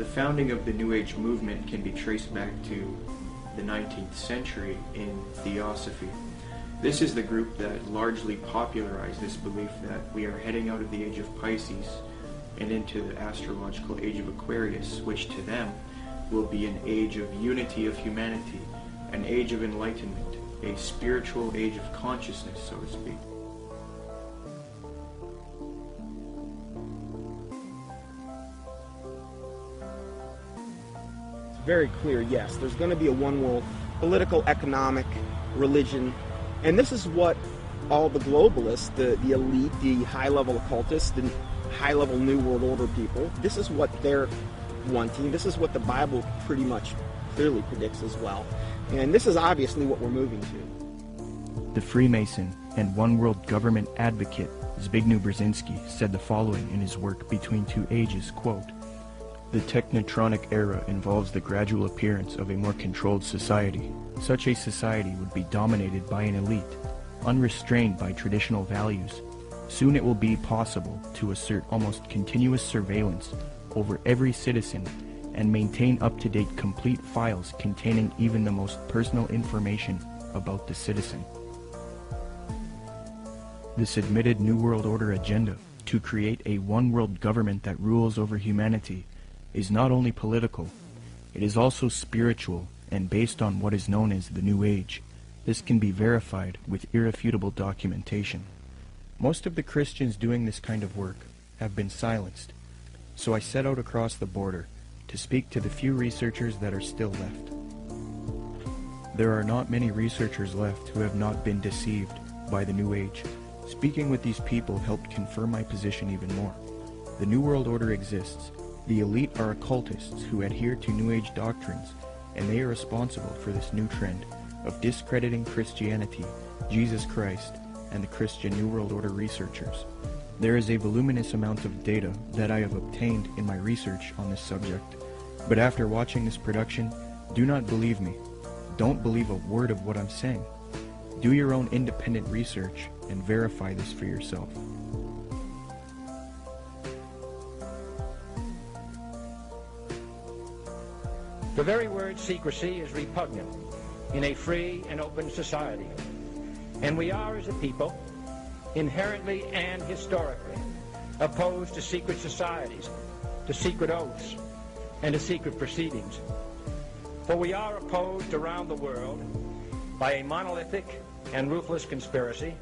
The founding of the New Age movement can be traced back to the 19th century in Theosophy. This is the group that largely popularized this belief that we are heading out of the age of Pisces and into the astrological age of Aquarius, which to them will be an age of unity of humanity, an age of enlightenment, a spiritual age of consciousness, so to speak. It's very clear, yes, there's going to be a one world, political, economic, religion, and this is what all the globalists, the elite, the high-level occultists, the high-level New World Order people, this is what they're wanting. This is what the Bible pretty much clearly predicts as well. And this is obviously what we're moving to. The Freemason and One World Government advocate Zbigniew Brzezinski said the following in his work Between Two Ages, quote, "The technotronic era involves the gradual appearance of a more controlled society. Such a society would be dominated by an elite, unrestrained by traditional values. Soon it will be possible to assert almost continuous surveillance over every citizen and maintain up-to-date complete files containing even the most personal information about the citizen." This admitted New World Order agenda to create a one-world government that rules over humanity is not only political, it is also spiritual and based on what is known as the New Age. This can be verified with irrefutable documentation. Most of the Christians doing this kind of work have been silenced, so I set out across the border to speak to the few researchers that are still left. There are not many researchers left who have not been deceived by the New Age. Speaking with these people helped confirm my position even more. The New World Order exists. The elite are occultists who adhere to New Age doctrines, and they are responsible for this new trend of discrediting Christianity, Jesus Christ, and the Christian New World Order researchers. There is a voluminous amount of data that I have obtained in my research on this subject, but after watching this production, do not believe me. Don't believe a word of what I'm saying. Do your own independent research and verify this for yourself. The very word secrecy is repugnant in a free and open society, and we are, as a people, inherently and historically opposed to secret societies, to secret oaths, and to secret proceedings. For we are opposed around the world by a monolithic and ruthless conspiracy.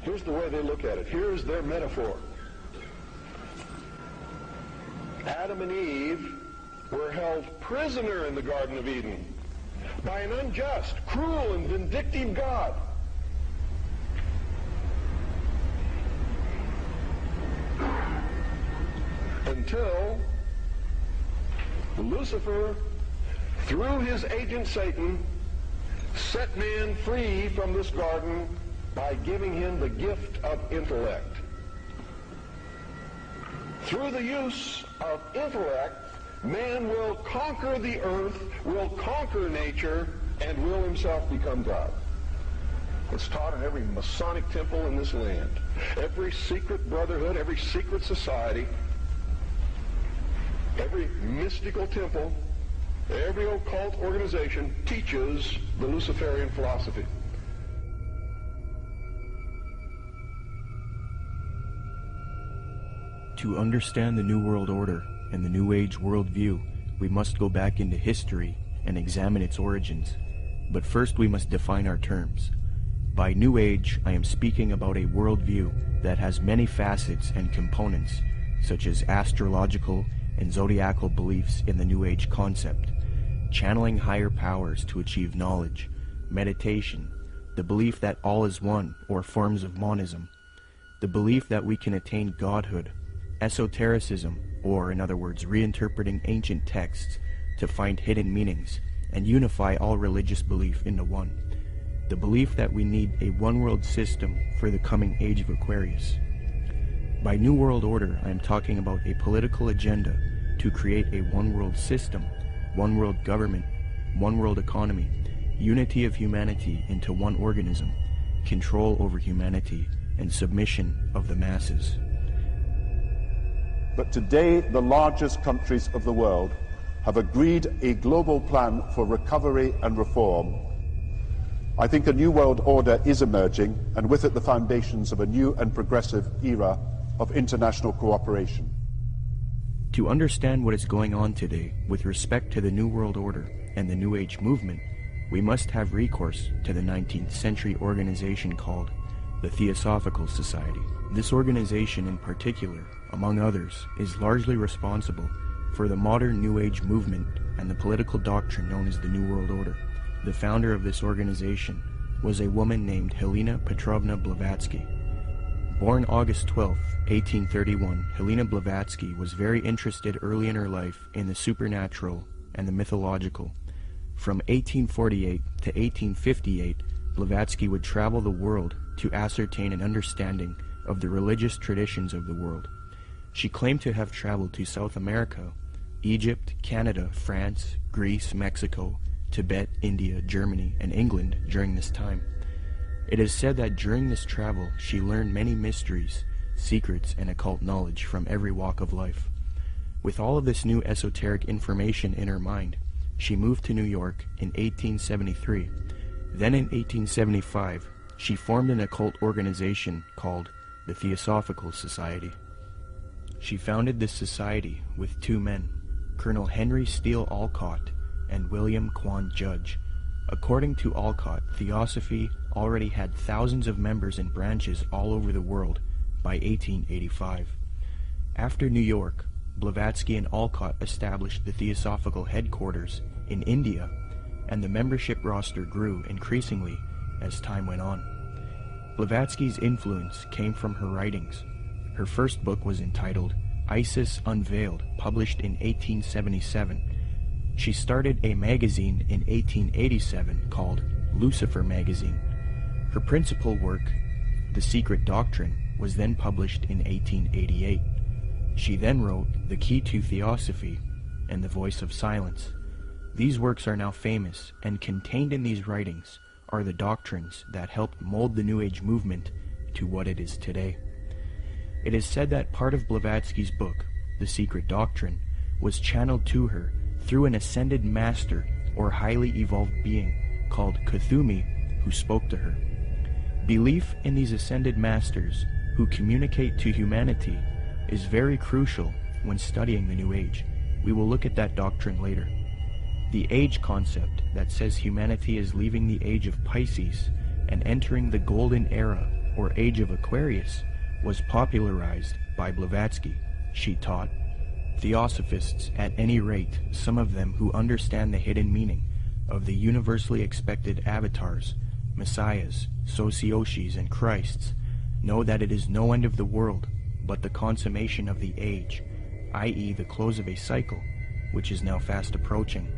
Here's the way they look at it. Here's their metaphor. Adam and Eve were held prisoner in the Garden of Eden by an unjust, cruel, and vindictive God. Until Lucifer, through his agent Satan, set man free from this garden by giving him the gift of intellect. Through the use of intellect, man will conquer the earth, will conquer nature, and will himself become God. It's taught in every Masonic temple in this land. Every secret brotherhood, every secret society, every mystical temple, every occult organization teaches the Luciferian philosophy. To understand the New World Order and the New Age worldview, we must go back into history and examine its origins. But first we must define our terms. By New Age, I am speaking about a worldview that has many facets and components, such as astrological and zodiacal beliefs in the New Age concept, channeling higher powers to achieve knowledge, meditation, the belief that all is one or forms of monism, the belief that we can attain godhood, esotericism, or in other words, reinterpreting ancient texts to find hidden meanings and unify all religious belief into one. The belief that we need a one-world system for the coming age of Aquarius. By New World Order, I am talking about a political agenda to create a one-world system, one-world government, one-world economy, unity of humanity into one organism, control over humanity, and submission of the masses. but today the largest countries of the world have agreed a global plan for recovery and reform. I think a new world order is emerging, and with it the foundations of a new and progressive era of international cooperation. To understand what is going on today with respect to the New World Order and the New Age movement, we must have recourse to the 19th century organization called the Theosophical Society. This organization in particular, among others, is largely responsible for the modern New Age movement and the political doctrine known as the New World Order. The founder of this organization was a woman named Helena Petrovna Blavatsky. Born August 12, 1831, Helena Blavatsky was very interested early in her life in the supernatural and the mythological. From 1848 to 1858, Blavatsky would travel the world to ascertain an understanding of the religious traditions of the world. She claimed to have traveled to South America, Egypt, Canada, France, Greece, Mexico, Tibet, India, Germany, and England during this time. It is said that during this travel she learned many mysteries, secrets, and occult knowledge from every walk of life. With all of this new esoteric information in her mind, she moved to New York in 1873. Then in 1875, she formed an occult organization called the Theosophical Society. She founded this society with two men, Colonel Henry Steele Alcott and William Quan Judge. According to Alcott, Theosophy already had thousands of members and branches all over the world by 1885. After New York, Blavatsky and Alcott established the Theosophical headquarters in India, and the membership roster grew increasingly as time went on. Blavatsky's influence came from her writings. Her first book was entitled Isis Unveiled, published in 1877. She started a magazine in 1887 called Lucifer Magazine. Her principal work, The Secret Doctrine, was then published in 1888. She then wrote The Key to Theosophy and The Voice of Silence. These works are now famous, and contained in these writings are the doctrines that helped mold the New Age movement to what it is today. It is said that part of Blavatsky's book, The Secret Doctrine, was channeled to her through an ascended master or highly evolved being called Kuthumi, who spoke to her. Belief in these ascended masters who communicate to humanity is very crucial when studying the New Age. We will look at that doctrine later. The age concept that says humanity is leaving the age of Pisces and entering the golden era or age of Aquarius was popularized by Blavatsky. She taught Theosophists, at any rate, some of them who understand the hidden meaning of the universally expected avatars, messiahs, socioshis, and Christs, know that it is no end of the world, but the consummation of the age, i.e. the close of a cycle, which is now fast approaching.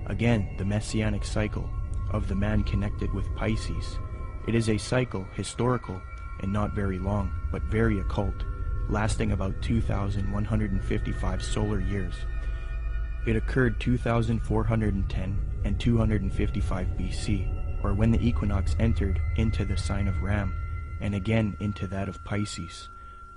Again, the messianic cycle of the man connected with Pisces. It is a cycle, historical, and not very long, but very occult, lasting about 2,155 solar years. It occurred 2,410 and 255 BC, or when the equinox entered into the sign of Ram, and again into that of Pisces.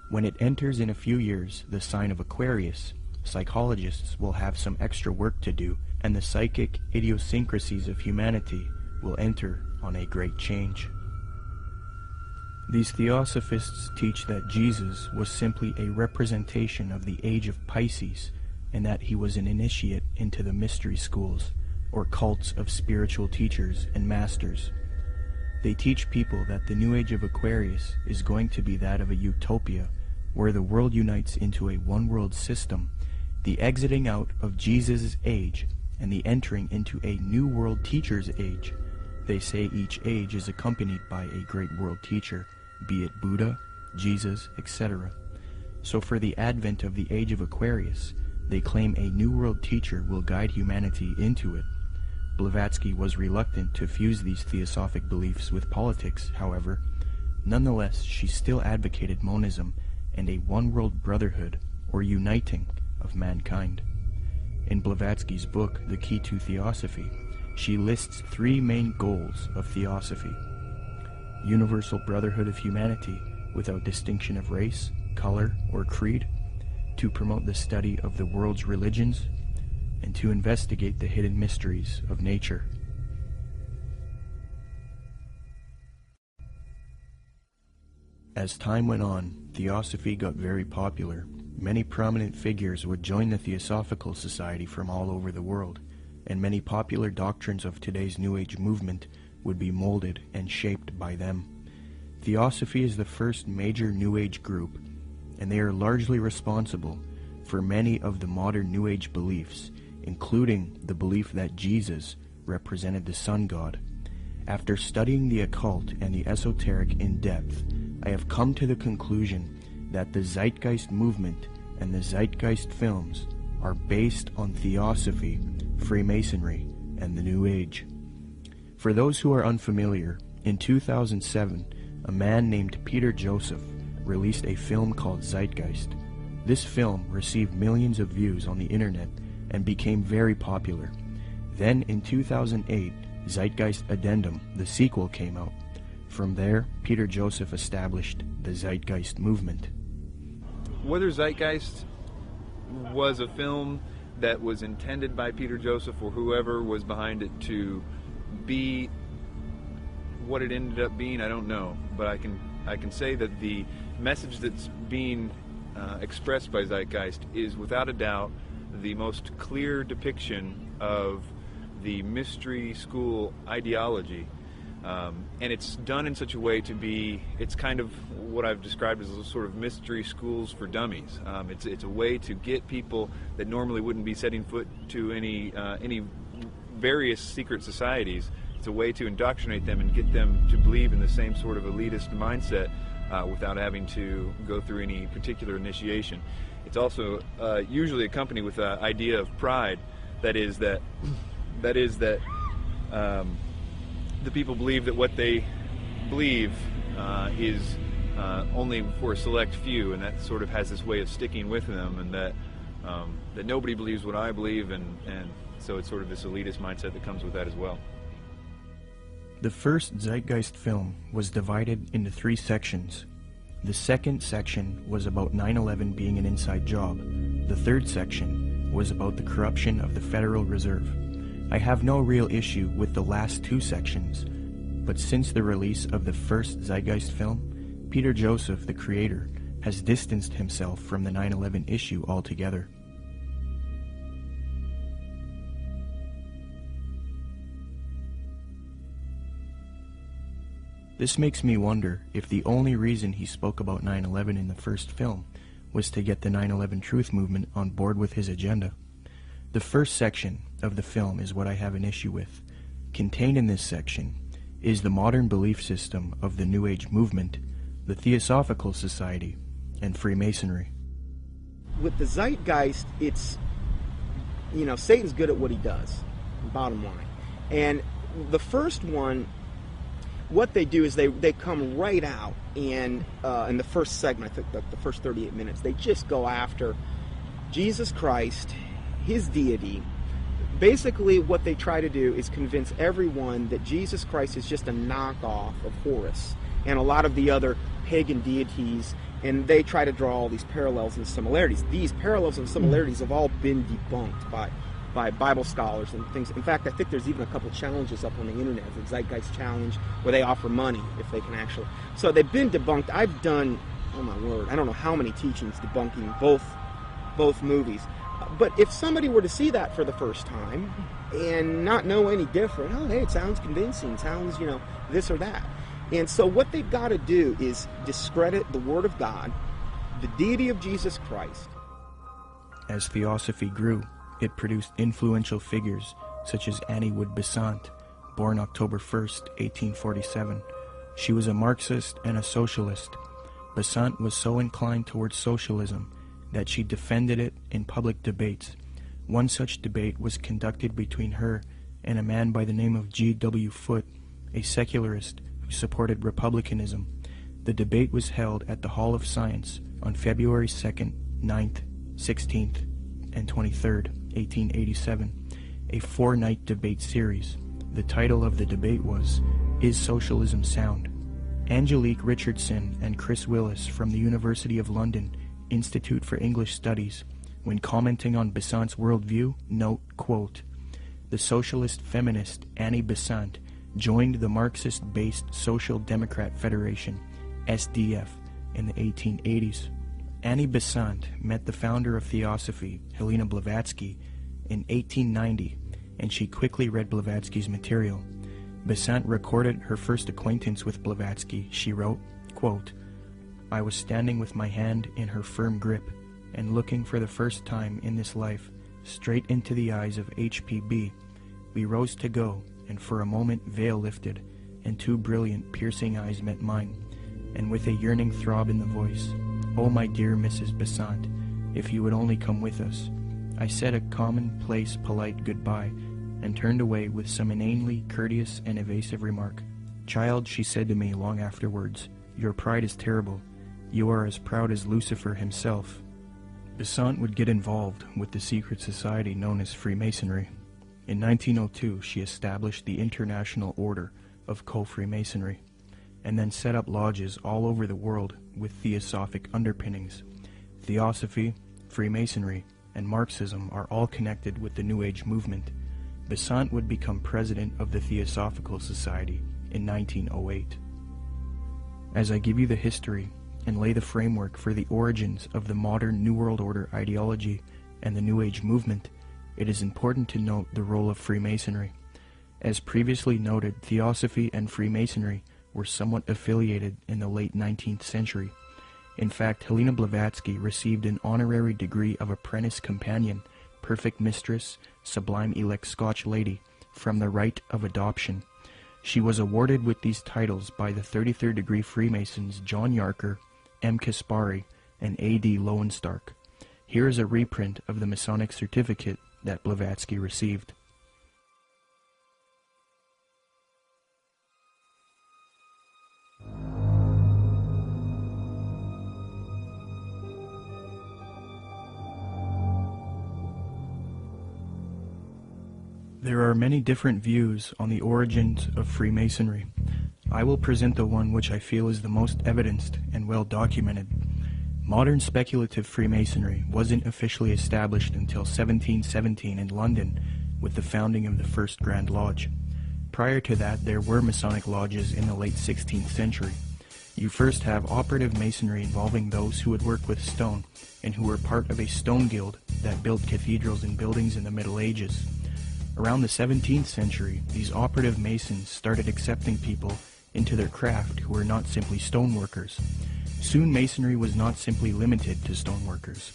When it enters in a few years the sign of Aquarius, psychologists will have some extra work to do, and the psychic idiosyncrasies of humanity will enter on a great change. These Theosophists teach that Jesus was simply a representation of the age of Pisces, and that he was an initiate into the mystery schools, or cults of spiritual teachers and masters. They teach people that the new age of Aquarius is going to be that of a utopia, where the world unites into a one-world system, the exiting out of Jesus' age, and the entering into a new world teacher's age. They say each age is accompanied by a great world teacher, be it Buddha, Jesus, etc. So for the advent of the age of Aquarius, they claim a new world teacher will guide humanity into it. Blavatsky was reluctant to fuse these theosophic beliefs with politics, however. Nonetheless, she still advocated monism and a one-world brotherhood, or uniting, of mankind. In Blavatsky's book, The Key to Theosophy, she lists three main goals of theosophy: universal brotherhood of humanity without distinction of race, color, or creed; to promote the study of the world's religions, and to investigate the hidden mysteries of nature. As time went on, Theosophy got very popular. Many prominent figures would join the Theosophical Society from all over the world, and many popular doctrines of today's New Age movement would be molded and shaped by them. Theosophy is the first major New Age group, and they are largely responsible for many of the modern New Age beliefs, including the belief that Jesus represented the sun god. After studying the occult and the esoteric in depth, I have come to the conclusion that the Zeitgeist movement and the Zeitgeist films are based on Theosophy, Freemasonry, and the New Age. For those who are unfamiliar, in 2007, a man named Peter Joseph released a film called Zeitgeist. This film received millions of views on the internet and became very popular. Then in 2008, Zeitgeist Addendum, the sequel, came out. From there, Peter Joseph established the Zeitgeist movement. Whether Zeitgeist was a film that was intended by Peter Joseph or whoever was behind it to be what it ended up being, I don't know. But I can say that the message that's being expressed by Zeitgeist is without a doubt the most clear depiction of the mystery school ideology. And it's done in such a way to be, it's kind of what I've described as a sort of mystery schools for dummies. It's a way to get people that normally wouldn't be setting foot to any various secret societies. It's a way to indoctrinate them and get them to believe in the same sort of elitist mindset without having to go through any particular initiation. It's also usually accompanied with the idea of pride. That is that the people believe that what they believe is only for a select few, and that sort of has this way of sticking with them, and that nobody believes what I believe, and so it's sort of this elitist mindset that comes with that as well. The first Zeitgeist film was divided into 3 sections. The second section was about 9/11 being an inside job. The third section was about the corruption of the Federal Reserve. I have no real issue with the last 2 sections, but since the release of the first Zeitgeist film, Peter Joseph, the creator, has distanced himself from the 9/11 issue altogether. This makes me wonder if the only reason he spoke about 9/11 in the first film was to get the 9/11 Truth movement on board with his agenda. The first section of the film is what I have an issue with. Contained in this section is the modern belief system of the New Age movement, the Theosophical Society, and Freemasonry. With the Zeitgeist, it's, Satan's good at what he does, bottom line. And the first one, what they do is they come right out, and in the first segment, I think the first 38 minutes, they just go after Jesus Christ, his deity. Basically, what they try to do is convince everyone that Jesus Christ is just a knockoff of Horus and a lot of the other pagan deities, and they try to draw all these parallels and similarities. These parallels and similarities have all been debunked by Bible scholars and things. In fact, I think there's even a couple challenges up on the internet, the Zeitgeist Challenge, where they offer money if they can actually. So they've been debunked. I've done, oh my word, I don't know how many teachings debunking both movies. But if somebody were to see that for the first time and not know any different, oh, hey, it sounds convincing, sounds, this or that. And so what they've got to do is discredit the Word of God, the deity of Jesus Christ. As Theosophy grew, it produced influential figures such as Annie Wood Besant, born October 1st, 1847. She was a Marxist and a socialist. Besant was so inclined towards socialism that she defended it in public debates. One such debate was conducted between her and a man by the name of G.W. Foote, a secularist who supported republicanism. The debate was held at the Hall of Science on February 2nd, 9th, 16th, and 23rd, 1887, a 4-night debate series. The title of the debate was, "Is Socialism Sound?" Angelique Richardson and Chris Willis from the University of London Institute for English Studies, when commenting on Besant's worldview, note, quote, "The socialist feminist Annie Besant joined the Marxist-based Social Democrat Federation, SDF, in the 1880s. Annie Besant met the founder of Theosophy, Helena Blavatsky, in 1890, and she quickly read Blavatsky's material. Besant recorded her first acquaintance with Blavatsky. She wrote, quote, "I was standing with my hand in her firm grip and looking for the first time in this life straight into the eyes of HPB. We rose to go, and for a moment veil lifted, and two brilliant, piercing eyes met mine, and with a yearning throb in the voice, 'Oh, my dear Mrs. Besant, if you would only come with us.' I said a commonplace, polite goodbye, and turned away with some inanely courteous and evasive remark. 'Child,' she said to me long afterwards, 'your pride is terrible. You are as proud as Lucifer himself.'" Besant would get involved with the secret society known as Freemasonry. In 1902, she established the International Order of Co-Freemasonry, and then set up lodges all over the world with theosophic underpinnings. Theosophy, Freemasonry, and Marxism are all connected with the New Age movement. Besant would become president of the Theosophical Society in 1908. As I give you the history and lay the framework for the origins of the modern New World Order ideology and the New Age movement, it is important to note the role of Freemasonry. As previously noted, Theosophy and Freemasonry were somewhat affiliated in the late 19th century. In fact, Helena Blavatsky received an honorary degree of Apprentice Companion, Perfect Mistress, Sublime Elect Scotch Lady, from the Rite of Adoption. She was awarded with these titles by the 33rd degree Freemasons John Yarker, M. Kaspari, and A.D. Lowenstock. Here is a reprint of the Masonic certificate that Blavatsky received. There are many different views on the origins of Freemasonry. I will present the one which I feel is the most evidenced and well documented. Modern speculative Freemasonry wasn't officially established until 1717 in London with the founding of the First Grand Lodge. Prior to that, there were Masonic lodges in the late 16th century. You first have operative Masonry involving those who would work with stone and who were part of a stone guild that built cathedrals and buildings in the Middle Ages. Around the 17th century, these operative Masons started accepting people into their craft who were not simply stoneworkers. Soon Masonry was not simply limited to stoneworkers.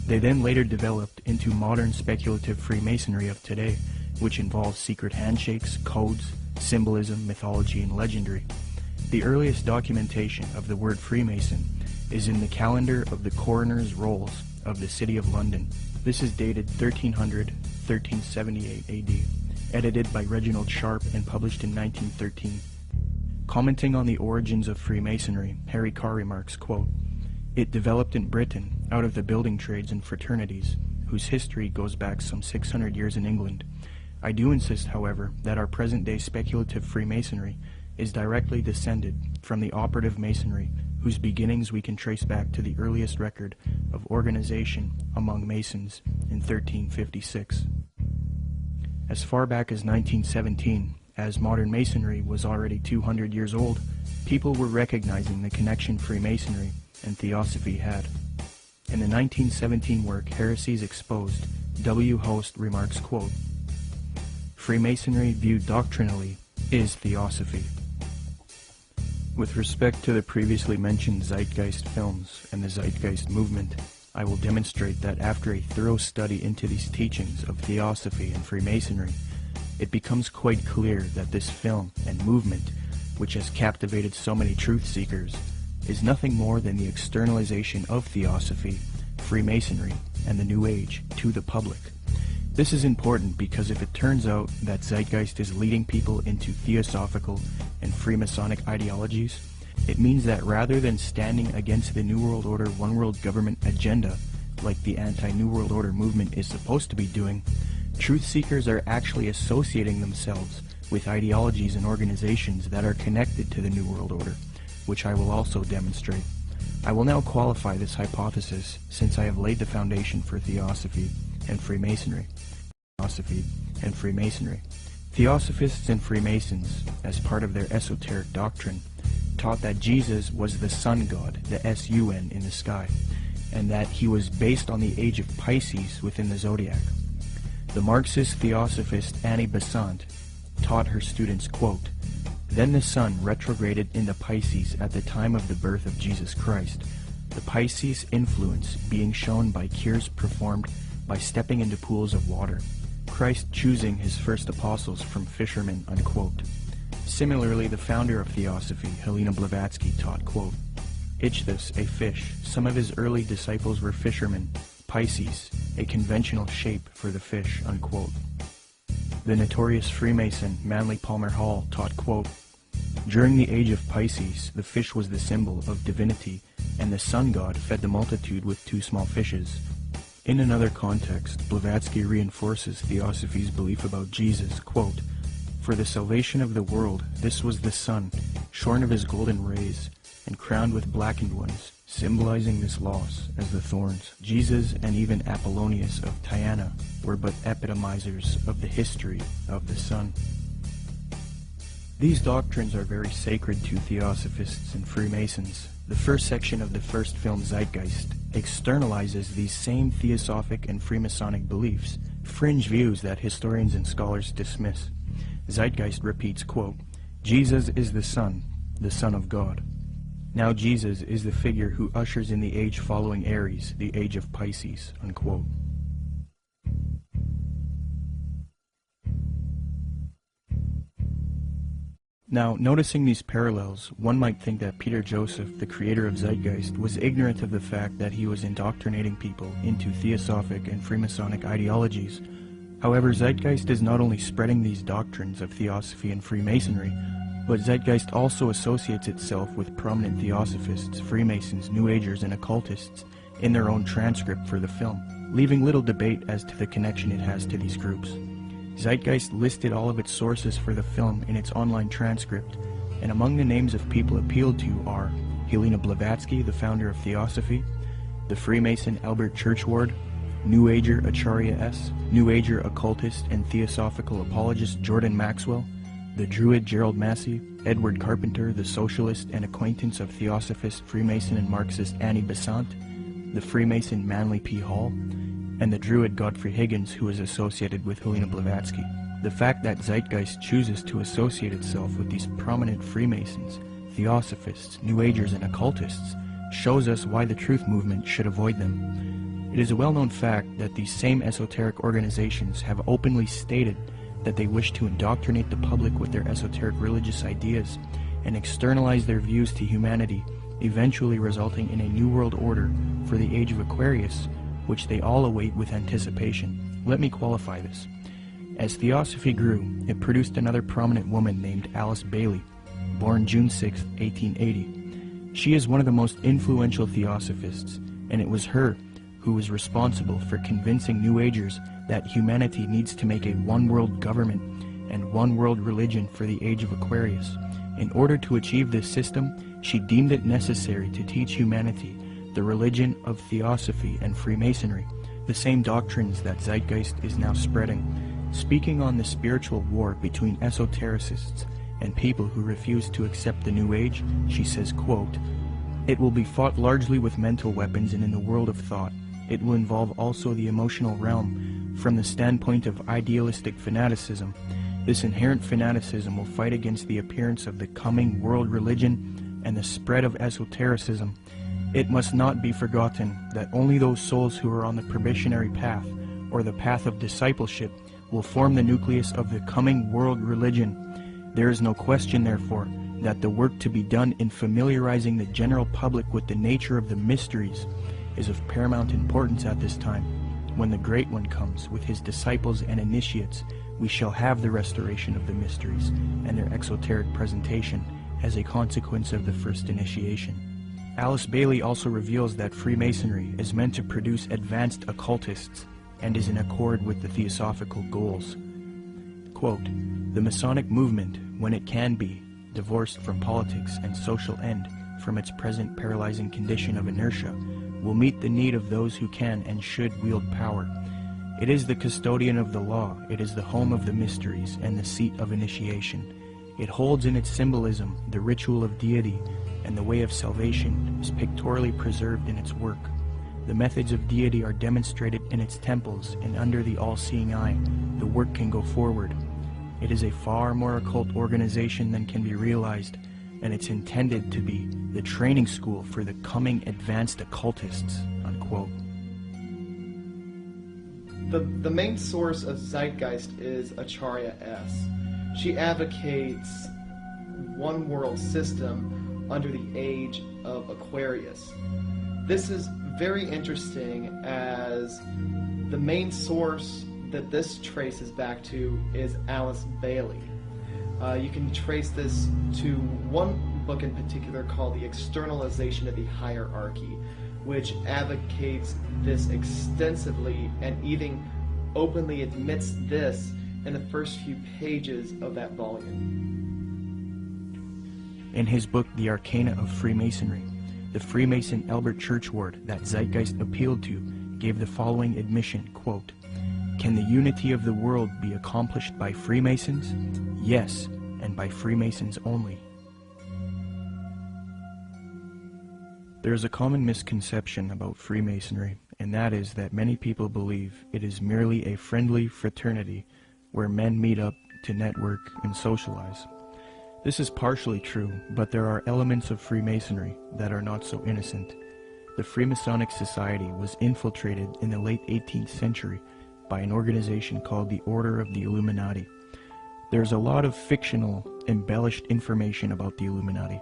They then later developed into modern speculative Freemasonry of today, which involves secret handshakes, codes, symbolism, mythology, and legendary. The earliest documentation of the word Freemason is in the calendar of the coroner's rolls of the City of London. This is dated 1378 AD, edited by Reginald Sharp and published in 1913. Commenting on the origins of Freemasonry, Harry Carr remarks, quote, "It developed in Britain out of the building trades and fraternities, whose history goes back some 600 years in England. I do insist, however, that our present-day speculative Freemasonry is directly descended from the operative Masonry, whose beginnings we can trace back to the earliest record of organization among Masons in 1356. As far back as 1917, as modern Masonry was already 200 years old, people were recognizing the connection Freemasonry and Theosophy had. In the 1917 work Heresies Exposed, W. Host remarks, quote, "Freemasonry viewed doctrinally is Theosophy." With respect to the previously mentioned Zeitgeist films and the Zeitgeist movement, I will demonstrate that after a thorough study into these teachings of Theosophy and Freemasonry, it becomes quite clear that this film and movement, which has captivated so many truth seekers, is nothing more than the externalization of Theosophy, Freemasonry, and the New Age to the public. This is important because if it turns out that Zeitgeist is leading people into Theosophical and Freemasonic ideologies, it means that rather than standing against the New World Order One World Government agenda, like the anti-New World Order movement is supposed to be doing, truth seekers are actually associating themselves with ideologies and organizations that are connected to the New World Order, which I will also demonstrate. I will now qualify this hypothesis since I have laid the foundation for Theosophy and Freemasonry. Theosophists and Freemasons, as part of their esoteric doctrine, taught that Jesus was the sun god, the S-U-N, in the sky, and that he was based on the age of Pisces within the zodiac. The Marxist Theosophist Annie Besant taught her students, quote, "Then the sun retrograded into Pisces at the time of the birth of Jesus Christ, the Pisces influence being shown by cures performed by stepping into pools of water, Christ choosing his first apostles from fishermen," unquote. Similarly, the founder of Theosophy, Helena Blavatsky, taught, quote, "Ichthus, a fish. Some of his early disciples were fishermen. Pisces, a conventional shape for the fish," unquote. The notorious Freemason Manly Palmer Hall taught, quote, "During the age of Pisces, the fish was the symbol of divinity, and the sun god fed the multitude with 2 small fishes." In another context, Blavatsky reinforces Theosophy's belief about Jesus, quote, "For the salvation of the world, this was the sun, shorn of his golden rays, and crowned with blackened ones, symbolizing this loss as the thorns. Jesus and even Apollonius of Tyana were but epitomizers of the history of the sun." These doctrines are very sacred to Theosophists and Freemasons. The first section of the first film, Zeitgeist, externalizes these same Theosophic and Freemasonic beliefs, fringe views that historians and scholars dismiss. Zeitgeist repeats, quote, "Jesus is the Son of God. Now Jesus is the figure who ushers in the age following Aries, the age of Pisces," unquote. Now, noticing these parallels, one might think that Peter Joseph, the creator of Zeitgeist, was ignorant of the fact that he was indoctrinating people into Theosophic and Freemasonic ideologies. However, Zeitgeist is not only spreading these doctrines of Theosophy and Freemasonry, but Zeitgeist also associates itself with prominent Theosophists, Freemasons, New Agers, and occultists in their own transcript for the film, leaving little debate as to the connection it has to these groups. Zeitgeist listed all of its sources for the film in its online transcript, and among the names of people appealed to are Helena Blavatsky, the founder of Theosophy, the Freemason Albert Churchward, New Ager Acharya S., New Ager occultist and theosophical apologist Jordan Maxwell, the Druid Gerald Massey, Edward Carpenter, the socialist and acquaintance of Theosophist, Freemason and Marxist Annie Besant, the Freemason Manly P. Hall, and the Druid Godfrey Higgins, who is associated with Helena Blavatsky. The fact that Zeitgeist chooses to associate itself with these prominent Freemasons, Theosophists, New Agers, and occultists shows us why the truth movement should avoid them. It is a well-known fact that these same esoteric organizations have openly stated that they wish to indoctrinate the public with their esoteric religious ideas and externalize their views to humanity, eventually resulting in a new world order for the age of Aquarius, which they all await with anticipation. Let me qualify this. As Theosophy grew, it produced another prominent woman named Alice Bailey, born June 6, 1880. She is one of the most influential Theosophists, and it was her who was responsible for convincing New Agers that humanity needs to make a one-world government and one-world religion for the age of Aquarius. In order to achieve this system, she deemed it necessary to teach humanity the religion of Theosophy and Freemasonry, the same doctrines that Zeitgeist is now spreading. Speaking on the spiritual war between esotericists and people who refuse to accept the New Age, she says, quote, "It will be fought largely with mental weapons and in the world of thought. It will involve also the emotional realm from the standpoint of idealistic fanaticism. This inherent fanaticism will fight against the appearance of the coming world religion and the spread of esotericism. It must not be forgotten that only those souls who are on the probationary path, or the path of discipleship, will form the nucleus of the coming world religion. There is no question, therefore, that the work to be done in familiarizing the general public with the nature of the mysteries is of paramount importance at this time. When the Great One comes with his disciples and initiates, we shall have the restoration of the mysteries and their exoteric presentation as a consequence of the first initiation." Alice Bailey also reveals that Freemasonry is meant to produce advanced occultists and is in accord with the theosophical goals. Quote, "The Masonic movement, when it can be, divorced from politics and social end, from its present paralyzing condition of inertia, will meet the need of those who can and should wield power. It is the custodian of the law, it is the home of the mysteries, and the seat of initiation. It holds in its symbolism the ritual of deity, and the way of salvation is pictorially preserved in its work. The methods of deity are demonstrated in its temples, and under the all-seeing eye, the work can go forward. It is a far more occult organization than can be realized, and it's intended to be the training school for the coming advanced occultists, unquote. The main source of Zeitgeist is Acharya S. She advocates one world system under the age of Aquarius. This is very interesting as the main source that this traces back to is Alice Bailey. You can trace this to one book in particular called The Externalization of the Hierarchy, which advocates this extensively and even openly admits this in the first few pages of that volume. In his book, The Arcana of Freemasonry, the Freemason Albert Churchward that Zeitgeist appealed to gave the following admission, quote, "Can the unity of the world be accomplished by Freemasons? Yes, and by Freemasons only." There is a common misconception about Freemasonry, and that is that many people believe it is merely a friendly fraternity where men meet up to network and socialize. This is partially true, but there are elements of Freemasonry that are not so innocent. The Freemasonic Society was infiltrated in the late 18th century by an organization called the Order of the Illuminati. There's a lot of fictional, embellished information about the Illuminati,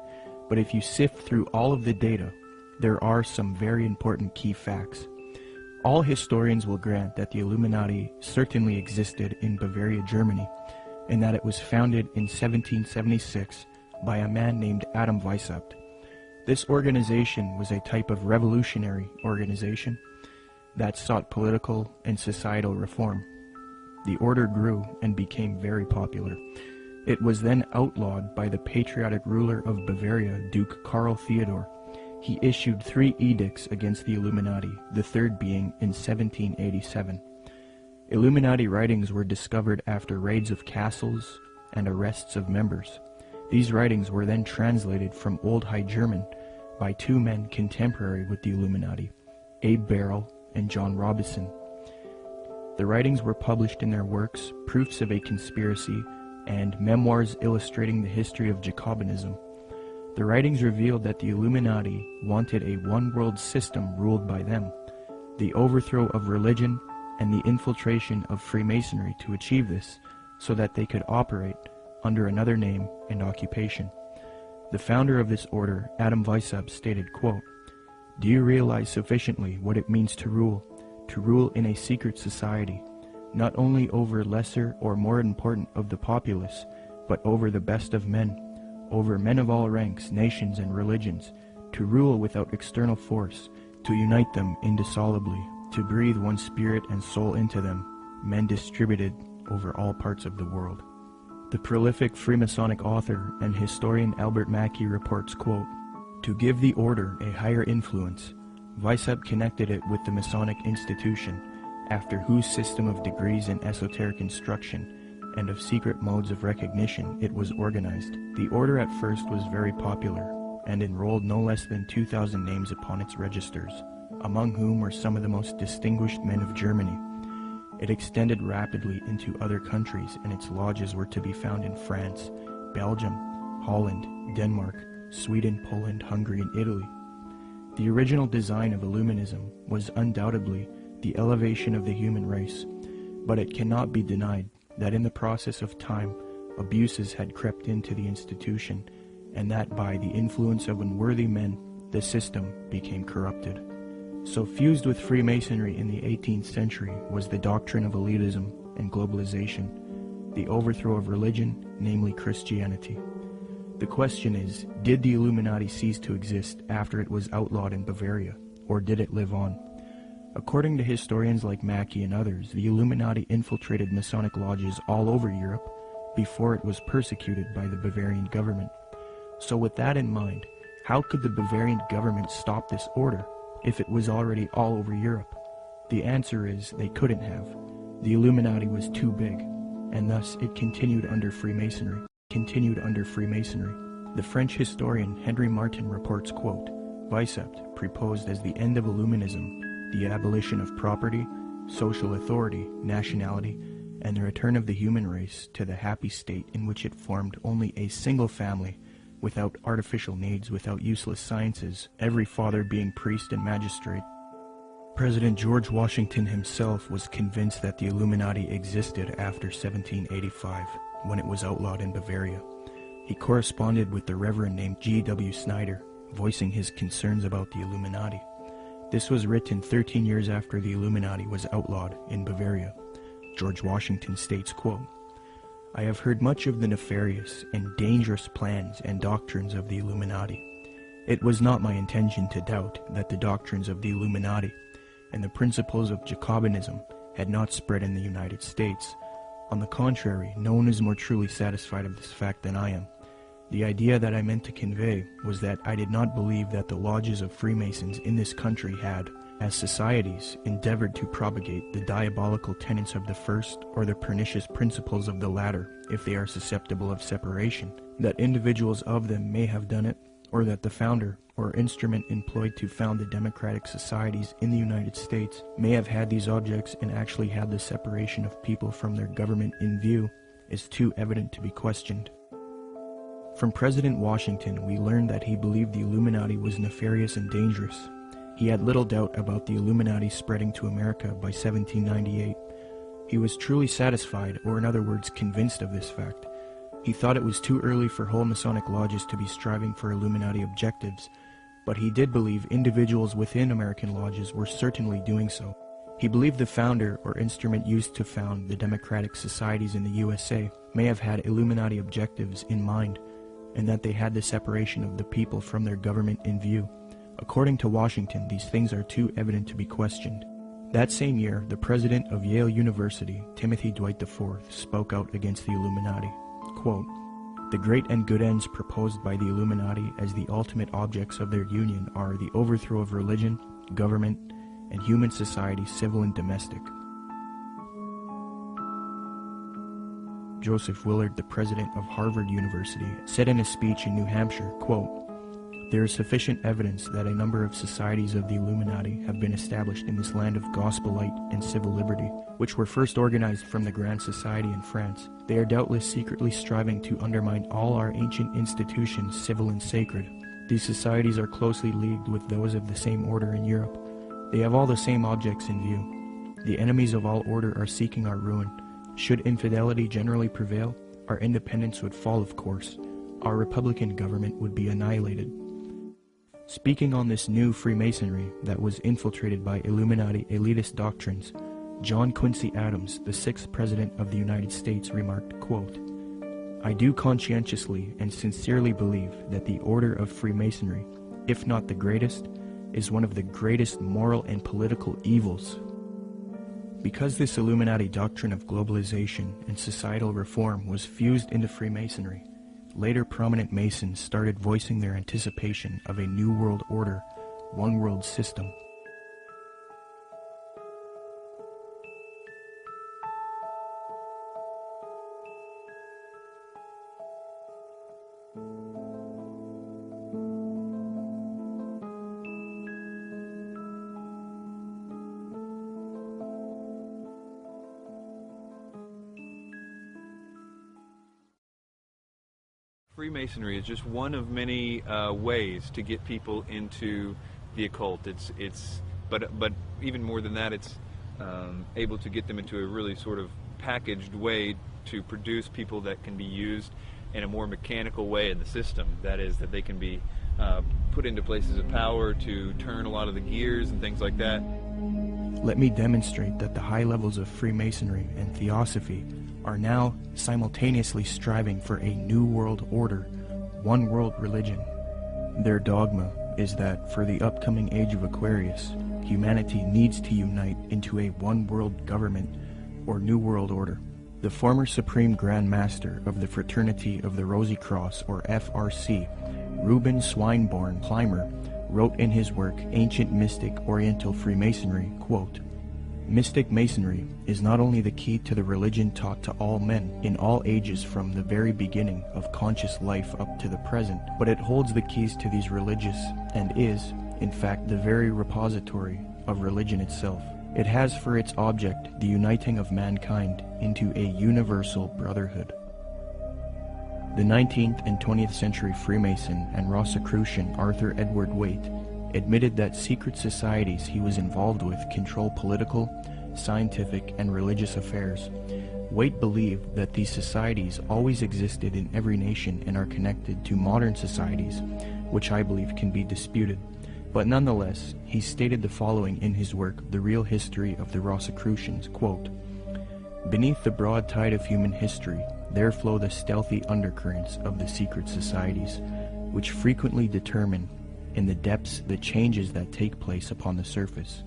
but if you sift through all of the data, there are some very important key facts. All historians will grant that the Illuminati certainly existed in Bavaria, Germany, and that it was founded in 1776 by a man named Adam Weishaupt. This organization was a type of revolutionary organization that sought political and societal reform. The order grew and became very popular. It was then outlawed by the patriotic ruler of Bavaria, Duke Karl Theodor. He issued 3 edicts against the Illuminati, the third being in 1787. Illuminati writings were discovered after raids of castles and arrests of members. These writings were then translated from Old High German by 2 men contemporary with the Illuminati, Abe Barrel and John Robison. The writings were published in their works, Proofs of a Conspiracy and Memoirs Illustrating the History of Jacobinism. The writings revealed that the Illuminati wanted a one-world system ruled by them, the overthrow of religion, and the infiltration of Freemasonry to achieve this, so that they could operate under another name and occupation. The founder of this order, Adam Weishaupt, stated, quote, "Do you realize sufficiently what it means to rule in a secret society, not only over lesser or more important of the populace, but over the best of men, over men of all ranks, nations, and religions, to rule without external force, to unite them indissolubly, to breathe one spirit and soul into them, men distributed over all parts of the world." The prolific Freemasonic author and historian Albert Mackey reports, quote, "To give the order a higher influence, Weishaupt connected it with the Masonic institution, after whose system of degrees and esoteric instruction and of secret modes of recognition it was organized. The order at first was very popular, and enrolled no less than 2,000 names upon its registers, among whom were some of the most distinguished men of Germany. It extended rapidly into other countries, and its lodges were to be found in France, Belgium, Holland, Denmark, Sweden, Poland, Hungary, and Italy. The original design of Illuminism was undoubtedly the elevation of the human race, but it cannot be denied that in the process of time, abuses had crept into the institution, and that by the influence of unworthy men, the system became corrupted. So fused with Freemasonry in the 18th century was the doctrine of elitism and globalization, the overthrow of religion, namely Christianity. The question is, did the Illuminati cease to exist after it was outlawed in Bavaria, or did it live on? According to historians like Mackey and others, the Illuminati infiltrated Masonic lodges all over Europe before it was persecuted by the Bavarian government. So with that in mind, How could the Bavarian government stop this order if it was already all over Europe? The answer is they couldn't have. The Illuminati was too big, and thus it continued under Freemasonry. The French historian Henry Martin reports, quote, Vicept proposed as the end of Illuminism the abolition of property, social authority, nationality, and the return of the human race to the happy state in which it formed only a single family, without artificial needs, without useless sciences, every father being priest and magistrate. President George Washington himself was convinced that the Illuminati existed after 1785, when it was outlawed in Bavaria. He corresponded with the Reverend named G.W. Snyder, voicing his concerns about the Illuminati. This was written 13 years after the Illuminati was outlawed in Bavaria. George Washington states, quote, I have heard much of the nefarious and dangerous plans and doctrines of the Illuminati. It was not my intention to doubt that the doctrines of the Illuminati and the principles of Jacobinism had not spread in the United States. On the contrary, no one is more truly satisfied of this fact than I am. The idea that I meant to convey was that I did not believe that the lodges of Freemasons in this country had, as societies, endeavored to propagate the diabolical tenets of the first or the pernicious principles of the latter, if they are susceptible of separation, that individuals of them may have done it, or that the founder or instrument employed to found the democratic societies in the United States may have had these objects and actually had the separation of people from their government in view, is too evident to be questioned. From President Washington, we learned that he believed the Illuminati was nefarious and dangerous. He had little doubt about the Illuminati spreading to America by 1798. He was truly satisfied, or in other words, convinced of this fact. He thought it was too early for whole Masonic lodges to be striving for Illuminati objectives, but he did believe individuals within American lodges were certainly doing so. He believed the founder or instrument used to found the democratic societies in the USA may have had Illuminati objectives in mind, and that they had the separation of the people from their government in view. According to Washington, these things are too evident to be questioned. That same year, the president of Yale University, Timothy Dwight IV, spoke out against the Illuminati. Quote, the great and good ends proposed by the Illuminati as the ultimate objects of their union are the overthrow of religion, government, and human society, civil and domestic. Joseph Willard, the president of Harvard University, said in a speech in New Hampshire, quote, there is sufficient evidence that a number of societies of the Illuminati have been established in this land of gospel light and civil liberty, which were first organized from the Grand Society in France. They are doubtless secretly striving to undermine all our ancient institutions, civil and sacred. These societies are closely leagued with those of the same order in Europe. They have all the same objects in view. The enemies of all order are seeking our ruin. Should infidelity generally prevail, our independence would fall, of course. Our republican government would be annihilated. Speaking on this new Freemasonry that was infiltrated by Illuminati elitist doctrines, John Quincy Adams, the 6th President of the United States, remarked, quote, I do conscientiously and sincerely believe that the order of Freemasonry, if not the greatest, is one of the greatest moral and political evils. Because this Illuminati doctrine of globalization and societal reform was fused into Freemasonry, later prominent Masons started voicing their anticipation of a new world order, one world system. Freemasonry is just one of many ways to get people into the occult. But even more than that, it's able to get them into a really sort of packaged way to produce people that can be used in a more mechanical way in the system. That is, that they can be put into places of power to turn a lot of the gears and things like that. Let me demonstrate that the high levels of Freemasonry and Theosophy are now simultaneously striving for a new world order, one world religion. Their dogma is that for the upcoming age of Aquarius, humanity needs to unite into a one world government or new world order. The former Supreme Grand Master of the Fraternity of the Rosy Cross, or FRC, Reuben Swinburne Plimer, wrote in his work Ancient Mystic Oriental Freemasonry, quote, "Mystic Masonry is not only the key to the religion taught to all men in all ages from the very beginning of conscious life up to the present, but it holds the keys to these religious and is, in fact, the very repository of religion itself. It has for its object the uniting of mankind into a universal brotherhood." The 19th and 20th century Freemason and Rosicrucian Arthur Edward Waite admitted that secret societies he was involved with control political, scientific, and religious affairs. Waite believed that these societies always existed in every nation and are connected to modern societies, which I believe can be disputed. But nonetheless, he stated the following in his work, The Real History of the Rosicrucians, quote, "Beneath the broad tide of human history, there flow the stealthy undercurrents of the secret societies, which frequently determine in the depths the changes that take place upon the surface.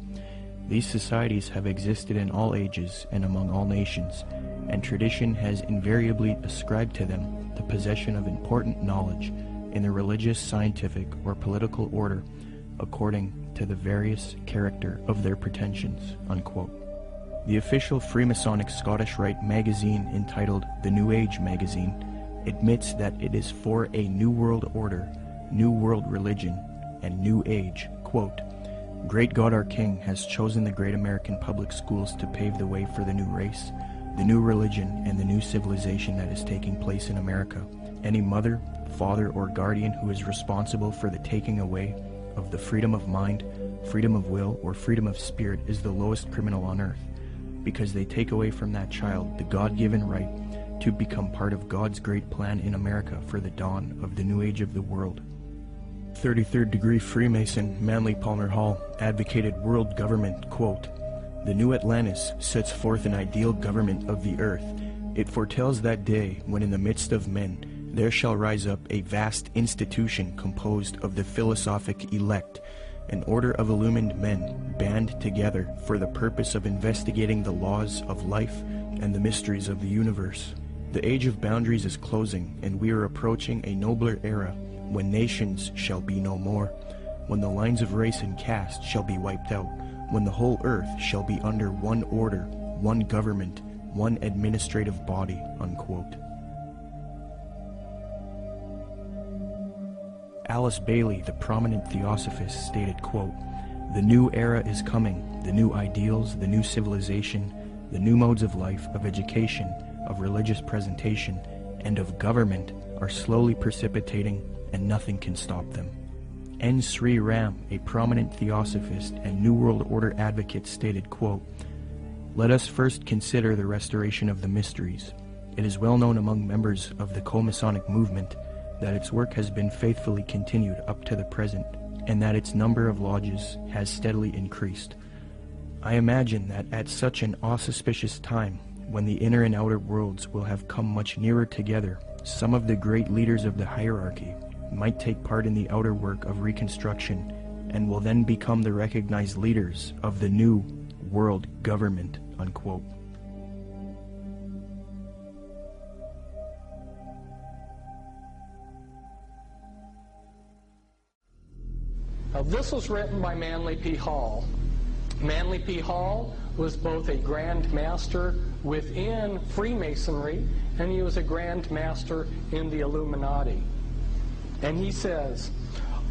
These societies have existed in all ages and among all nations, and tradition has invariably ascribed to them the possession of important knowledge in the religious, scientific, or political order, according to the various character of their pretensions," unquote. The official Freemasonic Scottish Rite magazine, entitled The New Age Magazine, admits that it is for a New World Order, New World Religion, and New Age, quote, "Great God our King has chosen the great American public schools to pave the way for the new race, the new religion, and the new civilization that is taking place in America. Any mother, father, or guardian who is responsible for the taking away of the freedom of mind, freedom of will, or freedom of spirit is the lowest criminal on earth, because they take away from that child the God-given right to become part of God's great plan in America for the dawn of the new age of the world." 33rd degree Freemason Manly Palmer Hall advocated world government, quote, "The new Atlantis sets forth an ideal government of the earth. It foretells that day when in the midst of men there shall rise up a vast institution composed of the philosophic elect, an order of illumined men band together for the purpose of investigating the laws of life and the mysteries of the universe. The age of boundaries is closing, and we are approaching a nobler era when nations shall be no more, when the lines of race and caste shall be wiped out, when the whole earth shall be under one order, one government, one administrative body," unquote. Alice Bailey, the prominent theosophist, stated, quote, "The new era is coming. The new ideals, the new civilization, the new modes of life, of education, of religious presentation, and of government are slowly precipitating, and nothing can stop them." N. Sri Ram, a prominent theosophist and New World Order advocate, stated, quote, "Let us first consider the restoration of the mysteries. It is well known among members of the co-Masonic movement that its work has been faithfully continued up to the present, and that its number of lodges has steadily increased. I imagine that at such an auspicious time, when the inner and outer worlds will have come much nearer together, some of the great leaders of the hierarchy might take part in the outer work of reconstruction, and will then become the recognized leaders of the new world government," unquote. Now, this was written by Manly P. Hall. Manly P. Hall was both a Grand Master within Freemasonry, and he was a Grand Master in the Illuminati. And he says,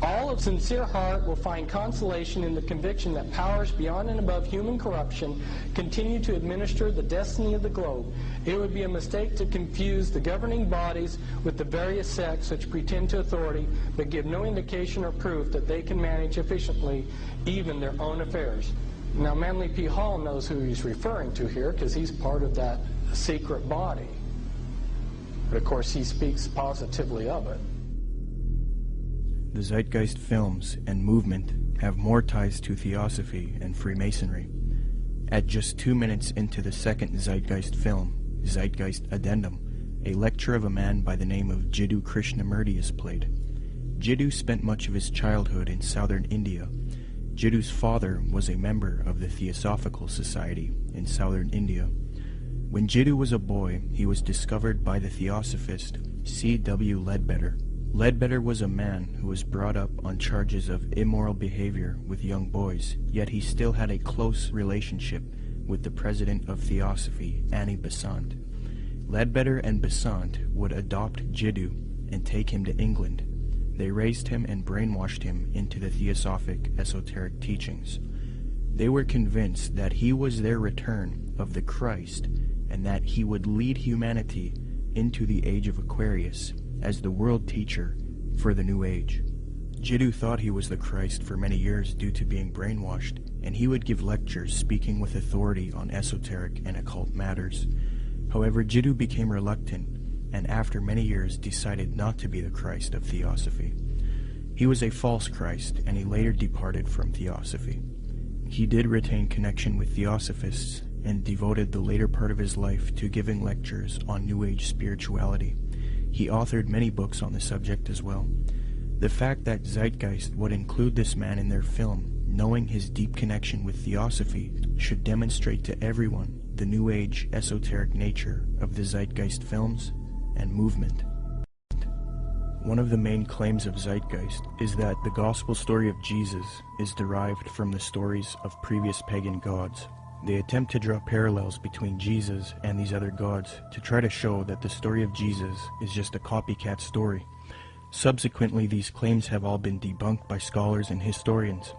"All of sincere heart will find consolation in the conviction that powers beyond and above human corruption continue to administer the destiny of the globe. It would be a mistake to confuse the governing bodies with the various sects which pretend to authority but give no indication or proof that they can manage efficiently even their own affairs." Now, Manly P. Hall knows who he's referring to here because he's part of that secret body. But of course, he speaks positively of it. The Zeitgeist films and movement have more ties to Theosophy and Freemasonry. At just 2 minutes into the second Zeitgeist film, Zeitgeist Addendum, a lecture of a man by the name of Jiddu Krishnamurti is played. Jiddu spent much of his childhood in southern India. Jiddu's father was a member of the Theosophical Society in southern India. When Jiddu was a boy, he was discovered by the Theosophist C.W. Ledbetter. Ledbetter was a man who was brought up on charges of immoral behavior with young boys, yet he still had a close relationship with the president of Theosophy, Annie Besant. Ledbetter and Besant would adopt Jiddu and take him to England. They raised him and brainwashed him into the Theosophic esoteric teachings. They were convinced that he was their return of the Christ and that he would lead humanity into the age of Aquarius as the world teacher for the New Age. Jiddu thought he was the Christ for many years due to being brainwashed, and he would give lectures speaking with authority on esoteric and occult matters. However, Jiddu became reluctant, and after many years decided not to be the Christ of Theosophy. He was a false Christ, and he later departed from Theosophy. He did retain connection with Theosophists, and devoted the later part of his life to giving lectures on New Age spirituality. He authored many books on the subject as well. The fact that Zeitgeist would include this man in their film, knowing his deep connection with Theosophy, should demonstrate to everyone the New Age esoteric nature of the Zeitgeist films and movement. One of the main claims of Zeitgeist is that the gospel story of Jesus is derived from the stories of previous pagan gods. They attempt to draw parallels between Jesus and these other gods to try to show that the story of Jesus is just a copycat story. Subsequently, these claims have all been debunked by scholars and historians.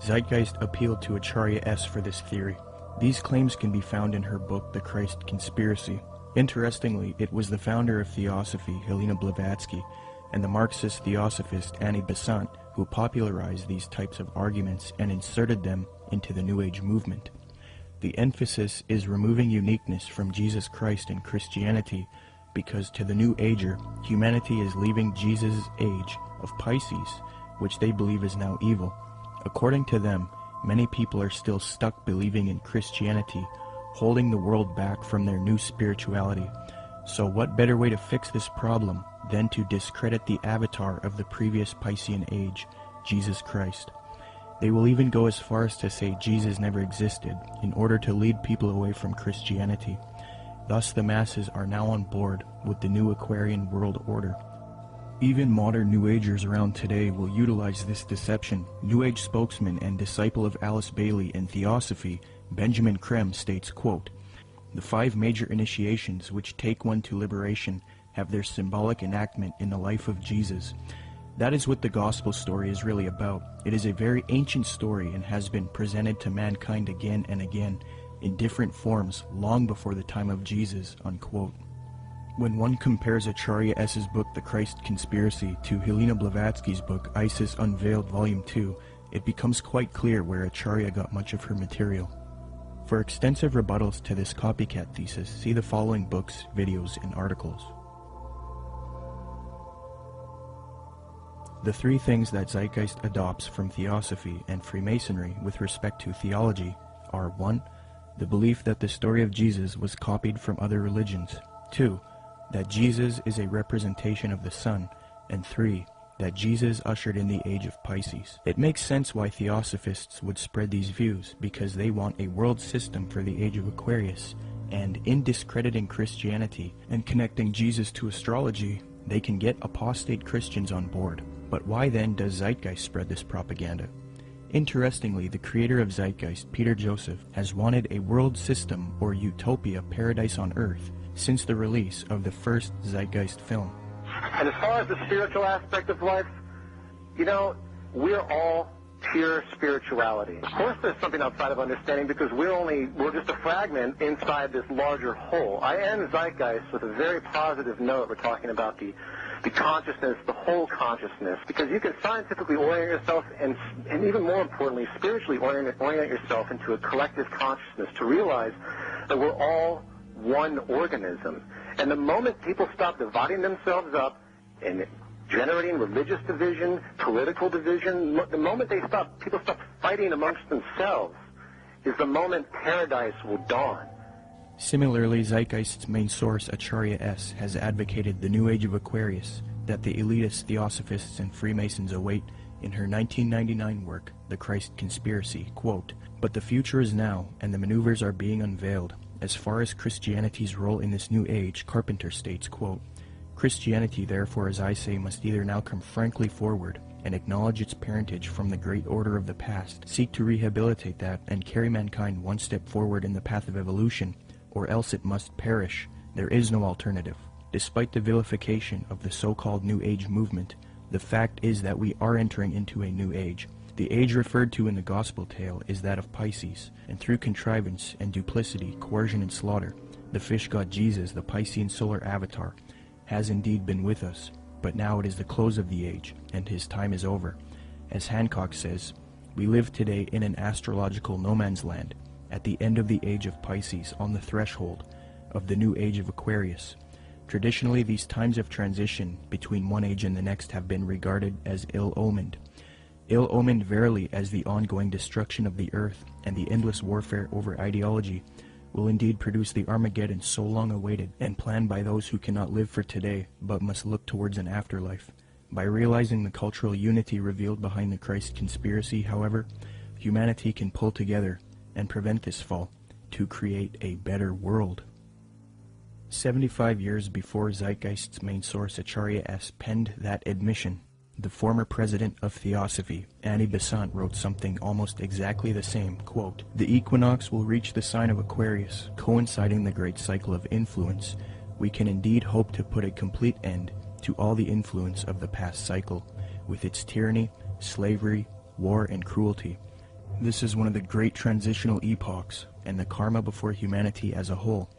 Zeitgeist appealed to Acharya S. for this theory. These claims can be found in her book, The Christ Conspiracy. Interestingly, it was the founder of Theosophy, Helena Blavatsky, and the Marxist Theosophist Annie Besant who popularized these types of arguments and inserted them into the New Age movement. The emphasis is removing uniqueness from Jesus Christ and Christianity, because to the New Ager, humanity is leaving Jesus' age of Pisces, which they believe is now evil. According to them, many people are still stuck believing in Christianity, holding the world back from their new spirituality. So what better way to fix this problem than to discredit the avatar of the previous Piscean age, Jesus Christ? They will even go as far as to say Jesus never existed in order to lead people away from Christianity. Thus the masses are now on board with the new Aquarian world order. Even modern New Agers around today will utilize this deception. New Age spokesman and disciple of Alice Bailey in Theosophy, Benjamin Krem, states, quote, "The 5 major initiations which take one to liberation have their symbolic enactment in the life of Jesus. That is what the gospel story is really about. It is a very ancient story and has been presented to mankind again and again in different forms long before the time of Jesus," unquote. When one compares Acharya S.'s book The Christ Conspiracy to Helena Blavatsky's book Isis Unveiled Volume 2, it becomes quite clear where Acharya got much of her material. For extensive rebuttals to this copycat thesis, see the following books, videos, and articles. The 3 things that Zeitgeist adopts from Theosophy and Freemasonry with respect to theology are 1. The belief that the story of Jesus was copied from other religions. 2. That Jesus is a representation of the sun. And 3. That Jesus ushered in the age of Pisces. It makes sense why Theosophists would spread these views, because they want a world system for the age of Aquarius, and in discrediting Christianity and connecting Jesus to astrology, they can get apostate Christians on board. But why then does Zeitgeist spread this propaganda? Interestingly, the creator of Zeitgeist, Peter Joseph, has wanted a world system or utopia paradise on earth since the release of the first Zeitgeist film. And as far as the spiritual aspect of life, you know, we're all pure spirituality. Of course there's something outside of understanding, because we're just a fragment inside this larger whole. I end Zeitgeist with a very positive note. We're talking about the consciousness, the whole consciousness, because you can scientifically orient yourself and even more importantly, spiritually orient yourself into a collective consciousness to realize that we're all one organism. And the moment people stop dividing themselves up and generating religious division, political division, the moment people stop fighting amongst themselves is the moment paradise will dawn. Similarly, Zeitgeist's main source, Acharya S., has advocated the New Age of Aquarius that the elitist Theosophists and Freemasons await in her 1999 work, The Christ Conspiracy, quote, "But the future is now, and the maneuvers are being unveiled. As far as Christianity's role in this new age, Carpenter states, quote, Christianity, therefore, as I say, must either now come frankly forward and acknowledge its parentage from the great order of the past, seek to rehabilitate that, and carry mankind one step forward in the path of evolution, or else it must perish. There is no alternative. Despite the vilification of the so-called New Age movement, the fact is that we are entering into a new age. The age referred to in the gospel tale is that of Pisces, and through contrivance and duplicity, coercion and slaughter, the fish god Jesus, the Piscean solar avatar, has indeed been with us, but now it is the close of the age, and his time is over. As Hancock says, we live today in an astrological no man's land, at the end of the age of Pisces, on the threshold of the new age of Aquarius. Traditionally, these times of transition between one age and the next have been regarded as ill-omened. Ill-omened verily, as the ongoing destruction of the earth and the endless warfare over ideology will indeed produce the Armageddon so long awaited and planned by those who cannot live for today but must look towards an afterlife. By realizing the cultural unity revealed behind the Christ conspiracy, however, humanity can pull together and prevent this fall to create a better world. 75 years before Zeitgeist's main source Acharya S. penned that admission, the former president of Theosophy, Annie Besant, wrote something almost exactly the same, quote, The equinox will reach the sign of Aquarius, coinciding the great cycle of influence. We can indeed hope to put a complete end to all the influence of the past cycle, with its tyranny, slavery, war, and cruelty. This is one of the great transitional epochs, and the karma before humanity as a whole,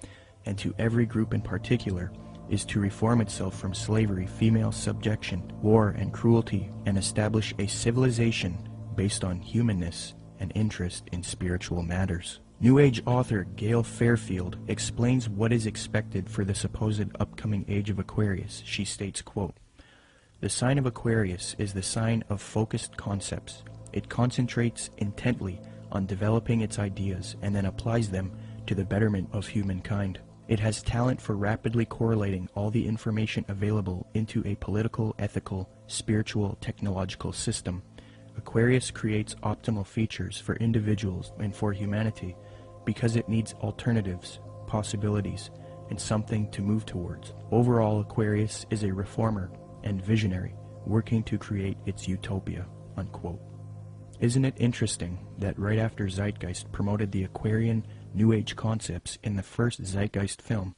and to every group in particular, is to reform itself from slavery, female subjection, war, and cruelty, and establish a civilization based on humanness and interest in spiritual matters. New Age author Gail Fairfield explains what is expected for the supposed upcoming age of Aquarius. She states, quote, The sign of Aquarius is the sign of focused concepts. It concentrates intently on developing its ideas and then applies them to the betterment of humankind. It has talent for rapidly correlating all the information available into a political, ethical, spiritual, technological system. Aquarius creates optimal features for individuals and for humanity because it needs alternatives, possibilities, and something to move towards. Overall, Aquarius is a reformer and visionary working to create its utopia, unquote. Isn't it interesting that right after Zeitgeist promoted the Aquarian New Age concepts in the first Zeitgeist film,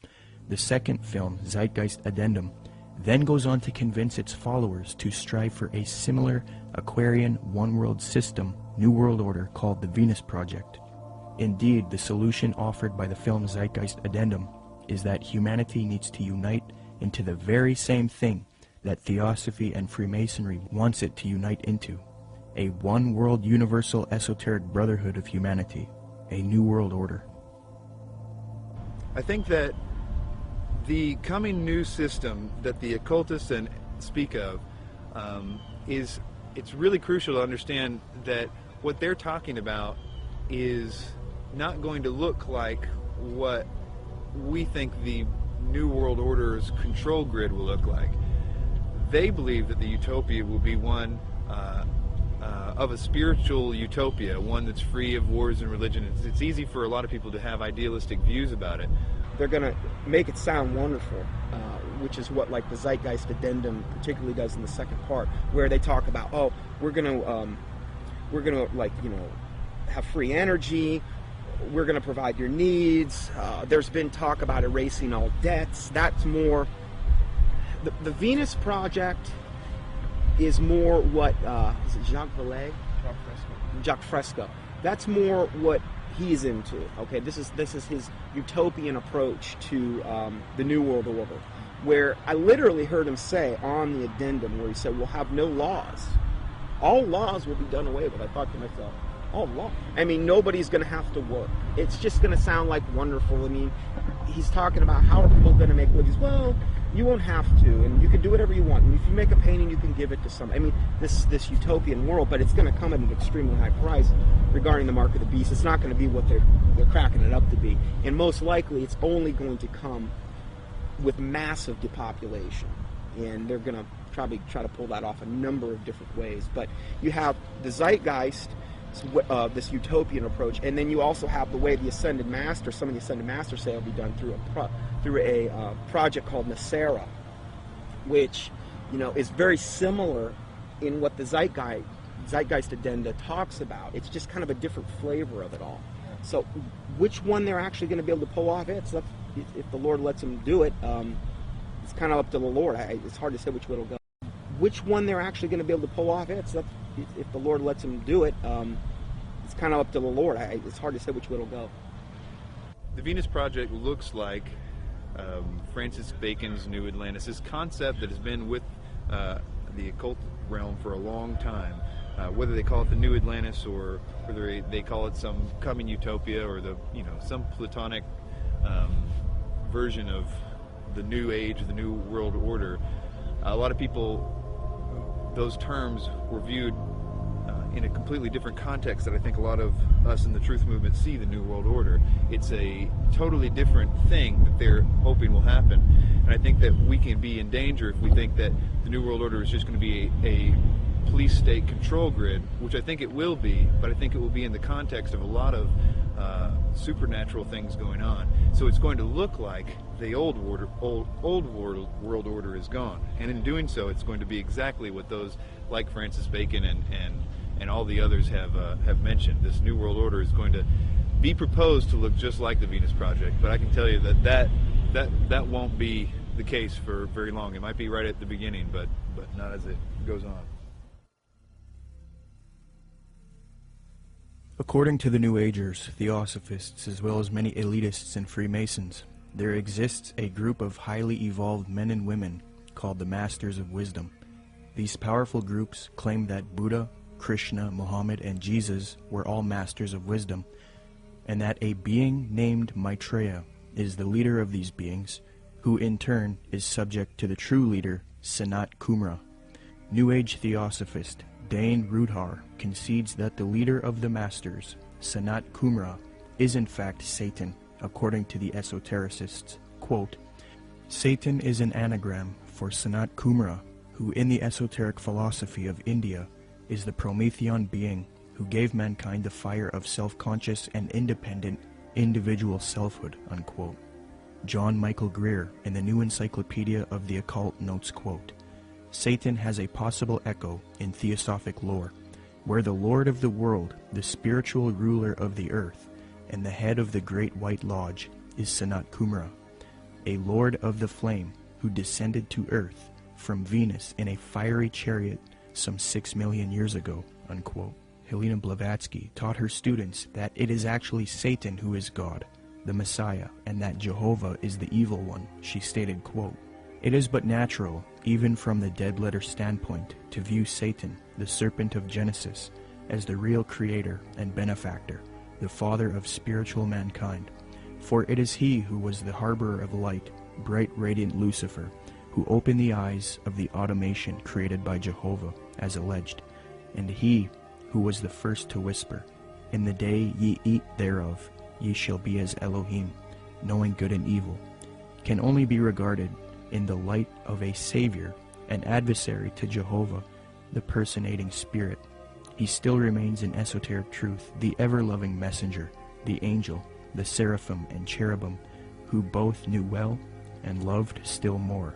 the second film, Zeitgeist Addendum, then goes on to convince its followers to strive for a similar Aquarian one-world system, New World Order, called the Venus Project. Indeed, the solution offered by the film Zeitgeist Addendum is that humanity needs to unite into the very same thing that Theosophy and Freemasonry wants it to unite into, a one-world universal esoteric brotherhood of humanity. A new world order. I think that the coming new system that the occultists speak of it's really crucial to understand that what they're talking about is not going to look like what we think the New World Order's control grid will look like. They believe that the utopia will be one of a spiritual utopia, one that's free of wars and religion. It's easy for a lot of people to have idealistic views about it. They're going to make it sound wonderful, which is what like the Zeitgeist Addendum particularly does in the second part, where they talk about, oh, we're going to like, you know, have free energy, we're going to provide your needs. There's been talk about erasing all debts. That's more the Venus Project is more what is it Jacques Vallée? Jacques Fresco. That's more what he's into. Okay, this is his utopian approach to the New World Order, where I literally heard him say on the addendum, where he said, "We'll have no laws. All laws will be done away with." I thought to myself, "Oh, law? I mean, nobody's going to have to work. It's just going to sound like wonderful." I mean, he's talking about how are people going to make livings? Well, you won't have to, and you can do whatever you want. And if you make a painting, you can give it to somebody. I mean, this utopian world, but it's going to come at an extremely high price regarding the mark of the beast. It's not going to be what they're cracking it up to be, and most likely, it's only going to come with massive depopulation, and they're going to probably try to pull that off a number of different ways. But you have the Zeitgeist, this utopian approach. And then you also have the way the Ascended Master, some of the Ascended Masters say, will be done through a project called Nasera, which, you know, is very similar in what the Zeitgeist Addenda talks about. It's just kind of a different flavor of it all. So which one they're actually going to be able to pull off, if the Lord lets them do it, it's kind of up to the Lord. It's hard to say which way it'll go. Which one they're actually going to be able to pull off, if the Lord lets them do it, it's kind of up to the Lord. It's hard to say which way it'll go. The Venus Project looks like Francis Bacon's New Atlantis, this concept that has been with the occult realm for a long time. Whether they call it the New Atlantis or whether they call it some coming utopia or some Platonic version of the New Age, the New World Order, a lot of people, those terms were viewed in a completely different context that I think a lot of us in the truth movement see the New World Order. It's a totally different thing that they're hoping will happen. And I think that we can be in danger if we think that the New World Order is just going to be a police state control grid, which I think it will be, but I think it will be in the context of a lot of supernatural things going on. So it's going to look like the old world order is gone, and in doing so, it's going to be exactly what those like Francis Bacon and all the others have mentioned. This New World Order is going to be proposed to look just like the Venus Project, but I can tell you that won't be the case for very long. It might be right at the beginning, but not as it goes on. According to the New Agers, Theosophists, as well as many elitists and Freemasons, there exists a group of highly evolved men and women called the Masters of Wisdom. These powerful groups claim that Buddha, Krishna, Muhammad, and Jesus were all masters of wisdom, and that a being named Maitreya is the leader of these beings, who in turn is subject to the true leader, Sanat Kumara. New Age Theosophist Dane Rudhar concedes that the leader of the Masters, Sanat Kumara, is in fact Satan, according to the esotericists. Quote, Satan is an anagram for Sanat Kumara, who in the esoteric philosophy of India is the Promethean being who gave mankind the fire of self-conscious and independent individual selfhood, unquote. John Michael Greer in the New Encyclopedia of the Occult notes, quote, Satan has a possible echo in Theosophic lore, where the Lord of the world, the spiritual ruler of the earth, and the head of the Great White Lodge is Sanat Kumara, a lord of the flame who descended to earth from Venus in a fiery chariot some 6 million years ago, unquote. Helena Blavatsky taught her students that it is actually Satan who is God, the Messiah, and that Jehovah is the evil one. She stated, quote, It is but natural, even from the dead letter standpoint, to view Satan, the serpent of Genesis, as the real creator and benefactor, the father of spiritual mankind. For it is he who was the harborer of light, bright radiant Lucifer, who opened the eyes of the automation created by Jehovah, as alleged, and he who was the first to whisper, In the day ye eat thereof, ye shall be as Elohim, knowing good and evil, can only be regarded in the light of a savior, an adversary to Jehovah, the personating spirit. He still remains in esoteric truth, the ever-loving messenger, the angel, the seraphim and cherubim, who both knew well and loved still more,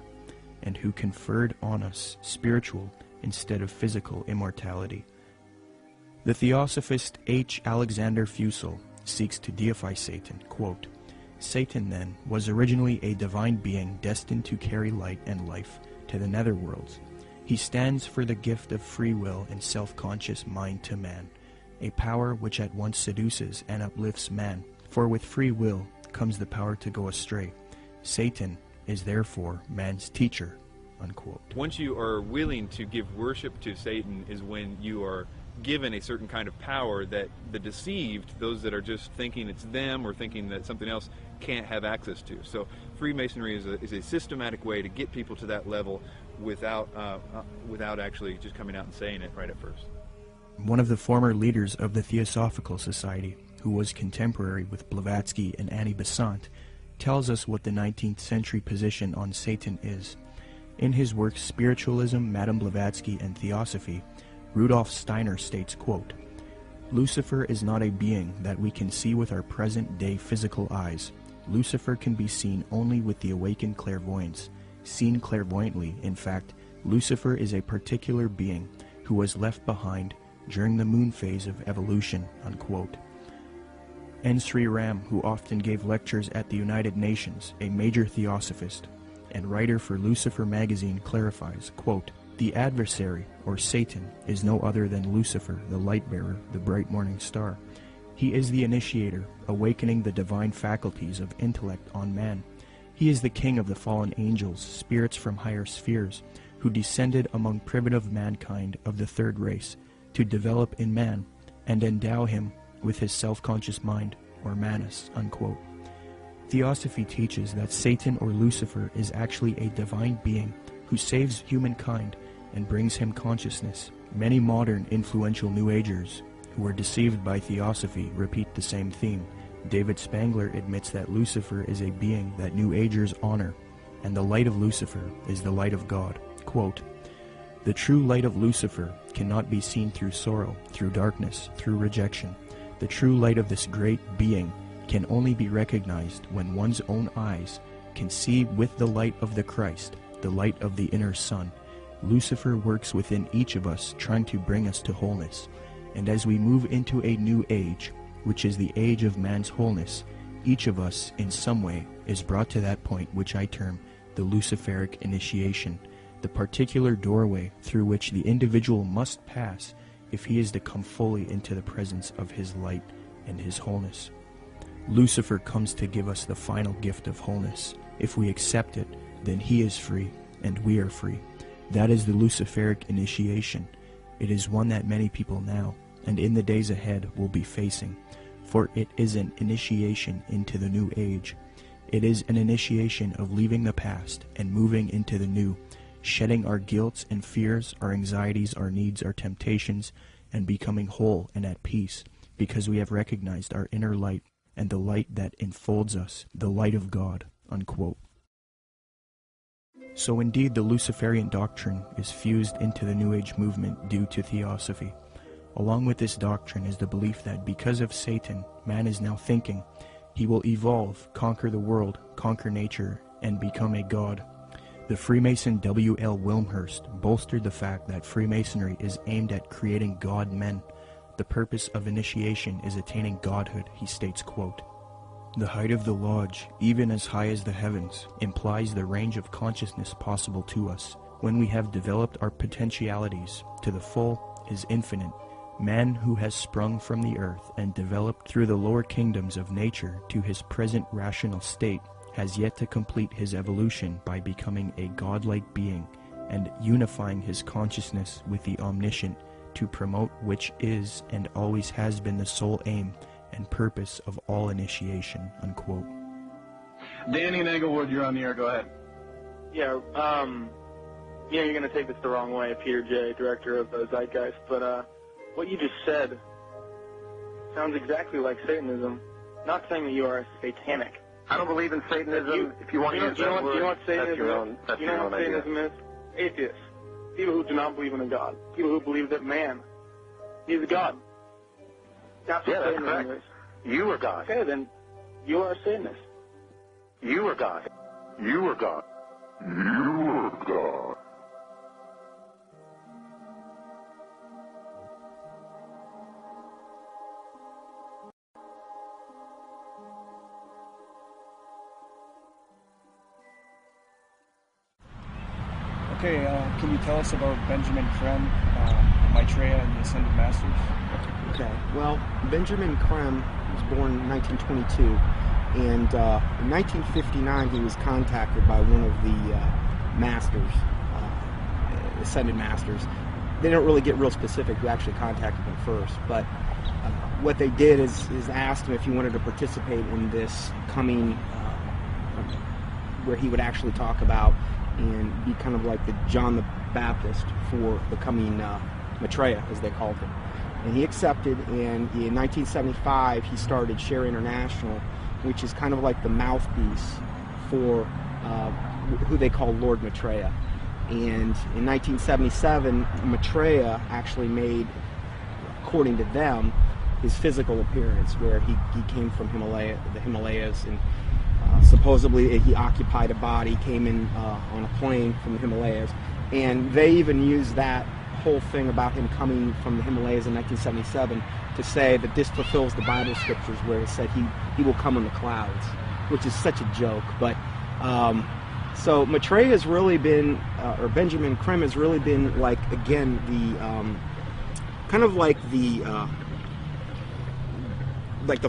and who conferred on us spiritual instead of physical immortality. The Theosophist H. Alexander Fusel seeks to deify Satan, quote, Satan, then, was originally a divine being destined to carry light and life to the netherworlds. He stands for the gift of free will and self-conscious mind to man, a power which at once seduces and uplifts man, for with free will comes the power to go astray. Satan is therefore man's teacher, unquote. Once you are willing to give worship to Satan is when you are given a certain kind of power that the deceived, those that are just thinking it's them or thinking that something else, can't have access to. So Freemasonry is a systematic way to get people to that level without actually just coming out and saying it right at first. One of the former leaders of the Theosophical Society, who was contemporary with Blavatsky and Annie Besant, tells us what the 19th century position on Satan is. In his work Spiritualism, Madame Blavatsky, and Theosophy, Rudolf Steiner states, quote, Lucifer is not a being that we can see with our present-day physical eyes. Lucifer can be seen only with the awakened clairvoyance. Seen clairvoyantly, in fact, Lucifer is a particular being who was left behind during the moon phase of evolution, unquote. N. Sri Ram, who often gave lectures at the United Nations, a major theosophist and writer for Lucifer magazine, clarifies, quote, "The adversary, or Satan, is no other than Lucifer, the light-bearer, the bright morning star. He is the initiator, awakening the divine faculties of intellect on man. He is the king of the fallen angels, spirits from higher spheres, who descended among primitive mankind of the third race, to develop in man and endow him with his self-conscious mind, or manas," unquote. Theosophy teaches that Satan or Lucifer is actually a divine being who saves humankind and brings him consciousness. Many modern influential New Agers who are deceived by Theosophy repeat the same theme. David Spangler admits that Lucifer is a being that New Agers honor, and the light of Lucifer is the light of God. Quote, "The true light of Lucifer cannot be seen through sorrow, through darkness, through rejection. The true light of this great being can only be recognized when one's own eyes can see with the light of the Christ, the light of the inner sun. Lucifer works within each of us, trying to bring us to wholeness. And as we move into a new age, which is the age of man's wholeness, each of us, in some way, is brought to that point which I term the Luciferic initiation, the particular doorway through which the individual must pass if he is to come fully into the presence of his light and his wholeness. Lucifer comes to give us the final gift of wholeness. If we accept it, then he is free, and we are free. That is the Luciferic initiation. It is one that many people now, and in the days ahead, will be facing, for it is an initiation into the new age. It is an initiation of leaving the past and moving into the new, shedding our guilts and fears, our anxieties, our needs, our temptations, and becoming whole and at peace, because we have recognized our inner light and the light that enfolds us, the light of God," unquote. So indeed the Luciferian doctrine is fused into the New Age movement due to Theosophy. Along with this doctrine is the belief that because of Satan, man is now thinking he will evolve, conquer the world, conquer nature, and become a god. The Freemason W.L. Wilmhurst bolstered the fact that Freemasonry is aimed at creating god men. The purpose of initiation is attaining godhood, he states, quote, "The height of the lodge, even as high as the heavens, implies the range of consciousness possible to us. When we have developed our potentialities to the full is infinite. Man who has sprung from the earth and developed through the lower kingdoms of nature to his present rational state has yet to complete his evolution by becoming a godlike being and unifying his consciousness with the omniscient, to promote which is and always has been the sole aim and purpose of all initiation," unquote. Danny and Englewood, you're on the air. Go ahead. Yeah, you're going to take this the wrong way, Peter J., director of Zeitgeist, but what you just said sounds exactly like Satanism. Not saying that you are satanic. I don't believe in Satanism. If you want to use that word, you know what Satanism that's your own, that's you know your what own idea. Satanism is? Atheists. People who do not believe in a God. People who believe that man is a God. That's what that's Satanism correct. is. You are God. Okay, then you are a Satanist. You are God. You are God. You are God. Okay, can you tell us about Benjamin Creme, Maitreya, and the Ascended Masters? Okay, well, Benjamin Creme was born in 1922, and in 1959 he was contacted by one of the masters, Ascended Masters. They don't really get real specific who actually contacted him first, but what they did is asked him if he wanted to participate in this coming, where he would actually talk about and be kind of like the John the Baptist for the coming Maitreya, as they called him. And he accepted, and in 1975 he started Share International, which is kind of like the mouthpiece for who they call Lord Maitreya. And in 1977, Maitreya actually made, according to them, his physical appearance, where he came from the Himalayas, and supposedly he occupied a body, came in on a plane from the Himalayas, and they even used that whole thing about him coming from the Himalayas in 1977 to say that this fulfills the Bible scriptures where it said he will come in the clouds, which is such a joke. But so Maitreya has really been, or Benjamin Creme has really been, like, again, the kind of like the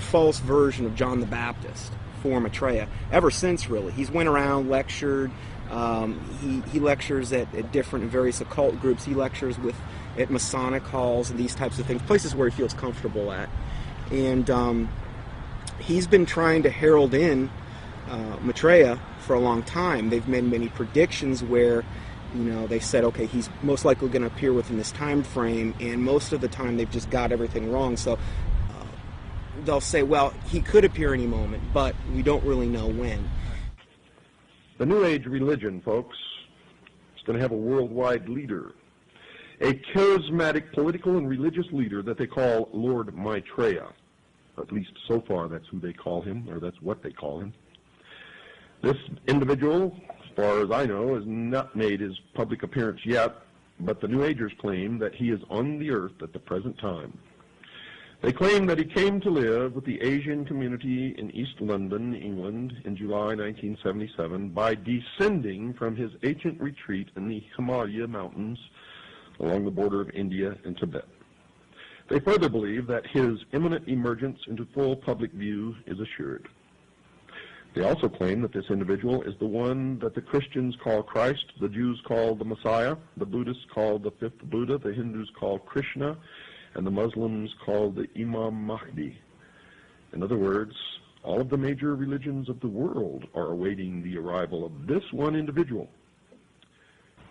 false version of John the Baptist for Maitreya ever since, really. He's went around, lectured. He lectures at different and various occult groups. He lectures at Masonic halls and these types of things, places where he feels comfortable at. And he's been trying to herald in Maitreya for a long time. They've made many predictions where, they said, okay, he's most likely going to appear within this time frame, and most of the time they've just got everything wrong. So they'll say, well, he could appear any moment, but we don't really know when. The New Age religion, folks, is going to have a worldwide leader, a charismatic political and religious leader that they call Lord Maitreya. At least so far that's who they call him, or that's what they call him. This individual, as far as I know, has not made his public appearance yet, but the New Agers claim that he is on the earth at the present time. They claim that he came to live with the Asian community in East London, England, in July 1977 by descending from his ancient retreat in the Himalaya mountains along the border of India and Tibet. They further believe that his imminent emergence into full public view is assured. They also claim that this individual is the one that the Christians call Christ, the Jews call the Messiah, the Buddhists call the fifth Buddha, the Hindus call Krishna, and the Muslims call the Imam Mahdi. In other words, all of the major religions of the world are awaiting the arrival of this one individual.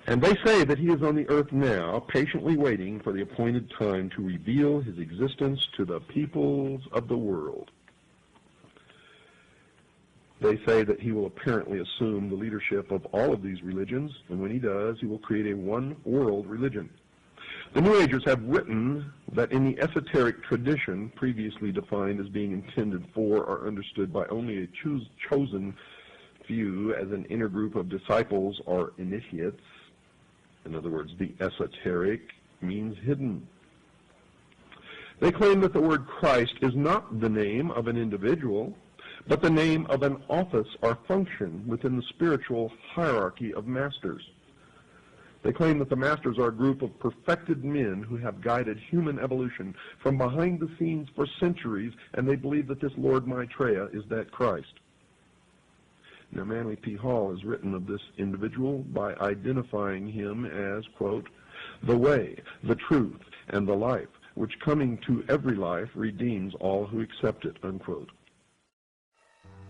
And they say that he is on the earth now, patiently waiting for the appointed time to reveal his existence to the peoples of the world. They say that he will apparently assume the leadership of all of these religions, and when he does, he will create a one-world religion. The New Agers have written that in the esoteric tradition, previously defined as being intended for or understood by only a chosen few as an inner group of disciples or initiates, in other words, the esoteric means hidden. They claim that the word Christ is not the name of an individual, but the name of an office or function within the spiritual hierarchy of masters. They claim that the masters are a group of perfected men who have guided human evolution from behind the scenes for centuries, and they believe that this Lord Maitreya is that Christ. Now, Manly P. Hall has written of this individual by identifying him as, quote, the way, the truth, and the life, which coming to every life redeems all who accept it, unquote.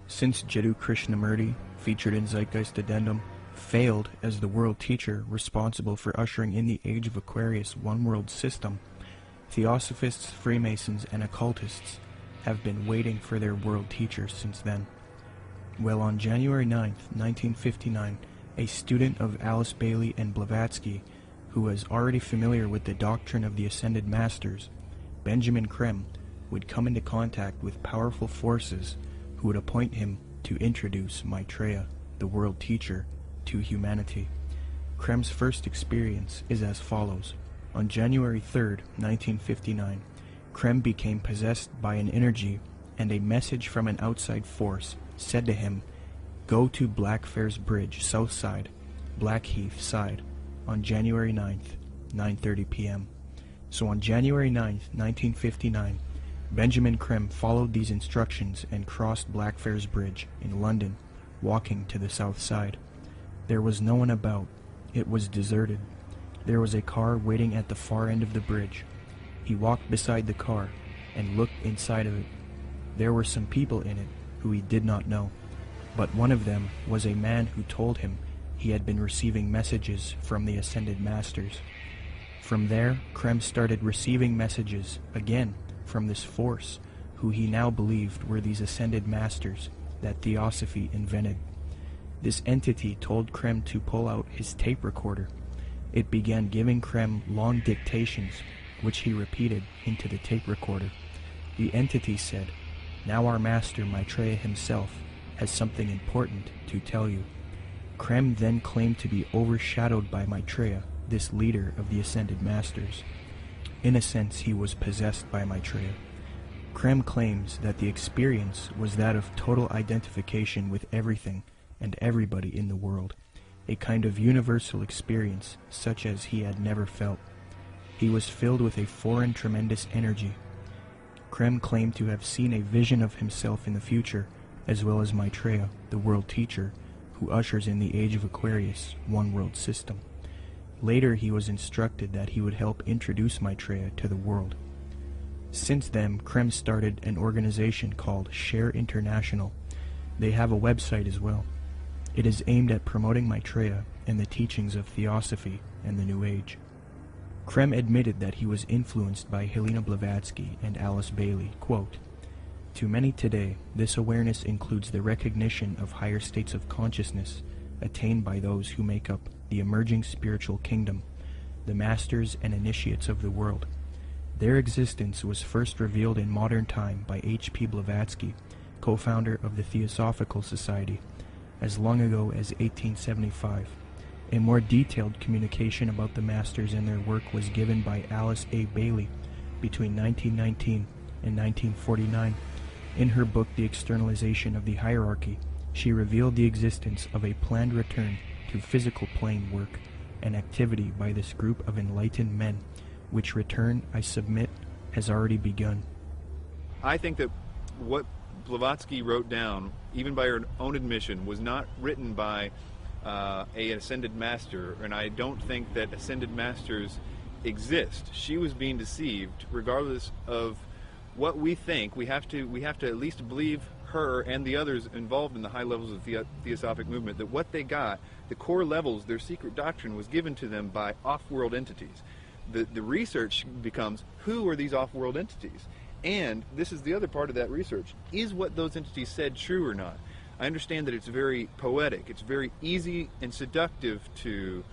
Since Jiddu Krishnamurti, featured in Zeitgeist Addendum, failed as the world teacher responsible for ushering in the Age of Aquarius one-world system, Theosophists, Freemasons, and occultists have been waiting for their world teacher since then. Well, on January 9th, 1959, a student of Alice Bailey and Blavatsky, who was already familiar with the doctrine of the Ascended Masters, Benjamin Creme, would come into contact with powerful forces who would appoint him to introduce Maitreya, the world teacher, to humanity. Creme's first experience is as follows. On January 3rd, 1959, Creme became possessed by an energy, and a message from an outside force said to him, "Go to Blackfriars Bridge, south side, Blackheath side, on January 9th, 9:30 p.m. So on January 9th, 1959, Benjamin Creme followed these instructions and crossed Blackfriars Bridge in London, walking to the south side. There was no one about. It was deserted. There was a car waiting at the far end of the bridge. He walked beside the car and looked inside of it. There were some people in it who he did not know, but one of them was a man who told him he had been receiving messages from the Ascended Masters. From there, Creme started receiving messages again from this force, who he now believed were these Ascended Masters that Theosophy invented. This entity told Creme to pull out his tape recorder. It began giving Creme long dictations, which he repeated into the tape recorder. The entity said, "Now our master Maitreya himself has something important to tell you." Krem then claimed to be overshadowed by Maitreya, this leader of the Ascended Masters. In a sense, he was possessed by Maitreya. Krem claims that the experience was that of total identification with everything and everybody in the world, a kind of universal experience such as he had never felt. He was filled with a foreign tremendous energy. Krem claimed to have seen a vision of himself in the future, as well as Maitreya, the world teacher, who ushers in the age of Aquarius, one world system. Later he was instructed that he would help introduce Maitreya to the world. Since then, Krem started an organization called Share International. They have a website as well. It is aimed at promoting Maitreya and the teachings of Theosophy and the New Age. Krem admitted that he was influenced by Helena Blavatsky and Alice Bailey. Quote, "To many today, this awareness includes the recognition of higher states of consciousness attained by those who make up the emerging spiritual kingdom, the masters and initiates of the world. Their existence was first revealed in modern time by H.P. Blavatsky, co-founder of the Theosophical Society, as long ago as 1875. A more detailed communication about the masters and their work was given by Alice A. Bailey between 1919 and 1949. In her book The Externalization of the Hierarchy, she revealed the existence of a planned return to physical plane work and activity by this group of enlightened men, which return, I submit, has already begun." I think that what Blavatsky wrote down, even by her own admission, was not written by a ascended master, and I don't think that ascended masters exist. She was being deceived. Regardless of what we think, we have to at least believe her and the others involved in the high levels of the Theosophic movement, that what they got, the core levels, their secret doctrine, was given to them by off-world entities. The research becomes, who are these off-world entities? And this is the other part of that research. Is what those entities said true or not? I understand that it's very poetic. It's very easy and seductive to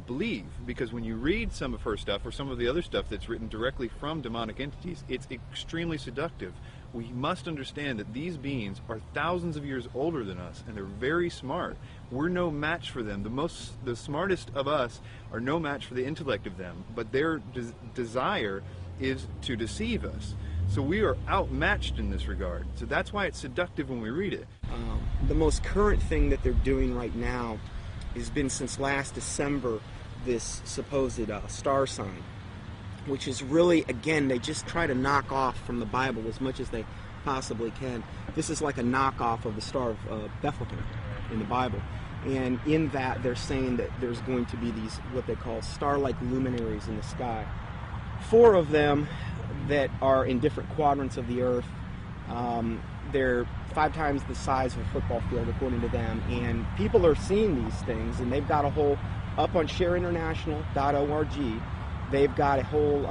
believe, because when you read some of her stuff or some of the other stuff that's written directly from demonic entities, it's extremely seductive. We must understand that these beings are thousands of years older than us, and they're very smart. We're no match for them. The smartest of us are no match for the intellect of them, but their desire is to deceive us. So we are outmatched in this regard. So that's why it's seductive when we read it. The most current thing that they're doing right now has been since last December, this supposed star sign, which is really, again, they just try to knock off from the Bible as much as they possibly can. This is like a knockoff of the Star of Bethlehem in the Bible. And in that, they're saying that there's going to be these, what they call star-like luminaries in the sky. 4 of them that are in different quadrants of the earth. They're 5 times the size of a football field, according to them. And people are seeing these things, and they've got a whole, up on shareinternational.org, they've got a whole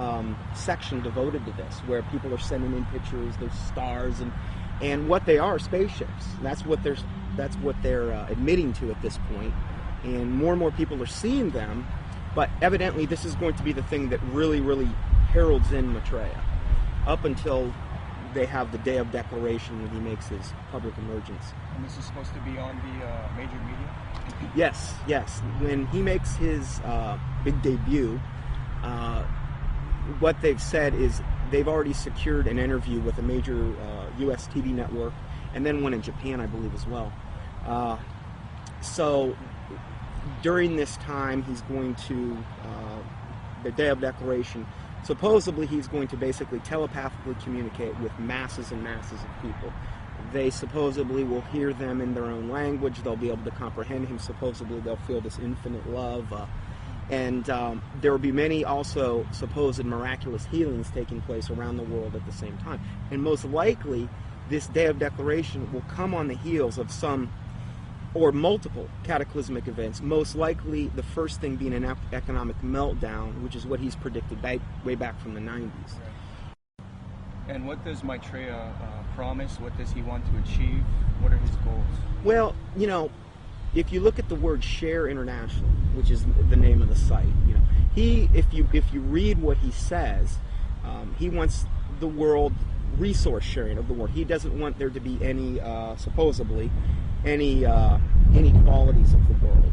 section devoted to this, where people are sending in pictures, there's stars, and what they are, spaceships. That's what they're admitting to at this point. And more people are seeing them, but evidently this is going to be the thing that really, really heralds in Maitreya, up until they have the day of declaration when he makes his public emergence. And this is supposed to be on the major media? Yes. When he makes his big debut, what they've said is they've already secured an interview with a major U.S. TV network, and then one in Japan, I believe, as well. So during this time, he's going to, the day of declaration, supposedly he's going to basically telepathically communicate with masses and masses of people. They supposedly will hear them in their own language. They'll be able to comprehend him. Supposedly they'll feel this infinite love. And there will be many also supposed miraculous healings taking place around the world at the same time. And most likely, this day of declaration will come on the heels of some or multiple cataclysmic events, most likely the first thing being an economic meltdown, which is what he's predicted way back from the 90s. And what does Maitreya promise? What does he want to achieve? What are his goals? Well, you know, if you look at the word Share International, which is the name of the site, you know, if you read what he says, he wants the world, resource sharing of the world. He doesn't want there to be any, supposedly, any inequalities of the world.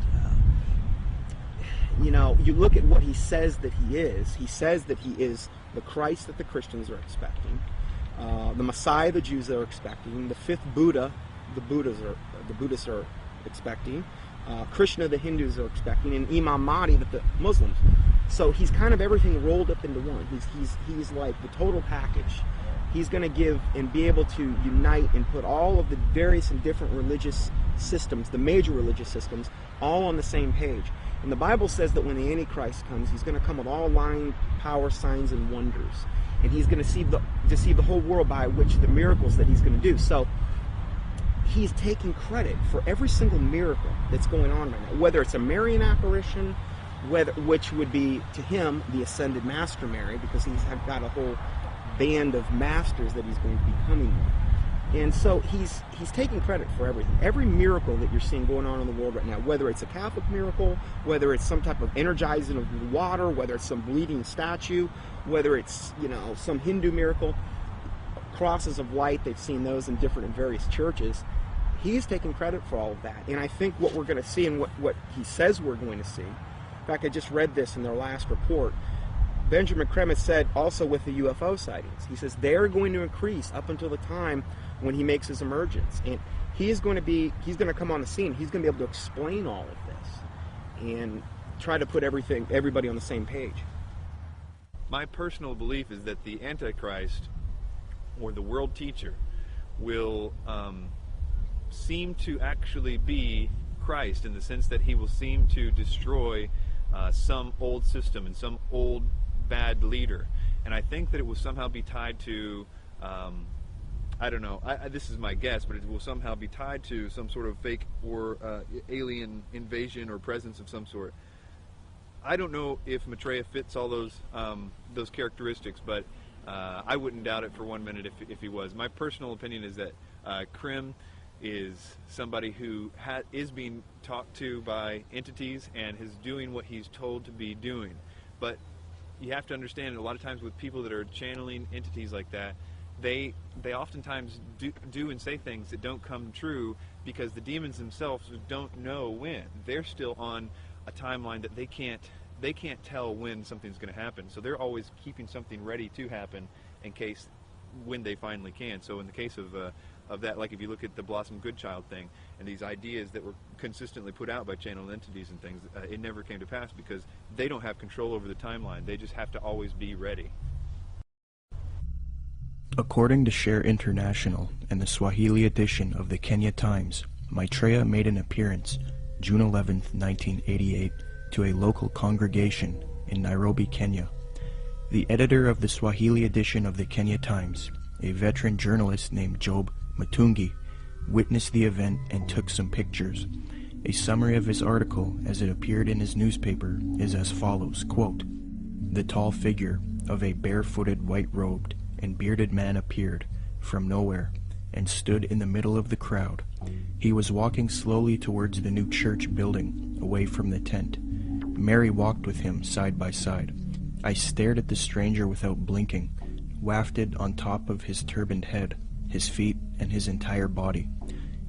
You know, you look at what he says that he is. He says that he is the Christ that the Christians are expecting, the Messiah the Jews are expecting, the fifth Buddha the Buddhists are expecting, Krishna the Hindus are expecting, and Imam Mahdi that the Muslims. So he's kind of everything rolled up into one. He's like the total package. He's going to give and be able to unite and put all of the various and different religious systems, the major religious systems, all on the same page. And the Bible says that when the Antichrist comes, he's going to come with all lying, power, signs, and wonders. And he's going to deceive the whole world by which the miracles that he's going to do. So he's taking credit for every single miracle that's going on right now, whether it's a Marian apparition, which would be to him the ascended Master Mary, because he's got a whole band of masters that he's going to be coming with. And so he's taking credit for everything. Every miracle that you're seeing going on in the world right now, whether it's a Catholic miracle, whether it's some type of energizing of the water, whether it's some bleeding statue, whether it's, you know, some Hindu miracle, crosses of light, they've seen those in various churches. He's taking credit for all of that. And I think what we're going to see and what he says we're going to see, in fact, I just read this in their last report, Benjamin Krem has said also with the UFO sightings, he says they're going to increase up until the time when he makes his emergence. And he's going to come on the scene. He's going to be able to explain all of this and try to put everybody on the same page. My personal belief is that the Antichrist, or the world teacher, will seem to actually be Christ, in the sense that he will seem to destroy some old system and some old bad leader. And I think that it will somehow be tied to, I don't know, this is my guess, but it will somehow be tied to some sort of fake or alien invasion or presence of some sort. I don't know if Maitreya fits all those characteristics, but I wouldn't doubt it for 1 minute if he was. My personal opinion is that Krim is somebody who is being talked to by entities and is doing what he's told to be doing. But you have to understand, a lot of times with people that are channeling entities like that, they oftentimes do and say things that don't come true, because the demons themselves don't know when. They're still on a timeline that they can't tell when something's going to happen. So they're always keeping something ready to happen in case when they finally can. So in the case of that, like if you look at the Blossom Goodchild thing and these ideas that were consistently put out by channeled entities and things, it never came to pass because they don't have control over the timeline. They just have to always be ready. According to Share International and the Swahili edition of the Kenya Times, Maitreya made an appearance June 11, 1988, to a local congregation in Nairobi, Kenya. The editor of the Swahili edition of the Kenya Times, a veteran journalist named Job Matungi, witnessed the event and took some pictures. A summary of his article as it appeared in his newspaper is as follows, quote, "The tall figure of a barefooted, white-robed, and bearded man appeared from nowhere and stood in the middle of the crowd. He was walking slowly towards the new church building, away from the tent. Mary walked with him side by side. I stared at the stranger without blinking, wafted on top of his turbaned head, his feet, and his entire body.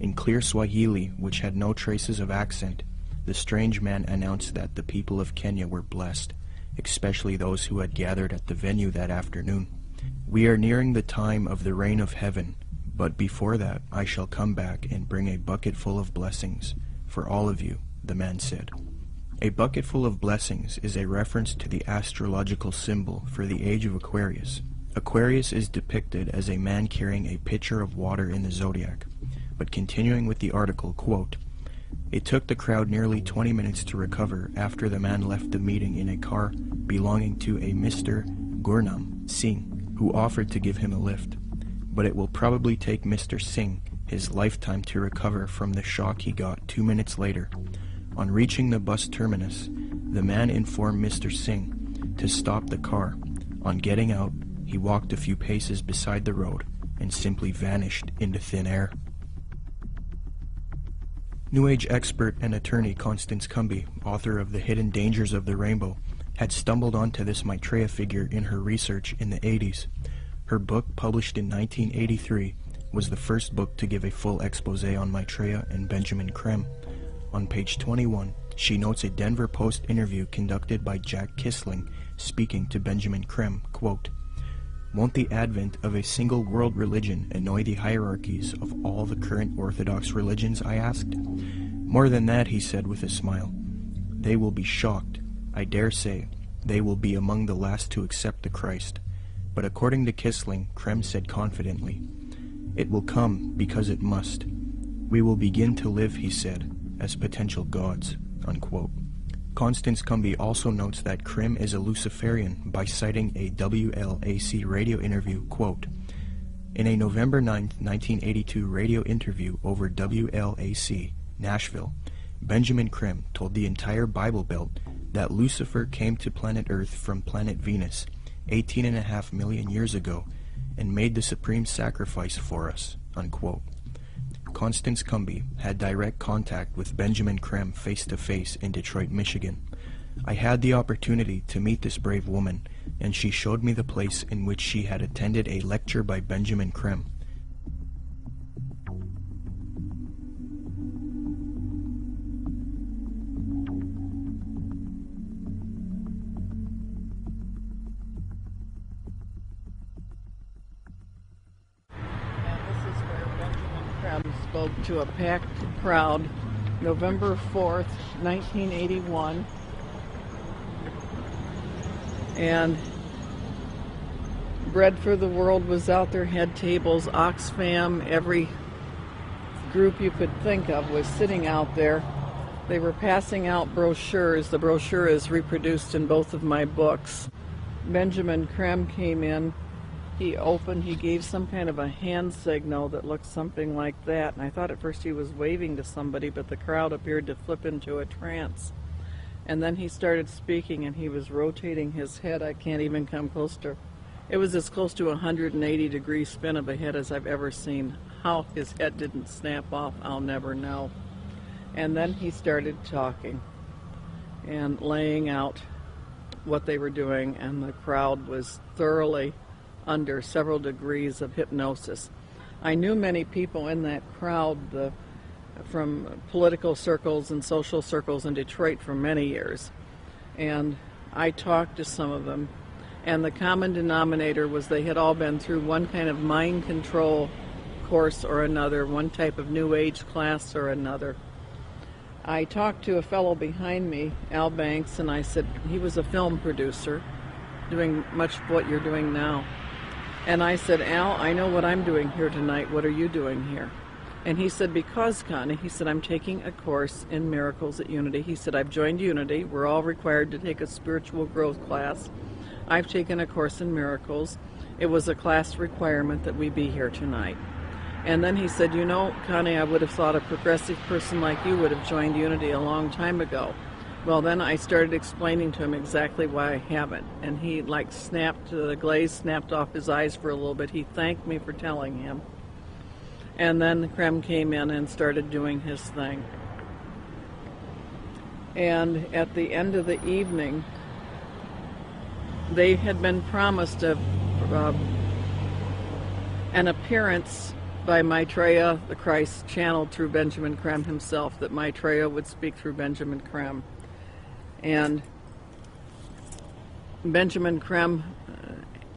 In clear Swahili, which had no traces of accent, the strange man announced that the people of Kenya were blessed, especially those who had gathered at the venue that afternoon. We are nearing the time of the reign of heaven, but before that I shall come back and bring a bucket full of blessings for all of you, the man said. A bucket full of blessings is a reference to the astrological symbol for the age of Aquarius. Aquarius is depicted as a man carrying a pitcher of water in the zodiac. But continuing with the article, quote, "It took the crowd nearly 20 minutes to recover after the man left the meeting in a car belonging to a Mr. Gurnam Singh, who offered to give him a lift. But it will probably take Mr. Singh his lifetime to recover from the shock he got 2 minutes later. On reaching the bus terminus, the man informed Mr. Singh to stop the car. On getting out, he walked a few paces beside the road and simply vanished into thin air." New Age expert and attorney Constance Cumby, author of The Hidden Dangers of the Rainbow, had stumbled onto this Maitreya figure in her research in the 80s. Her book, published in 1983, was the first book to give a full expose on Maitreya and Benjamin Creme. On page 21, she notes a Denver Post interview conducted by Jack Kissling speaking to Benjamin Creme, quote, "Won't the advent of a single world religion annoy the hierarchies of all the current Orthodox religions?" I asked. "More than that," he said with a smile. "They will be shocked. I dare say they will be among the last to accept the Christ." But according to Kissling, Creme said confidently, "It will come because it must. We will begin to live," he said, "as potential gods," unquote. Constance Cumby also notes that Creme is a Luciferian by citing a WLAC radio interview, quote, "In a November 9, 1982 radio interview over WLAC, Nashville, Benjamin Creme told the entire Bible Belt that Lucifer came to planet Earth from planet Venus 18.5 million years ago and made the supreme sacrifice for us," unquote. Constance Cumby had direct contact with Benjamin Creme face-to-face in Detroit, Michigan. I had the opportunity to meet this brave woman, and she showed me the place in which she had attended a lecture by Benjamin Creme. Spoke to a packed crowd November 4th, 1981, and Bread for the World was out there, had tables, Oxfam, every group you could think of was sitting out there. They were passing out brochures. The brochure is reproduced in both of my books. Benjamin Creme came in. He opened, he gave some kind of a hand signal that looked something like that, and I thought at first he was waving to somebody, but the crowd appeared to flip into a trance. And then he started speaking, and he was rotating his head. I can't even come close to, it was as close to a 180-degree spin of a head as I've ever seen. How his head didn't snap off, I'll never know. And then he started talking and laying out what they were doing, and the crowd was thoroughly under several degrees of hypnosis. I knew many people in that crowd from political circles and social circles in Detroit for many years, and I talked to some of them, and the common denominator was they had all been through one kind of mind control course or another, one type of New Age class or another. I talked to a fellow behind me, Al Banks, and I said, he was a film producer doing much of what you're doing now. And I said, "Al, I know what I'm doing here tonight. What are you doing here?" And he said, "Because, Connie," he said, "I'm taking a course in miracles at Unity." He said, "I've joined Unity. We're all required to take a spiritual growth class. I've taken a course in miracles. It was a class requirement that we be here tonight." And then he said, "You know, Connie, I would have thought a progressive person like you would have joined Unity a long time ago." Well, then I started explaining to him exactly why I haven't, and he snapped, the glaze snapped off his eyes for a little bit. He thanked me for telling him. And then Creme came in and started doing his thing. And at the end of the evening, they had been promised an appearance by Maitreya, the Christ, channeled through Benjamin Creme himself, that Maitreya would speak through Benjamin Creme. And Benjamin Creme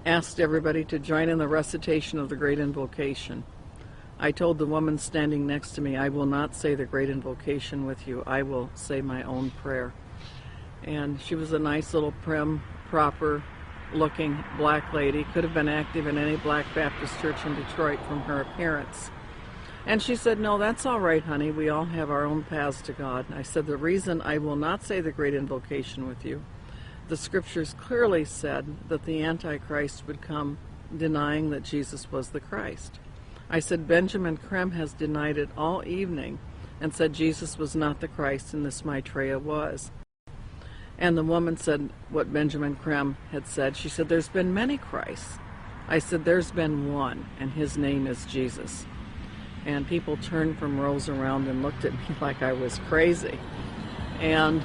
asked everybody to join in the recitation of the Great Invocation. I told the woman standing next to me, "I will not say the Great Invocation with you. I will say my own prayer." And she was a nice little prim, proper-looking black lady. Could have been active in any Black Baptist church in Detroit from her appearance. And she said, "No, that's all right, honey. We all have our own paths to God." I said, "The reason I will not say the Great Invocation with you, the scriptures clearly said that the Antichrist would come denying that Jesus was the Christ." I said, "Benjamin Creme has denied it all evening and said Jesus was not the Christ and this Maitreya was." And the woman said what Benjamin Creme had said. She said, "There's been many Christs." I said, "There's been one, and his name is Jesus." And people turned from rows around and looked at me like I was crazy. And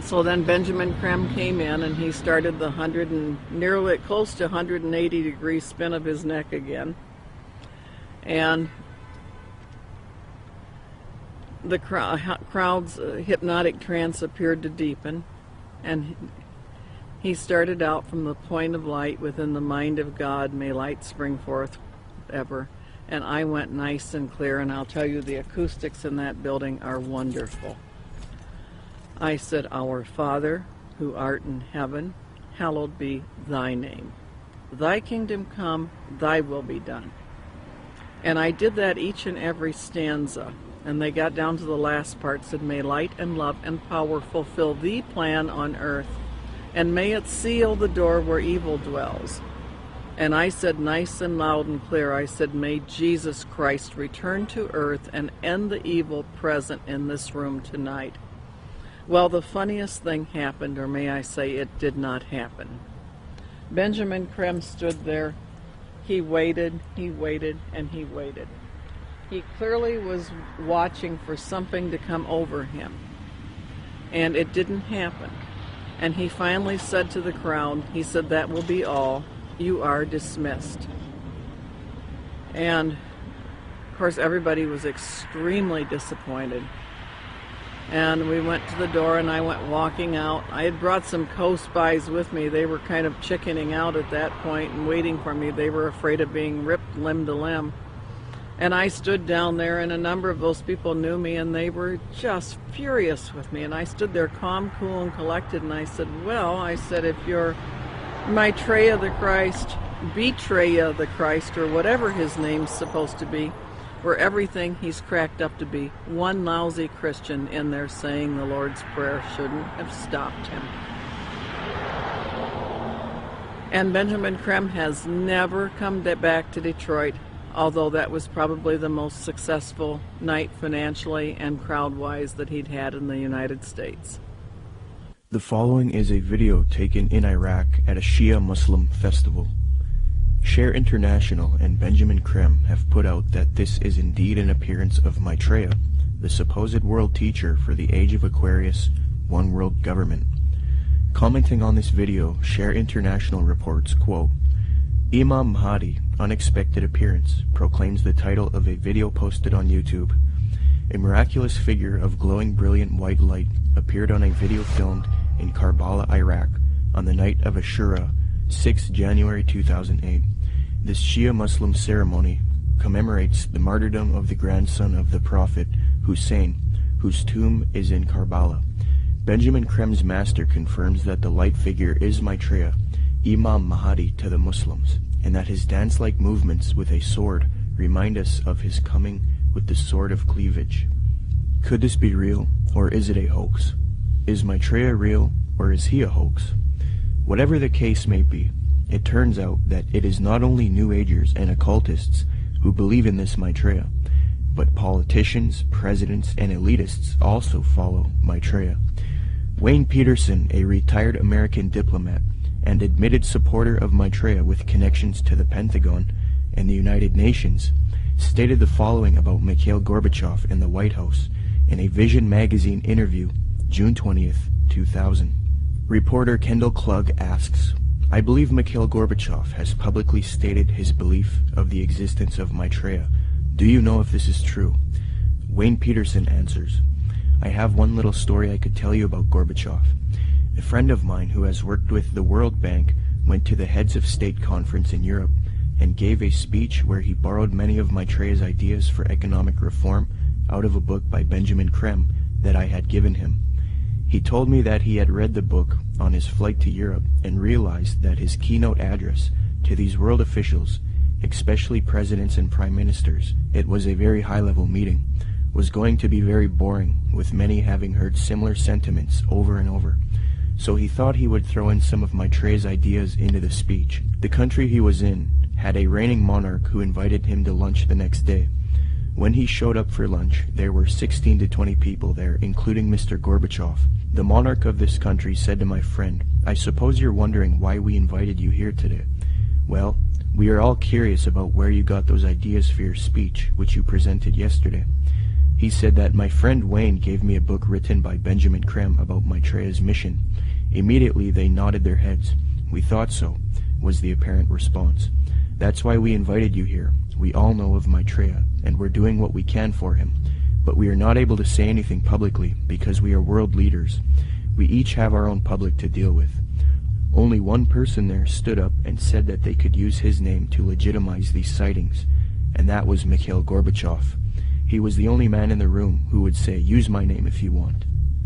So then Benjamin Krem came in and he started the nearly close to 180 degree spin of his neck again. And the crowd's hypnotic trance appeared to deepen, and he started out from the point of light within the mind of God, may light spring forth ever. And I went nice and clear, and I'll tell you, the acoustics in that building are wonderful. I said, Our Father, who art in heaven, hallowed be thy name. Thy kingdom come, thy will be done. And I did that each and every stanza. And they got down to the last part, said, May light and love and power fulfill thee plan on earth, and may it seal the door where evil dwells. And I said nice and loud and clear, I said, May Jesus Christ return to earth and end the evil present in this room tonight. Well, the funniest thing happened, or may I say it did not happen. Benjamin Krem stood there. He waited, and he waited. He clearly was watching for something to come over him. And it didn't happen. And he finally said to the crowd, he said, That will be all. You are dismissed. And, of course, everybody was extremely disappointed. And we went to the door, and I went walking out. I had brought some co-spies with me. They were kind of chickening out at that point and waiting for me. They were afraid of being ripped limb to limb. And I stood down there, and a number of those people knew me, and they were just furious with me. And I stood there calm, cool, and collected, and I said, well, I said, if you're Maitreya the Christ, Betreya the Christ, or whatever his name's supposed to be, or everything he's cracked up to be, one lousy Christian in there saying the Lord's Prayer shouldn't have stopped him. And Benjamin Krem has never come back to Detroit, although that was probably the most successful night financially and crowd-wise that he'd had in the United States. The following is a video taken in Iraq at a Shia Muslim festival. Share International and Benjamin Krem have put out that this is indeed an appearance of Maitreya, the supposed world teacher for the Age of Aquarius, one world government. Commenting on this video, Share International reports, quote, Imam Mahdi, unexpected appearance, proclaims the title of a video posted on YouTube. A miraculous figure of glowing brilliant white light appeared on a video filmed in Karbala, Iraq, on the night of Ashura, 6 January 2008. This Shia Muslim ceremony commemorates the martyrdom of the grandson of the Prophet, Hussein, whose tomb is in Karbala. Benjamin Krem's master confirms that the light figure is Maitreya, Imam Mahdi to the Muslims, and that his dance-like movements with a sword remind us of his coming with the sword of cleavage. Could this be real, or is it a hoax? Is Maitreya real, or is he a hoax? Whatever the case may be, it turns out that it is not only New Agers and occultists who believe in this Maitreya, but politicians, presidents, and elitists also follow Maitreya. Wayne Peterson, a retired American diplomat and admitted supporter of Maitreya with connections to the Pentagon and the United Nations, stated the following about Mikhail Gorbachev in the White House in a Vision magazine interview, June 20th, 2000. Reporter Kendall Klug asks, I believe Mikhail Gorbachev has publicly stated his belief of the existence of Maitreya. Do you know if this is true? Wayne Peterson answers, I have one little story I could tell you about Gorbachev. A friend of mine who has worked with the World Bank went to the Heads of State conference in Europe and gave a speech where he borrowed many of Maitreya's ideas for economic reform out of a book by Benjamin Krem that I had given him. He told me that he had read the book on his flight to Europe and realized that his keynote address to these world officials, especially presidents and prime ministers, it was a very high-level meeting, was going to be very boring, with many having heard similar sentiments over and over. So he thought he would throw in some of Maitreya's ideas into the speech. The country he was in had a reigning monarch who invited him to lunch the next day. When he showed up for lunch, there were 16 to 20 people there, including Mr. Gorbachev. The monarch of this country said to my friend, I suppose you're wondering why we invited you here today. Well, we are all curious about where you got those ideas for your speech, which you presented yesterday. He said that my friend Wayne gave me a book written by Benjamin Creme about Maitreya's mission. Immediately they nodded their heads. We thought so, was the apparent response. That's why we invited you here. We all know of Maitreya, and we're doing what we can for him. But we are not able to say anything publicly because we are world leaders. We each have our own public to deal with. Only one person there stood up and said that they could use his name to legitimize these sightings, and that was Mikhail Gorbachev. He was the only man in the room who would say, "Use my name if you want."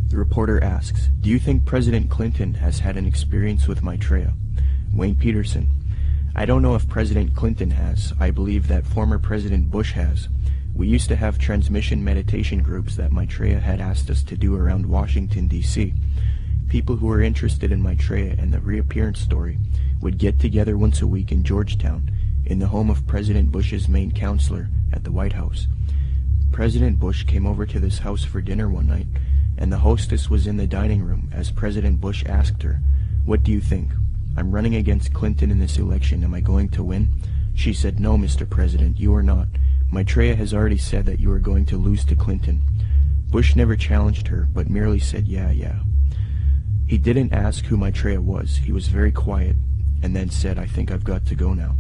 The reporter asks, "Do you think President Clinton has had an experience with Maitreya?" Wayne Peterson: "I don't know if President Clinton has. I believe that former President Bush has. We used to have transmission meditation groups that Maitreya had asked us to do around Washington, D.C. People who were interested in Maitreya and the reappearance story would get together once a week in Georgetown, in the home of President Bush's main counselor at the White House. President Bush came over to this house for dinner one night, and the hostess was in the dining room as President Bush asked her, 'What do you think? I'm running against Clinton in this election. Am I going to win?' She said, 'No, Mr. President, you are not. Maitreya has already said that you are going to lose to Clinton.' Bush never challenged her, but merely said, 'Yeah.' He didn't ask who Maitreya was. He was very quiet, and then said, 'I think I've got to go now.'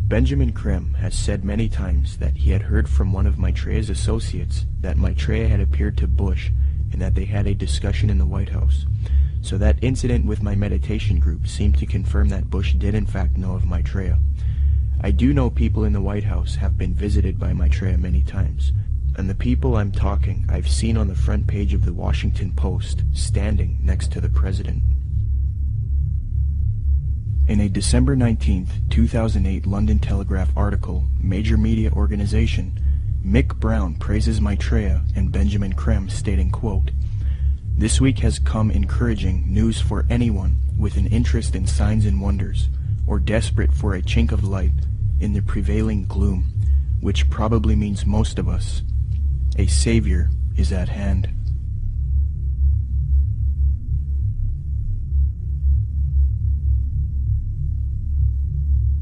Benjamin Creme has said many times that he had heard from one of Maitreya's associates that Maitreya had appeared to Bush and that they had a discussion in the White House. So that incident with my meditation group seemed to confirm that Bush did in fact know of Maitreya. I do know people in the White House have been visited by Maitreya many times, and the people I'm talking I've seen on the front page of the Washington Post, standing next to the president." In a December 19, 2008 London Telegraph article, Major Media Organization, Mick Brown praises Maitreya and Benjamin Creme, stating, quote, "This week has come encouraging news for anyone with an interest in signs and wonders, or desperate for a chink of light in the prevailing gloom, which probably means most of us. A savior is at hand."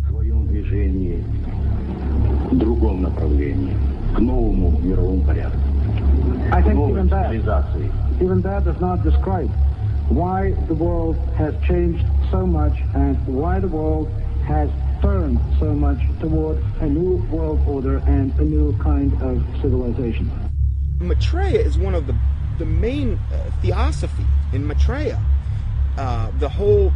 В своем движении в другом направлении, к новому мировому порядку. I think even that does not describe why the world has changed so much and why the world has turned so much toward a new world order and a new kind of civilization. Maitreya is one of the main theosophy in Maitreya. The whole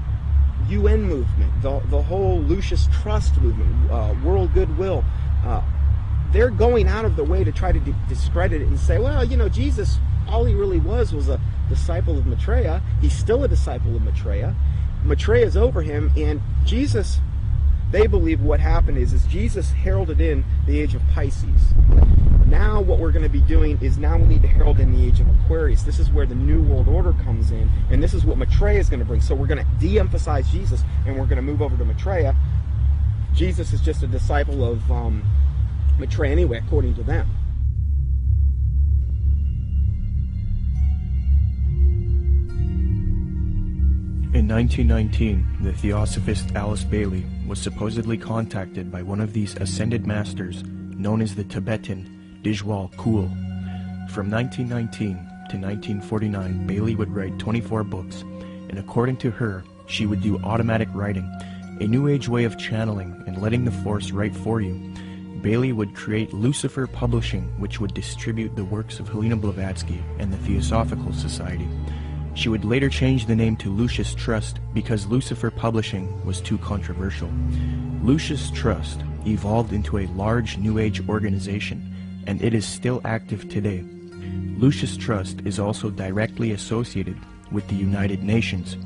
UN movement, the whole Lucis Trust movement, world goodwill, they're going out of the way to try to discredit it and say, well, you know, Jesus, all he really was a disciple of Maitreya. He's still a disciple of Maitreya. Maitreya's over him, and Jesus, they believe what happened is Jesus heralded in the age of Pisces. Now what we're going to be doing is now we need to herald in the age of Aquarius. This is where the New World Order comes in, and this is what Maitreya is going to bring. So we're going to de-emphasize Jesus, and we're going to move over to Maitreya. Jesus is just a disciple of Maitreya anyway, according to them. In 1919, the theosophist Alice Bailey was supposedly contacted by one of these ascended masters known as the Tibetan Dijwal Kul. From 1919 to 1949, Bailey would write 24 books, and according to her, she would do automatic writing, a new age way of channeling and letting the force write for you. Bailey would create Lucifer Publishing, which would distribute the works of Helena Blavatsky and the Theosophical Society. She would later change the name to Lucis Trust because Lucifer Publishing was too controversial. Lucis Trust evolved into a large New Age organization, and it is still active today. Lucis Trust is also directly associated with the United Nations.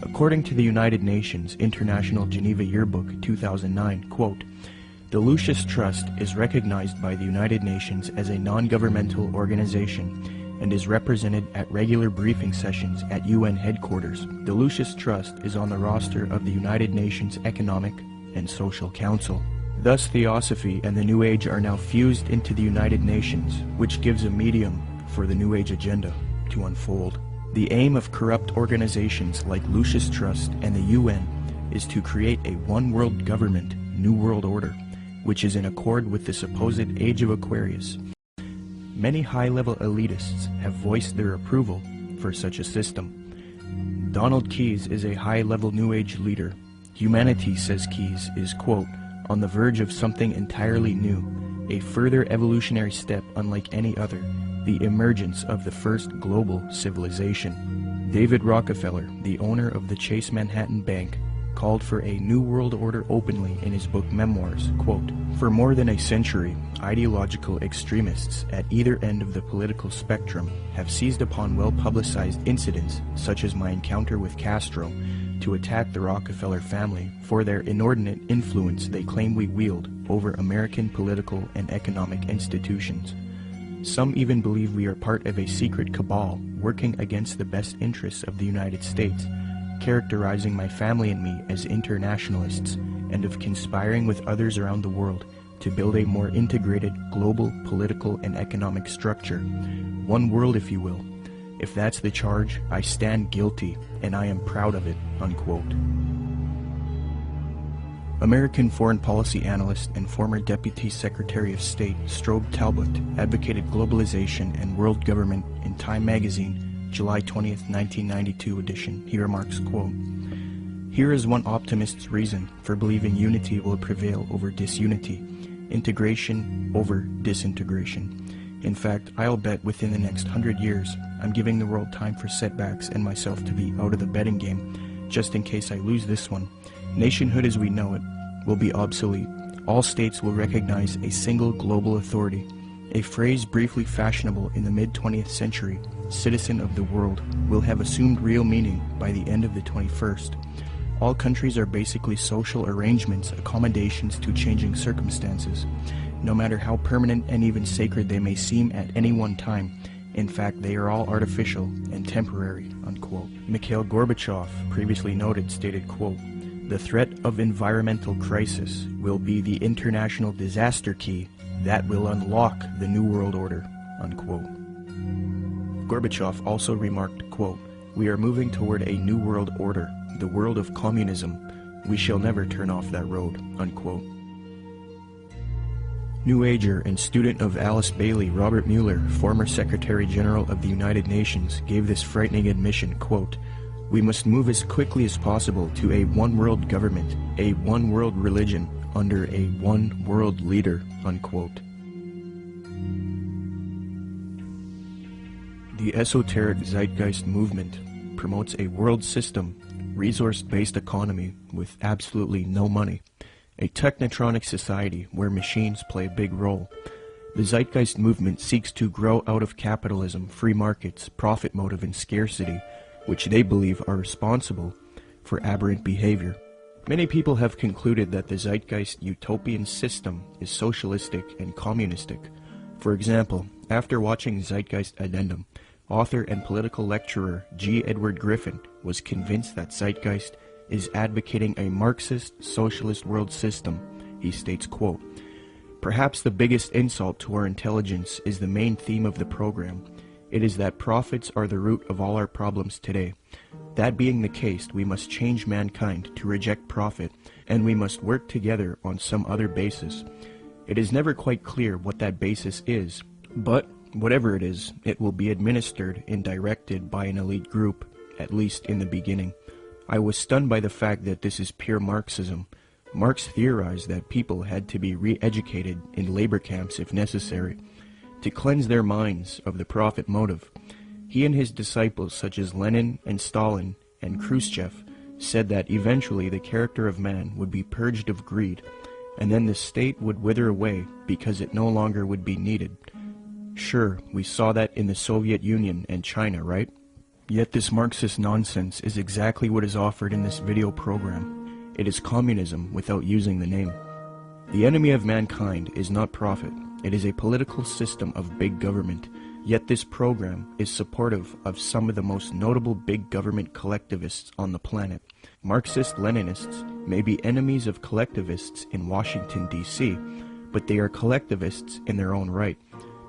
According to the United Nations International Geneva Yearbook 2009, quote, "The Lucis Trust is recognized by the United Nations as a non-governmental organization and is represented at regular briefing sessions at UN headquarters. The Lucis Trust is on the roster of the United Nations Economic and Social Council." Thus, Theosophy and the New Age are now fused into the United Nations, which gives a medium for the New Age agenda to unfold. The aim of corrupt organizations like Lucis Trust and the UN is to create a one-world government, New World Order, which is in accord with the supposed Age of Aquarius. Many high-level elitists have voiced their approval for such a system. Donald Keyes is a high-level New Age leader. Humanity, says Keyes, is, quote, on the verge of something entirely new, a further evolutionary step unlike any other, the emergence of the first global civilization. David Rockefeller, the owner of the Chase Manhattan Bank, called for a New World Order openly in his book Memoirs, quote, for more than a century, ideological extremists at either end of the political spectrum have seized upon well-publicized incidents, such as my encounter with Castro, to attack the Rockefeller family for their inordinate influence they claim we wield over American political and economic institutions. Some even believe we are part of a secret cabal working against the best interests of the United States, characterizing my family and me as internationalists, and of conspiring with others around the world to build a more integrated global political and economic structure. One world, if you will. If that's the charge, I stand guilty, and I am proud of it, unquote. American foreign policy analyst and former Deputy Secretary of State Strobe Talbot advocated globalization and world government in Time magazine, July 20th, 1992 edition. He remarks, quote, here is one optimist's reason for believing unity will prevail over disunity, integration over disintegration. In fact, I'll bet within the next 100 years, I'm giving the world time for setbacks and myself to be out of the betting game, just in case I lose this one. Nationhood as we know it will be obsolete. All states will recognize a single global authority, a phrase briefly fashionable in the mid-20th century, citizen of the world, will have assumed real meaning by the end of the 21st. All countries are basically social arrangements, accommodations to changing circumstances, no matter how permanent and even sacred they may seem at any one time. In fact, they are all artificial and temporary, unquote. Mikhail Gorbachev, previously noted, stated, quote, the threat of environmental crisis will be the international disaster key that will unlock the New World Order, unquote. Gorbachev also remarked, quote, we are moving toward a new world order, the world of communism. We shall never turn off that road, unquote. New Ager and student of Alice Bailey, Robert Mueller, former Secretary General of the United Nations, gave this frightening admission, quote, we must move as quickly as possible to a one-world government, a one-world religion, under a one-world leader, unquote. The esoteric Zeitgeist movement promotes a world system, resource-based economy with absolutely no money, a technotronic society where machines play a big role. The Zeitgeist movement seeks to grow out of capitalism, free markets, profit motive, and scarcity, which they believe are responsible for aberrant behavior. Many people have concluded that the Zeitgeist utopian system is socialistic and communistic. For example, after watching Zeitgeist Addendum, author and political lecturer G. Edward Griffin was convinced that Zeitgeist is advocating a Marxist socialist world system. He states, quote, perhaps the biggest insult to our intelligence is the main theme of the program. It is that profits are the root of all our problems today. That being the case, we must change mankind to reject profit, and we must work together on some other basis. It is never quite clear what that basis is, but whatever it is, it will be administered and directed by an elite group, at least in the beginning. I was stunned by the fact that this is pure Marxism. Marx theorized that people had to be re-educated in labor camps if necessary, to cleanse their minds of the profit motive. He and his disciples, such as Lenin and Stalin and Khrushchev, said that eventually the character of man would be purged of greed, and then the state would wither away because it no longer would be needed. Sure, we saw that in the Soviet Union and China, right? Yet this Marxist nonsense is exactly what is offered in this video program. It is communism without using the name. The enemy of mankind is not profit. It is a political system of big government. Yet this program is supportive of some of the most notable big government collectivists on the planet. Marxist-Leninists may be enemies of collectivists in Washington, D.C., but they are collectivists in their own right.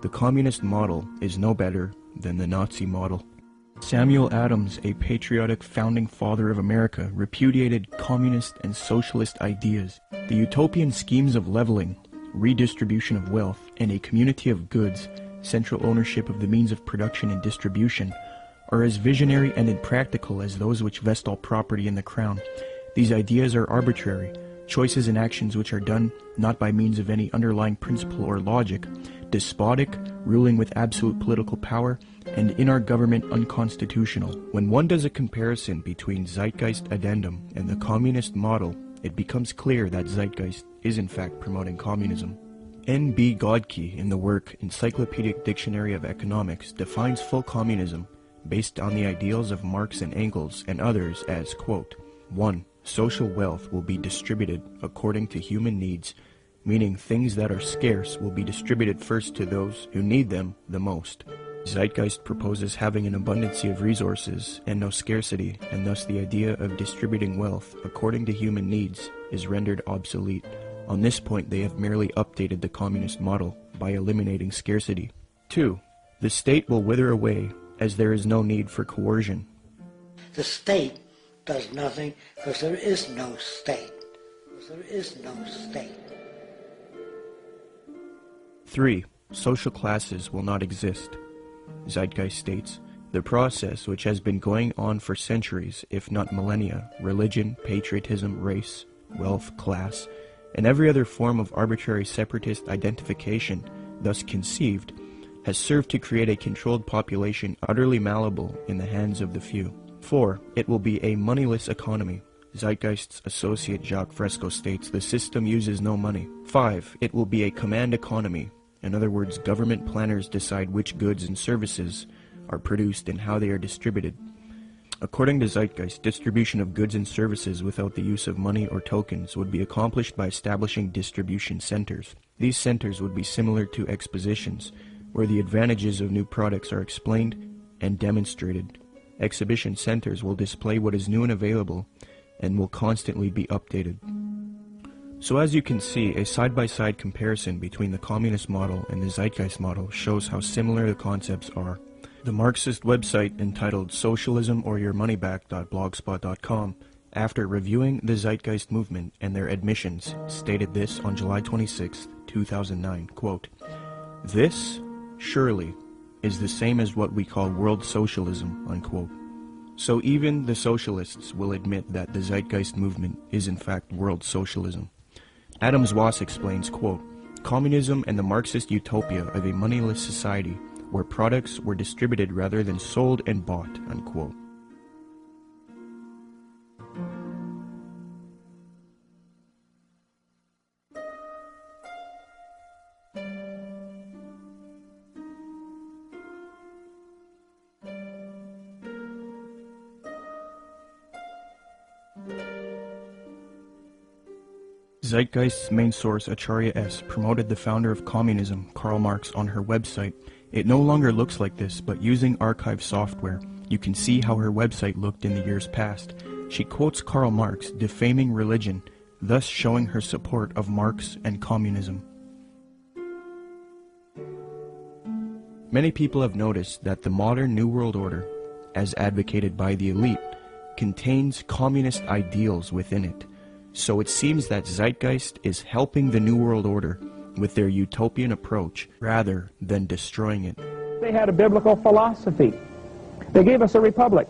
The communist model is no better than the Nazi model. Samuel Adams, a patriotic founding father of America, repudiated communist and socialist ideas. The utopian schemes of leveling, redistribution of wealth, and a community of goods central ownership of the means of production and distribution, are as visionary and impractical as those which vest all property in the crown. These ideas are arbitrary, choices and actions which are done not by means of any underlying principle or logic, despotic, ruling with absolute political power, and in our government unconstitutional. When one does a comparison between Zeitgeist addendum and the communist model, it becomes clear that Zeitgeist is in fact promoting communism. N.B. Godke, in the work Encyclopedic Dictionary of Economics, defines full communism based on the ideals of Marx and Engels and others as, quote, 1. Social wealth will be distributed according to human needs, meaning things that are scarce will be distributed first to those who need them the most. Zeitgeist proposes having an abundance of resources and no scarcity, and thus the idea of distributing wealth according to human needs is rendered obsolete. On this point, they have merely updated the communist model by eliminating scarcity. 2. The state will wither away as there is no need for coercion. The state does nothing because there is no state. There is no state. 3. Social classes will not exist. Zeitgeist states, the process which has been going on for centuries, if not millennia, religion, patriotism, race, wealth, class, and every other form of arbitrary separatist identification thus conceived, has served to create a controlled population utterly malleable in the hands of the few. 4. It will be a moneyless economy. Zeitgeist's associate Jacques Fresco states the system uses no money. 5. It will be a command economy. In other words, government planners decide which goods and services are produced and how they are distributed. According to Zeitgeist, distribution of goods and services without the use of money or tokens would be accomplished by establishing distribution centers. These centers would be similar to expositions, where the advantages of new products are explained and demonstrated. Exhibition centers will display what is new and available and will constantly be updated. So as you can see, a side-by-side comparison between the communist model and the Zeitgeist model shows how similar the concepts are. The Marxist website entitled socialismoryourmoneyback.blogspot.com, after reviewing the Zeitgeist movement and their admissions, stated this on July 26, 2009, quote, "This, surely, is the same as what we call world socialism," unquote. So even the socialists will admit that the Zeitgeist movement is in fact world socialism. Adam Zwas explains, quote, "Communism and the Marxist utopia of a moneyless society where products were distributed rather than sold and bought," unquote. Zeitgeist's main source, Acharya S., promoted the founder of communism, Karl Marx, on her website. It no longer looks like this, but using archive software, you can see how her website looked in the years past. She quotes Karl Marx, defaming religion, thus showing her support of Marx and communism. Many people have noticed that the modern New World Order, as advocated by the elite, contains communist ideals within it. So it seems that Zeitgeist is helping the New World Order with their utopian approach rather than destroying it. They had a biblical philosophy. They gave us a republic.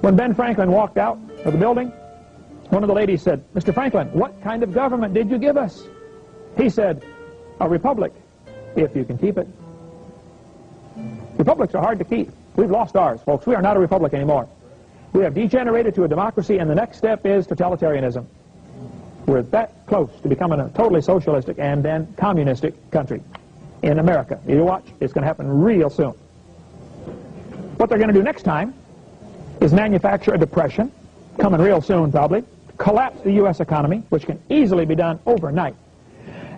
When Ben Franklin walked out of the building, one of the ladies said, "Mr. Franklin, what kind of government did you give us?" He said, "A republic, if you can keep it." Republics are hard to keep. We've lost ours, folks. We are not a republic anymore. We have degenerated to a democracy, and the next step is totalitarianism. We're that close to becoming a totally socialistic and then communistic country in America. You watch, it's going to happen real soon. What they're going to do next time is manufacture a depression, coming real soon probably, collapse the U.S. economy, which can easily be done overnight.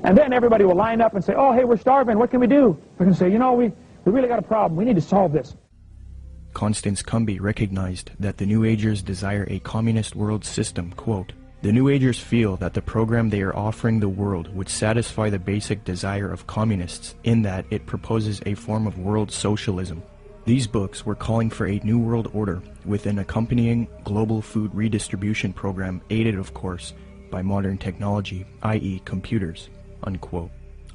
And then everybody will line up and say, "Oh, hey, we're starving. What can we do?" They're going to say, "You know, we really got a problem. We need to solve this." Constance Cumby recognized that the New Agers desire a communist world system, quote, "The New Agers feel that the program they are offering the world would satisfy the basic desire of communists in that it proposes a form of world socialism. These books were calling for a new world order with an accompanying global food redistribution program aided, of course, by modern technology, i.e. computers," unquote.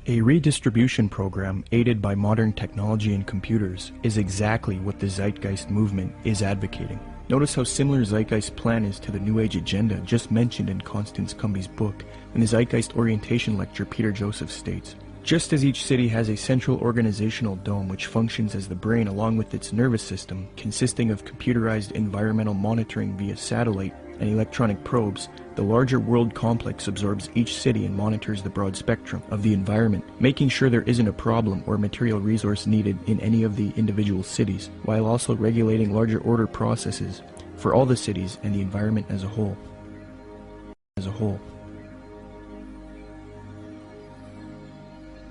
A redistribution program aided by modern technology and computers is exactly what the Zeitgeist movement is advocating. Notice how similar Zeitgeist's plan is to the New Age agenda just mentioned in Constance Cumby's book. In the Zeitgeist orientation lecture, Peter Joseph states, "Just as each city has a central organizational dome which functions as the brain along with its nervous system, consisting of computerized environmental monitoring via satellite and electronic probes, the larger world complex absorbs each city and monitors the broad spectrum of the environment, making sure there isn't a problem or material resource needed in any of the individual cities, while also regulating larger order processes for all the cities and the environment as a whole."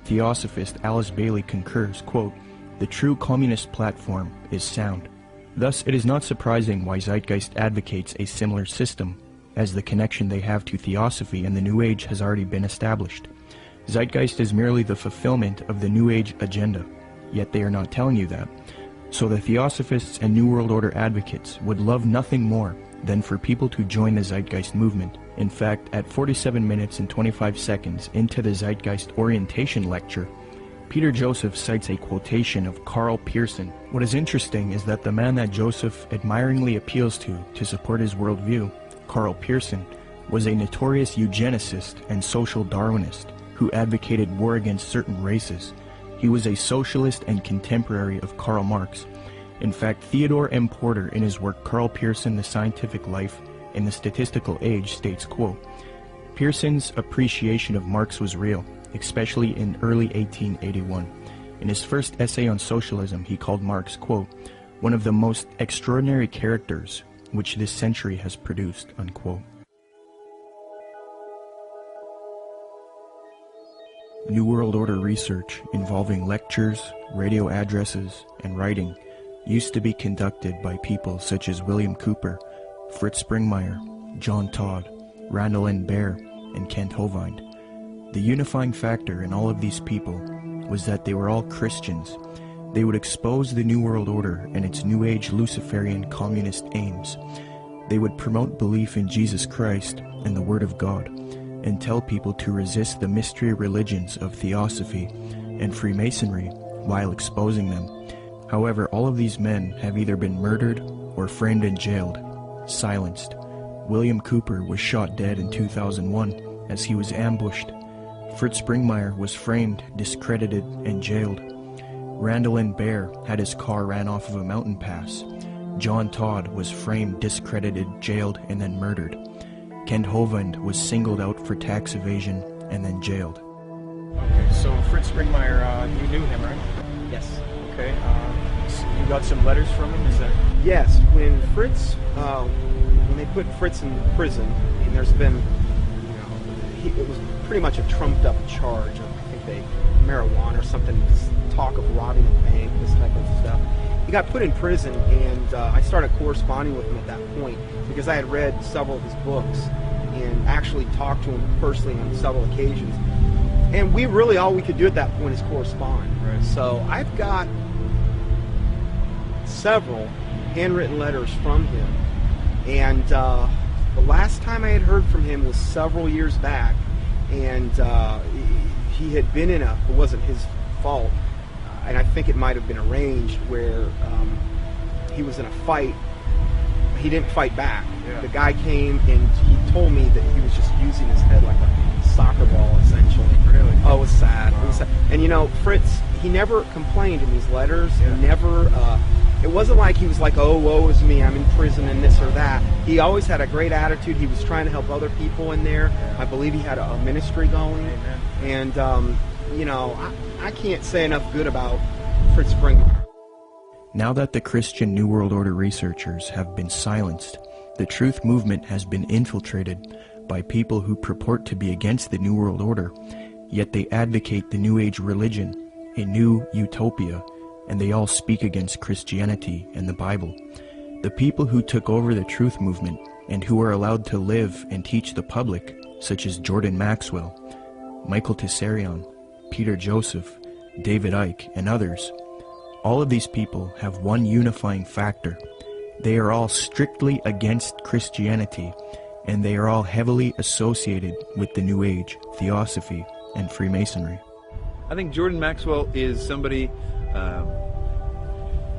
Theosophist Alice Bailey concurs, quote, "The true communist platform is sound." Thus, it is not surprising why Zeitgeist advocates a similar system, as the connection they have to Theosophy and the New Age has already been established. Zeitgeist is merely the fulfillment of the New Age agenda, yet they are not telling you that. So the Theosophists and New World Order advocates would love nothing more than for people to join the Zeitgeist movement. In fact, at 47 minutes and 25 seconds into the Zeitgeist orientation lecture, Peter Joseph cites a quotation of Karl Pearson. What is interesting is that the man that Joseph admiringly appeals to support his worldview, Karl Pearson, was a notorious eugenicist and social Darwinist who advocated war against certain races. He was a socialist and contemporary of Karl Marx. In fact, Theodore M. Porter, in his work Karl Pearson, The Scientific Life in the Statistical Age, states, quote, "Pearson's appreciation of Marx was real, especially in early 1881. In his first essay on socialism, he called Marx, quote, one of the most extraordinary characters which this century has produced," unquote. New World Order research involving lectures, radio addresses, and writing used to be conducted by people such as William Cooper, Fritz Springmeier, John Todd, Randall N. Baer, and Kent Hovind. The unifying factor in all of these people was that they were all Christians. They would expose the New World Order and its New Age Luciferian communist aims. They would promote belief in Jesus Christ and the Word of God, and tell people to resist the mystery religions of Theosophy and Freemasonry while exposing them. However, all of these men have either been murdered or framed and jailed, silenced. William Cooper was shot dead in 2001 as he was ambushed. Fritz Springmeier was framed, discredited, and jailed. Randall N. Baer had his car ran off of a mountain pass. John Todd was framed, discredited, jailed, and then murdered. Kent Hovind was singled out for tax evasion and then jailed. Okay, so Fritz Springmeier, you knew him, right? Yes. Okay, so you got some letters from him, is that? Yes, when Fritz, when they put Fritz in prison, and there's been, it was pretty much a trumped up charge of, I think marijuana or something, talk of robbing a bank, this type of stuff. He got put in prison, and I started corresponding with him at that point because I had read several of his books and actually talked to him personally on several occasions. And we really, all we could do at that point is correspond. Right. So I've got several handwritten letters from him, and the last time I had heard from him was several years back, and he had been in it wasn't his fault, and I think it might have been arranged where he was in a fight. He didn't fight back. Yeah. The guy came and he told me that he was just using his head like a soccer ball, essentially. Really? Oh, it was sad. Wow. It was sad. And Fritz, he never complained in these letters. Yeah. He never, it wasn't like he was like, oh, woe is me, I'm in prison and this or that. He always had a great attitude. He was trying to help other people in there. Yeah. I believe he had a ministry going. Amen. And, I can't say enough good about Fritz Springmeier. Now that the Christian New World Order researchers have been silenced, the truth movement has been infiltrated by people who purport to be against the New World Order, yet they advocate the New Age religion, a new utopia, and they all speak against Christianity and the Bible. The people who took over the truth movement and who are allowed to live and teach the public, such as Jordan Maxwell, Michael Tessarion, Peter Joseph, David Icke, and others, all of these people have one unifying factor. They are all strictly against Christianity, and they are all heavily associated with the New Age, Theosophy, and Freemasonry. I think Jordan Maxwell is somebody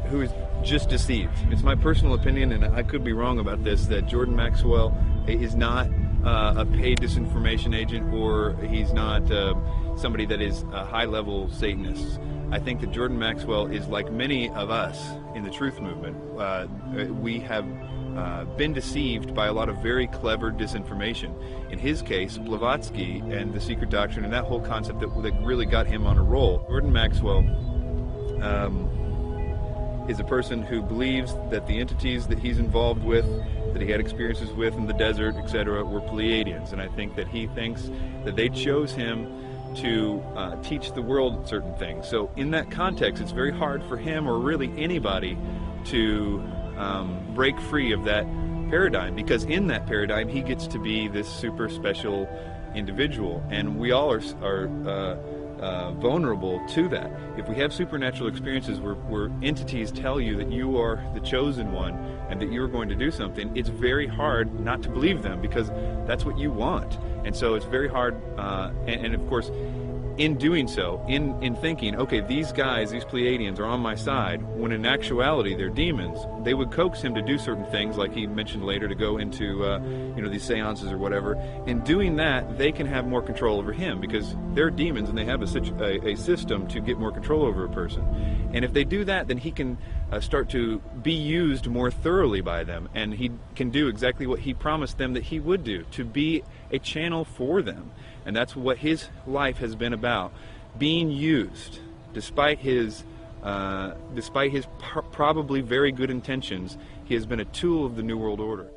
who is just deceived. It's my personal opinion, and I could be wrong about this, that Jordan Maxwell is not a paid disinformation agent, or he's not somebody that is a high-level Satanist. I think that Jordan Maxwell is like many of us in the truth movement. We have been deceived by a lot of very clever disinformation. In his case, Blavatsky and the secret doctrine and that whole concept that really got him on a roll. Jordan Maxwell is a person who believes that the entities that he's involved with, that he had experiences with in the desert, etc., were Pleiadians. And I think that he thinks that they chose him to teach the world certain things. So in that context, it's very hard for him, or really anybody, to break free of that paradigm, because in that paradigm he gets to be this super special individual, and we all are vulnerable to that. If we have supernatural experiences where entities tell you that you are the chosen one and that you're going to do something, it's very hard not to believe them, because that's what you want. And so it's very hard, and of course, in doing so, in thinking, okay, these guys, these Pleiadians are on my side, when in actuality they're demons, they would coax him to do certain things, like he mentioned later, to go into these seances or whatever. In doing that, they can have more control over him, because they're demons and they have a system to get more control over a person. And if they do that, then he can start to be used more thoroughly by them, and he can do exactly what he promised them that he would do, to be a channel for them. And that's what his life has been about, being used, despite his probably very good intentions. He has been a tool of the New World Order.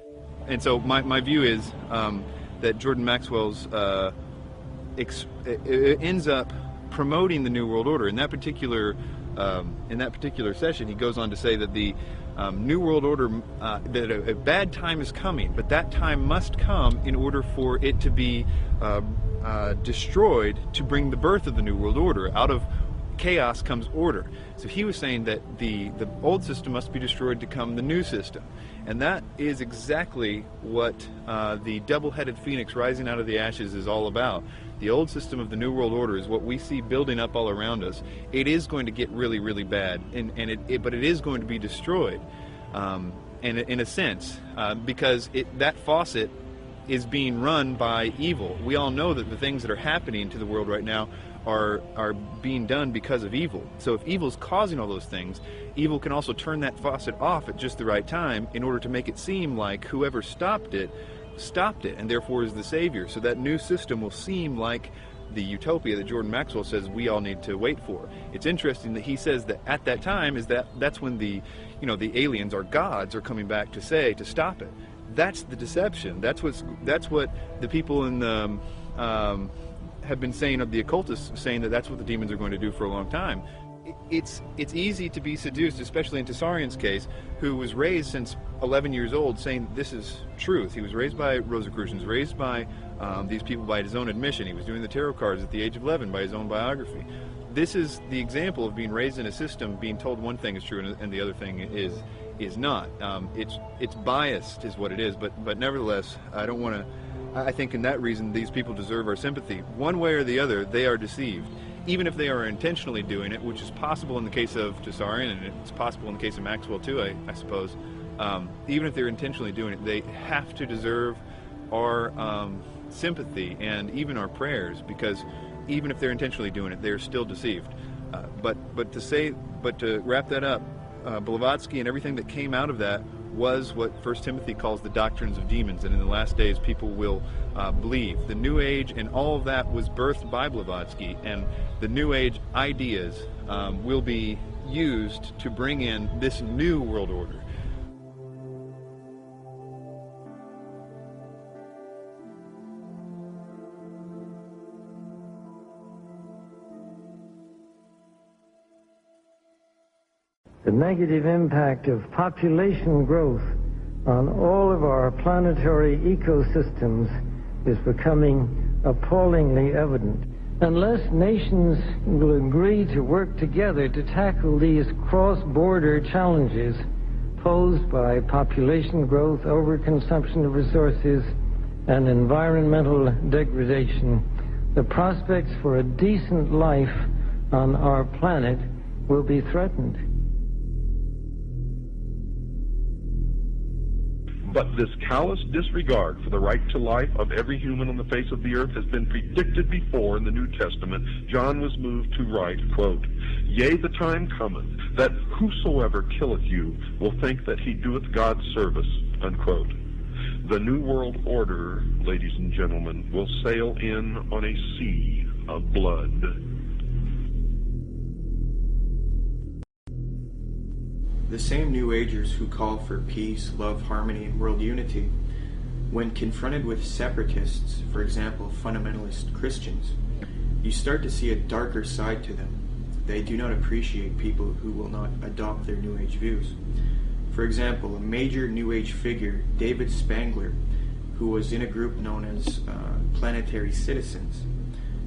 And so my view is that Jordan Maxwell's ends up promoting the New World Order. In that particular session, he goes on to say that the New World Order, that a bad time is coming, but that time must come in order for it to be destroyed, to bring the birth of the New World Order. Out of chaos comes order. So he was saying that the old system must be destroyed to come the new system. And that is exactly what the double-headed phoenix rising out of the ashes is all about. The old system of the New World Order is what we see building up all around us. It is going to get really, really bad, but it is going to be destroyed, in a sense, because that faucet is being run by evil. We all know that the things that are happening to the world right now are being done because of evil. So if evil's causing all those things, evil can also turn that faucet off at just the right time in order to make it seem like whoever stopped it, and therefore is the savior. So that new system will seem like the utopia that Jordan Maxwell says we all need to wait for. It's interesting that he says that at that time that's when the aliens, or gods, are coming back to stop it. That's the deception. That's what the people in the have been saying, of the occultists, saying that that's what the demons are going to do for a long time. It's easy to be seduced, especially in Tsarian's case, who was raised since 11 years old saying this is truth. He was raised by Rosicrucians, raised by these people by his own admission. He was doing the tarot cards at the age of 11 by his own biography. This is the example of being raised in a system, being told one thing is true and the other thing is not. It's biased is what it is, but nevertheless, I think in that reason these people deserve our sympathy. One way or the other, they are deceived. Even if they are intentionally doing it, which is possible in the case of Tsarian, and it's possible in the case of Maxwell too, I suppose. Even if they're intentionally doing it, they have to deserve our sympathy and even our prayers, because even if they're intentionally doing it, they're still deceived. But to wrap that up, Blavatsky and everything that came out of that was what 1 Timothy calls the doctrines of demons, and in the last days people will believe. The New Age and all of that was birthed by Blavatsky, and the New Age ideas will be used to bring in this new world order. The negative impact of population growth on all of our planetary ecosystems is becoming appallingly evident. Unless nations will agree to work together to tackle these cross-border challenges posed by population growth, overconsumption of resources, and environmental degradation, the prospects for a decent life on our planet will be threatened. But this callous disregard for the right to life of every human on the face of the earth has been predicted before in the New Testament. John was moved to write, quote, "Yea, the time cometh, that whosoever killeth you will think that he doeth God's service," unquote. The New World Order, ladies and gentlemen, will sail in on a sea of blood. The same New Agers who call for peace, love, harmony, and world unity, when confronted with separatists, for example, fundamentalist Christians, you start to see a darker side to them. They do not appreciate people who will not adopt their New Age views. For example, a major New Age figure, David Spangler, who was in a group known as Planetary Citizens,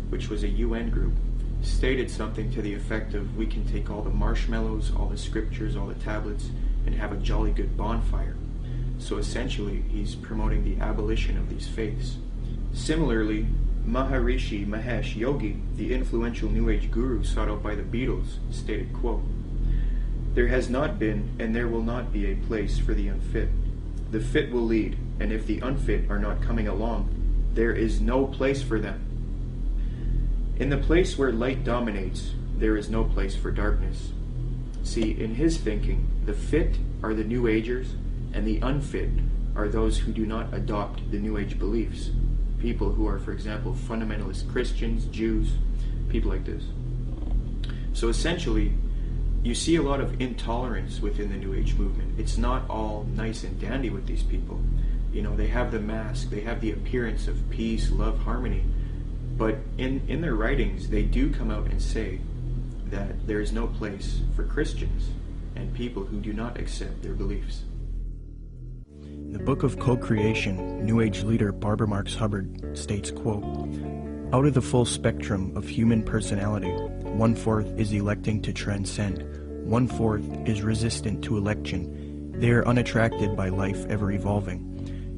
which was a UN group, stated something to the effect of, we can take all the marshmallows, all the scriptures, all the tablets, and have a jolly good bonfire. So essentially, he's promoting the abolition of these faiths. Similarly, Maharishi Mahesh Yogi, the influential New Age guru sought out by the Beatles, stated, quote, "There has not been and there will not be a place for the unfit. The fit will lead, and if the unfit are not coming along, there is no place for them. In the place where light dominates, there is no place for darkness." See, in his thinking, the fit are the New Agers, and the unfit are those who do not adopt the New Age beliefs. People who are, for example, fundamentalist Christians, Jews, people like this. So essentially, you see a lot of intolerance within the New Age movement. It's not all nice and dandy with these people. You know, they have the mask, they have the appearance of peace, love, harmony, but in their writings, they do come out and say that there is no place for Christians and people who do not accept their beliefs. In the Book of Co-Creation, New Age leader Barbara Marx Hubbard states, quote, "Out of the full spectrum of human personality, 1/4 is electing to transcend, 1/4 is resistant to election. They are unattracted by life ever evolving.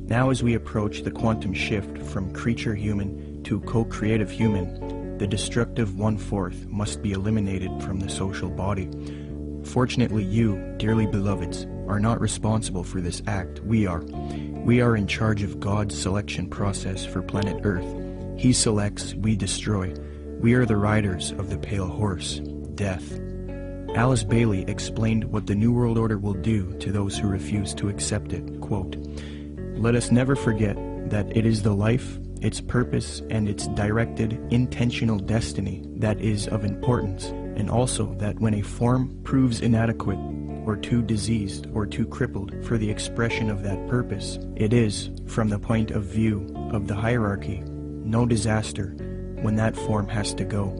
Now as we approach the quantum shift from creature human to co-creative human, the destructive 1/4 must be eliminated from the social body. Fortunately you, dearly beloveds, are not responsible for this act. We are. We are in charge of God's selection process for planet Earth. He selects, we destroy. We are the riders of the pale horse, death." Alice Bailey explained what the New World Order will do to those who refuse to accept it. Quote, "Let us never forget that it is the life, its purpose, and its directed, intentional destiny that is of importance, and also that when a form proves inadequate, or too diseased, or too crippled for the expression of that purpose, it is, from the point of view of the hierarchy, no disaster when that form has to go.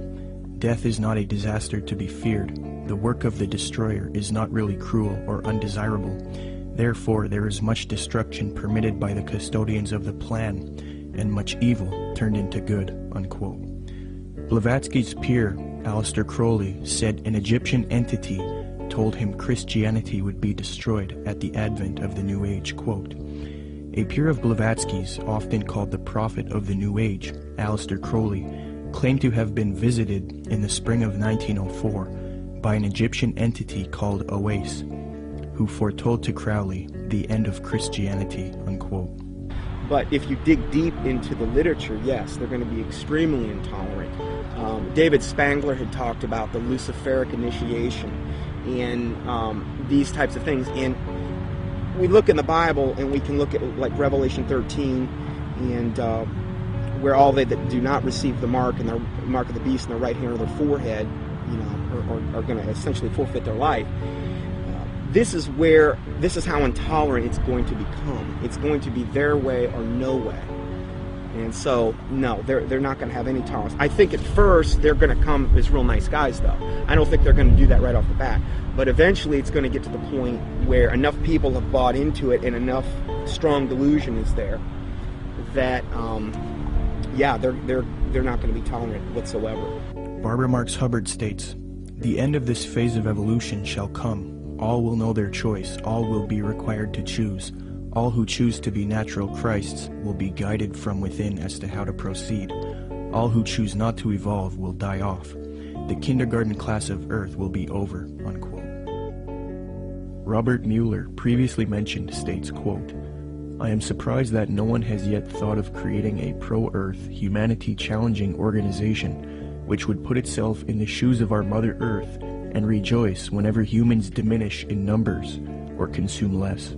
Death is not a disaster to be feared. The work of the destroyer is not really cruel or undesirable. Therefore, there is much destruction permitted by the custodians of the plan, and much evil turned into good," unquote. Blavatsky's peer, Aleister Crowley, said an Egyptian entity told him Christianity would be destroyed at the advent of the New Age, quote. A peer of Blavatsky's, often called the prophet of the New Age, Aleister Crowley, claimed to have been visited in the spring of 1904 by an Egyptian entity called Oase, who foretold to Crowley the end of Christianity, unquote. But if you dig deep into the literature, yes, they're going to be extremely intolerant. David Spangler had talked about the Luciferic initiation and these types of things. And we look in the Bible and we can look at like Revelation 13 and where all they that do not receive the mark and the mark of the beast in their right hand or their forehead, you know, are going to essentially forfeit their life. This is how intolerant it's going to become. It's going to be their way or no way. And so, no, they're not going to have any tolerance. I think at first they're going to come as real nice guys, though. I don't think they're going to do that right off the bat. But eventually it's going to get to the point where enough people have bought into it and enough strong delusion is there that, yeah, they're not going to be tolerant whatsoever. Barbara Marx Hubbard states, "The end of this phase of evolution shall come. All will know their choice. All will be required to choose. All who choose to be natural Christs will be guided from within as to how to proceed. All who choose not to evolve will die off. the kindergarten class of Earth will be over, unquote. Robert Mueller, previously mentioned, states, quote, I am surprised that no one has yet thought of creating a pro-Earth, humanity-challenging organization which would put itself in the shoes of our Mother Earth and rejoice whenever humans diminish in numbers or consume less.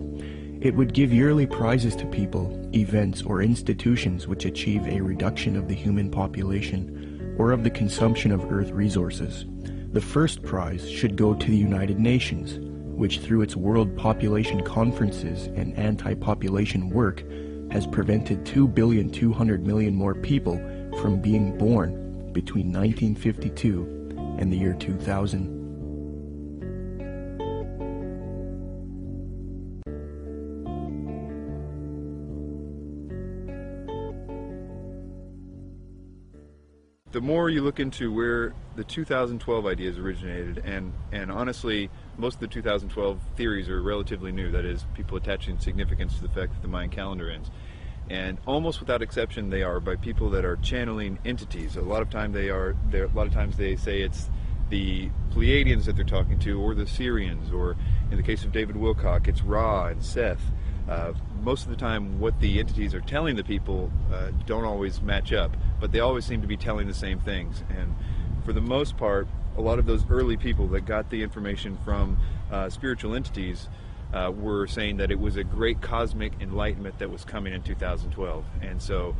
It would give yearly prizes to people, events, or institutions which achieve a reduction of the human population or of the consumption of Earth resources. The first prize should go to the United Nations, which through its World Population Conferences and anti-population work has prevented 2,200,000,000 more people from being born between 1952 and the year 2000. The more you look into where the 2012 ideas originated, and honestly, most of the 2012 theories are relatively new, that is, people attaching significance to the fact that the Mayan calendar ends. And almost without exception, they are by people that are channeling entities. A lot of times they say it's the Pleiadians that they're talking to, or the Syrians, or in the case of David Wilcock, it's Ra and Seth. Most of the time what the entities are telling the people don't always match up, but they always seem to be telling the same things. And for the most part, a lot of those early people that got the information from spiritual entities were saying that it was a great cosmic enlightenment that was coming in 2012. And so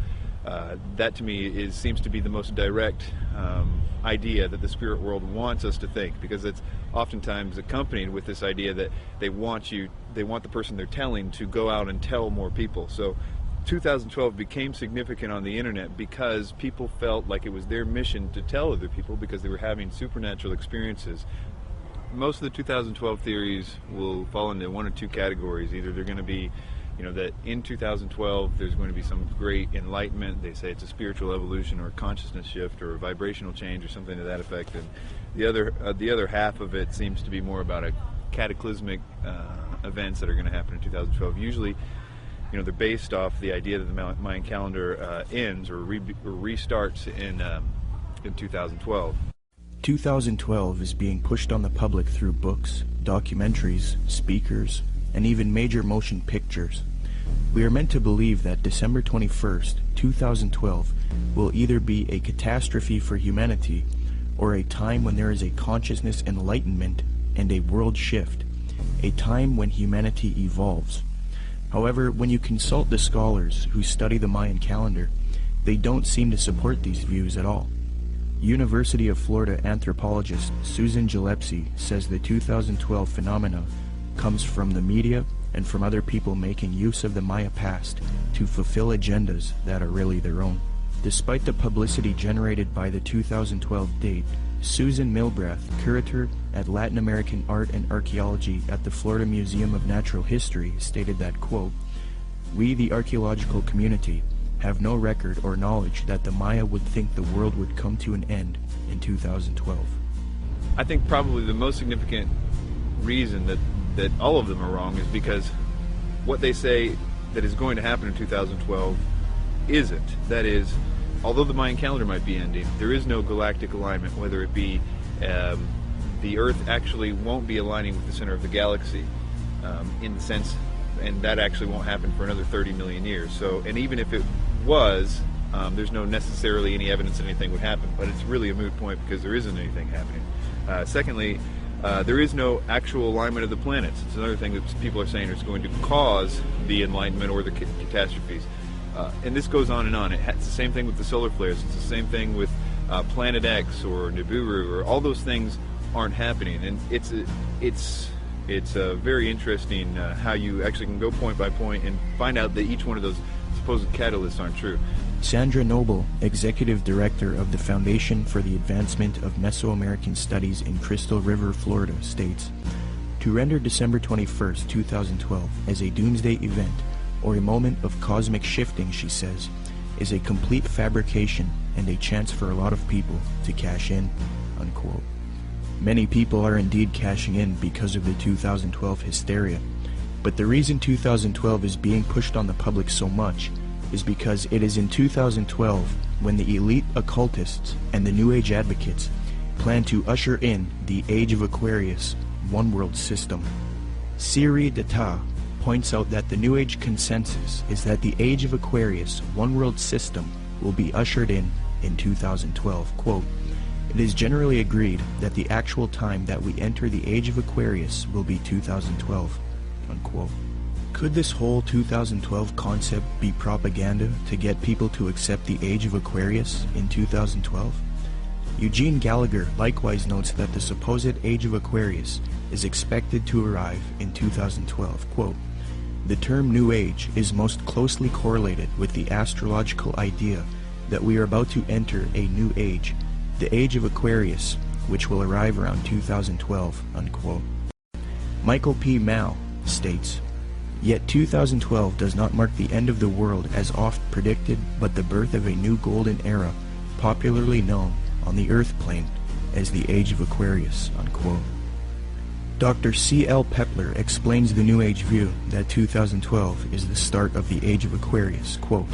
that to me seems to be the most direct idea that the spirit world wants us to think, because it's oftentimes accompanied with this idea that they want the person they're telling to go out and tell more people. So 2012 became significant on the internet because people felt like it was their mission to tell other people because they were having supernatural experiences. Most of the 2012 theories will fall into one or two categories. Either they're going to be, that in 2012 there's going to be some great enlightenment. They say it's a spiritual evolution or a consciousness shift or a vibrational change or something to that effect. And the other half of it seems to be more about a cataclysmic events that are going to happen in 2012. Usually, they're based off the idea that the Mayan calendar ends or restarts in 2012. 2012 is being pushed on the public through books, documentaries, speakers, and even major motion pictures. We are meant to believe that December 21st, 2012 will either be a catastrophe for humanity or a time when there is a consciousness enlightenment and a world shift, a time when humanity evolves. However, when you consult the scholars who study the Mayan calendar, they don't seem to support these views at all. University of Florida anthropologist Susan Gillespie says the 2012 phenomena comes from the media and from other people making use of the Maya past to fulfill agendas that are really their own. Despite the publicity generated by the 2012 date, Susan Milbrath, curator at Latin American Art and Archaeology at the Florida Museum of Natural History, stated that, quote, "We, the archaeological community, have no record or knowledge that the Maya would think the world would come to an end in 2012. I think probably the most significant reason that all of them are wrong is because what they say that is going to happen in 2012 isn't. That is, although the Mayan calendar might be ending, there is no galactic alignment, whether it be the Earth actually won't be aligning with the center of the galaxy in the sense, and that actually won't happen for another 30 million years. So, and even if it was, there's no necessarily any evidence that anything would happen, but it's really a moot point because there isn't anything happening. Secondly, there is no actual alignment of the planets. It's another thing that people are saying is going to cause the enlightenment or the catastrophes. And this goes on and on. It's the same thing with the solar flares. It's the same thing with Planet X or Nibiru, or all those things aren't happening. And it's very interesting how you actually can go point by point and find out that each one of those supposed catalysts aren't true. Sandra Noble, Executive Director of the Foundation for the Advancement of Mesoamerican Studies in Crystal River, Florida, states, "To render December 21st, 2012 as a doomsday event or a moment of cosmic shifting," she says, "is a complete fabrication and a chance for a lot of people to cash in," unquote. Many people are indeed cashing in because of the 2012 hysteria, but the reason 2012 is being pushed on the public so much is because it is in 2012 when the elite occultists and the New Age advocates plan to usher in the Age of Aquarius one-world system. Siri Data points out that the New Age consensus is that the Age of Aquarius one-world system will be ushered in 2012. Quote, "It is generally agreed that the actual time that we enter the Age of Aquarius will be 2012. Unquote. Could this whole 2012 concept be propaganda to get people to accept the Age of Aquarius in 2012? Eugene Gallagher likewise notes that the supposed Age of Aquarius is expected to arrive in 2012. Quote, "The term New Age is most closely correlated with the astrological idea that we are about to enter a new age, the Age of Aquarius, which will arrive around 2012. Unquote. Michael P. Mao states, "Yet 2012 does not mark the end of the world as oft predicted, but the birth of a new golden era, popularly known on the Earth plane as the Age of Aquarius." Unquote. Dr. C.L. Pepler explains the New Age view that 2012 is the start of the Age of Aquarius. Quote,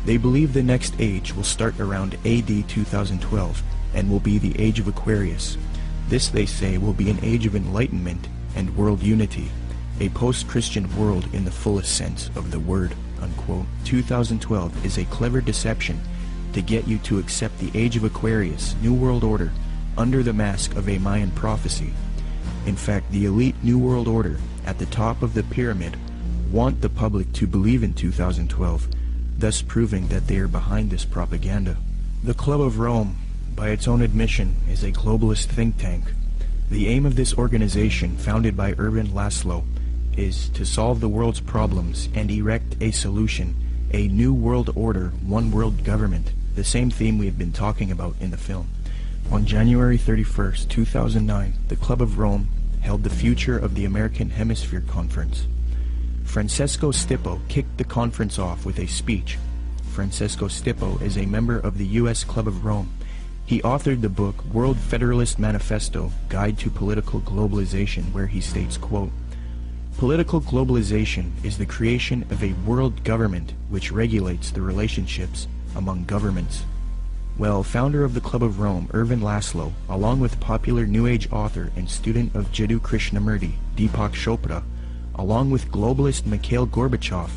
"They believe the next age will start around AD 2012 and will be the Age of Aquarius. This, they say, will be an age of enlightenment and world unity, a post-Christian world in the fullest sense of the word." Unquote. 2012 is a clever deception to get you to accept the Age of Aquarius, New World Order, under the mask of a Mayan prophecy. In fact, the elite New World Order at the top of the pyramid want the public to believe in 2012, thus proving that they are behind this propaganda. The Club of Rome, by its own admission, is a globalist think tank. The aim of this organization, founded by Erwin Laszlo, is to solve the world's problems and erect a solution, a new world order, one world government, the same theme we have been talking about in the film. On January 31st, 2009, the Club of Rome held the Future of the American Hemisphere Conference. Francesco Stippo kicked the conference off with a speech. Francesco Stippo is a member of the U.S. Club of Rome. He authored the book World Federalist Manifesto, Guide to Political Globalization, where he states, quote, "Political globalization is the creation of a world government which regulates the relationships among governments." Well, founder of the Club of Rome, Erwin Laszlo, along with popular New Age author and student of Jiddu Krishnamurti, Deepak Chopra, along with globalist Mikhail Gorbachev,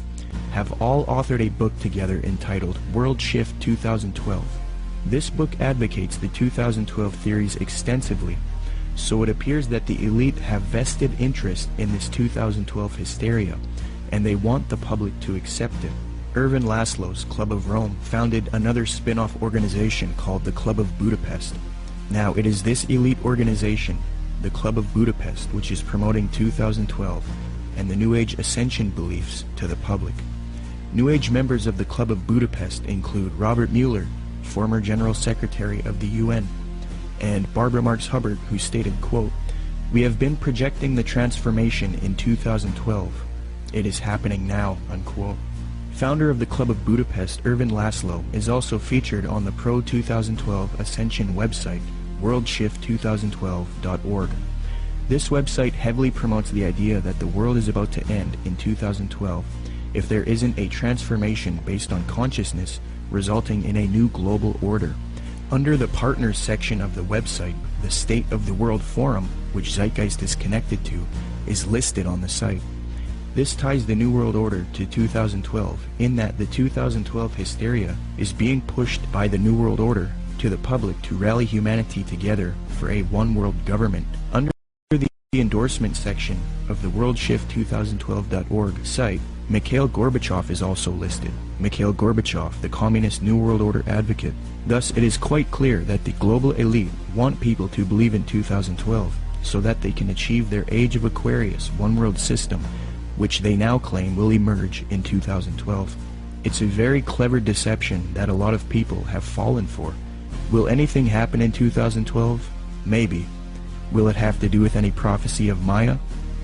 have all authored a book together entitled World Shift 2012. This book advocates the 2012 theories extensively, so it appears that the elite have vested interest in this 2012 hysteria, and they want the public to accept it. Erwin Laszlo's Club of Rome founded another spin-off organization called the Club of Budapest. Now, it is this elite organization, the Club of Budapest, which is promoting 2012 and the New Age ascension beliefs to the public. New Age members of the Club of Budapest include Robert Mueller, former General Secretary of the UN, and Barbara Marx Hubbard, who stated, quote, "We have been projecting the transformation in 2012. It is happening now," unquote. Founder of the Club of Budapest, Erwin Laszlo, is also featured on the Pro-2012 Ascension website, worldshift2012.org. This website heavily promotes the idea that the world is about to end in 2012 if there isn't a transformation based on consciousness resulting in a new global order. Under the Partners section of the website, the State of the World Forum, which Zeitgeist is connected to, is listed on the site. This ties the New World Order to 2012, in that the 2012 hysteria is being pushed by the New World Order to the public to rally humanity together for a one-world government. Under the endorsement section of the worldshift2012.org site, Mikhail Gorbachev is also listed. Mikhail Gorbachev, the Communist New World Order advocate. Thus, it is quite clear that the global elite want people to believe in 2012 so that they can achieve their Age of Aquarius one-world system, which they now claim will emerge in 2012. It's a very clever deception that a lot of people have fallen for. Will anything happen in 2012? Maybe. Will it have to do with any prophecy of Maya?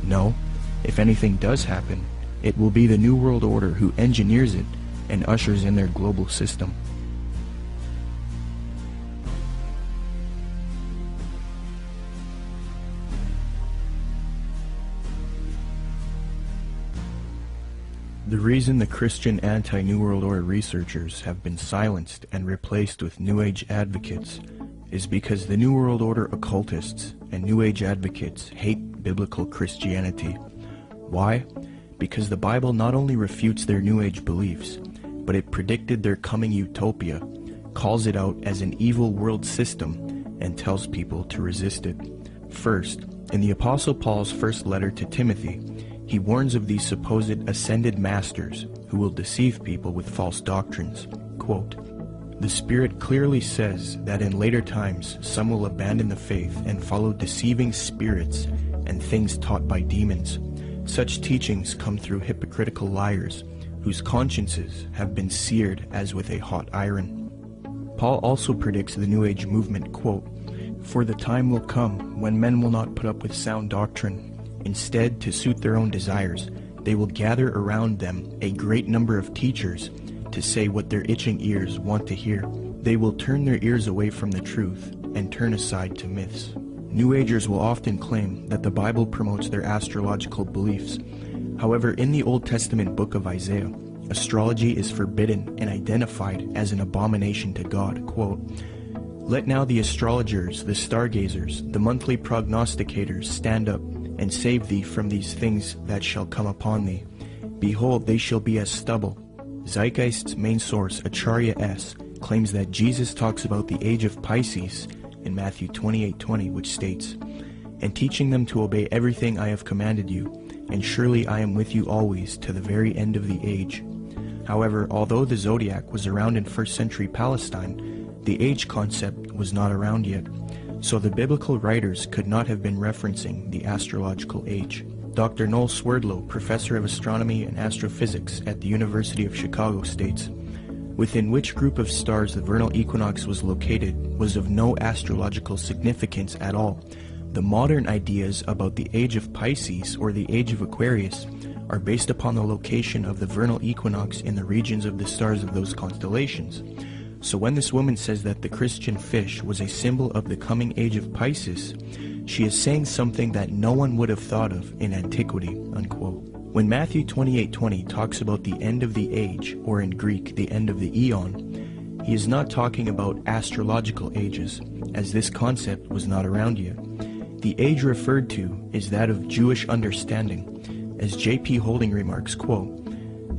No. If anything does happen, it will be the New World Order who engineers it and ushers in their global system. The reason the Christian anti-New World Order researchers have been silenced and replaced with New Age advocates is because the New World Order occultists and New Age advocates hate biblical Christianity. Why? Because the Bible not only refutes their New Age beliefs, but it predicted their coming utopia, calls it out as an evil world system, and tells people to resist it. First, in the Apostle Paul's first letter to Timothy, he warns of these supposed ascended masters who will deceive people with false doctrines. Quote, "The Spirit clearly says that in later times some will abandon the faith and follow deceiving spirits and things taught by demons. Such teachings come through hypocritical liars, whose consciences have been seared as with a hot iron." Paul also predicts the New Age movement, quote, "For the time will come when men will not put up with sound doctrine. Instead, to suit their own desires, they will gather around them a great number of teachers to say what their itching ears want to hear. They will turn their ears away from the truth and turn aside to myths." New Agers will often claim that the Bible promotes their astrological beliefs. However, in the Old Testament book of Isaiah, astrology is forbidden and identified as an abomination to God. Quote, "Let now the astrologers, the stargazers, the monthly prognosticators stand up and save thee from these things that shall come upon thee. Behold, they shall be as stubble." Zeitgeist's main source, Acharya S., claims that Jesus talks about the age of Pisces in Matthew 28:20, which states, "And teaching them to obey everything I have commanded you, and surely I am with you always to the very end of the age." However, although the zodiac was around in 1st century Palestine, the age concept was not around yet, so the biblical writers could not have been referencing the astrological age. Dr. Noel Swerdlow, professor of astronomy and astrophysics at the University of Chicago, states, "Within which group of stars the vernal equinox was located was of no astrological significance at all. The modern ideas about the age of Pisces or the age of Aquarius are based upon the location of the vernal equinox in the regions of the stars of those constellations. So when this woman says that the Christian fish was a symbol of the coming age of Pisces, she is saying something that no one would have thought of in antiquity." Unquote. When Matthew 28:20 talks about the end of the age, or in Greek, the end of the eon, he is not talking about astrological ages, as this concept was not around yet. The age referred to is that of Jewish understanding. As J.P. Holding remarks, quote,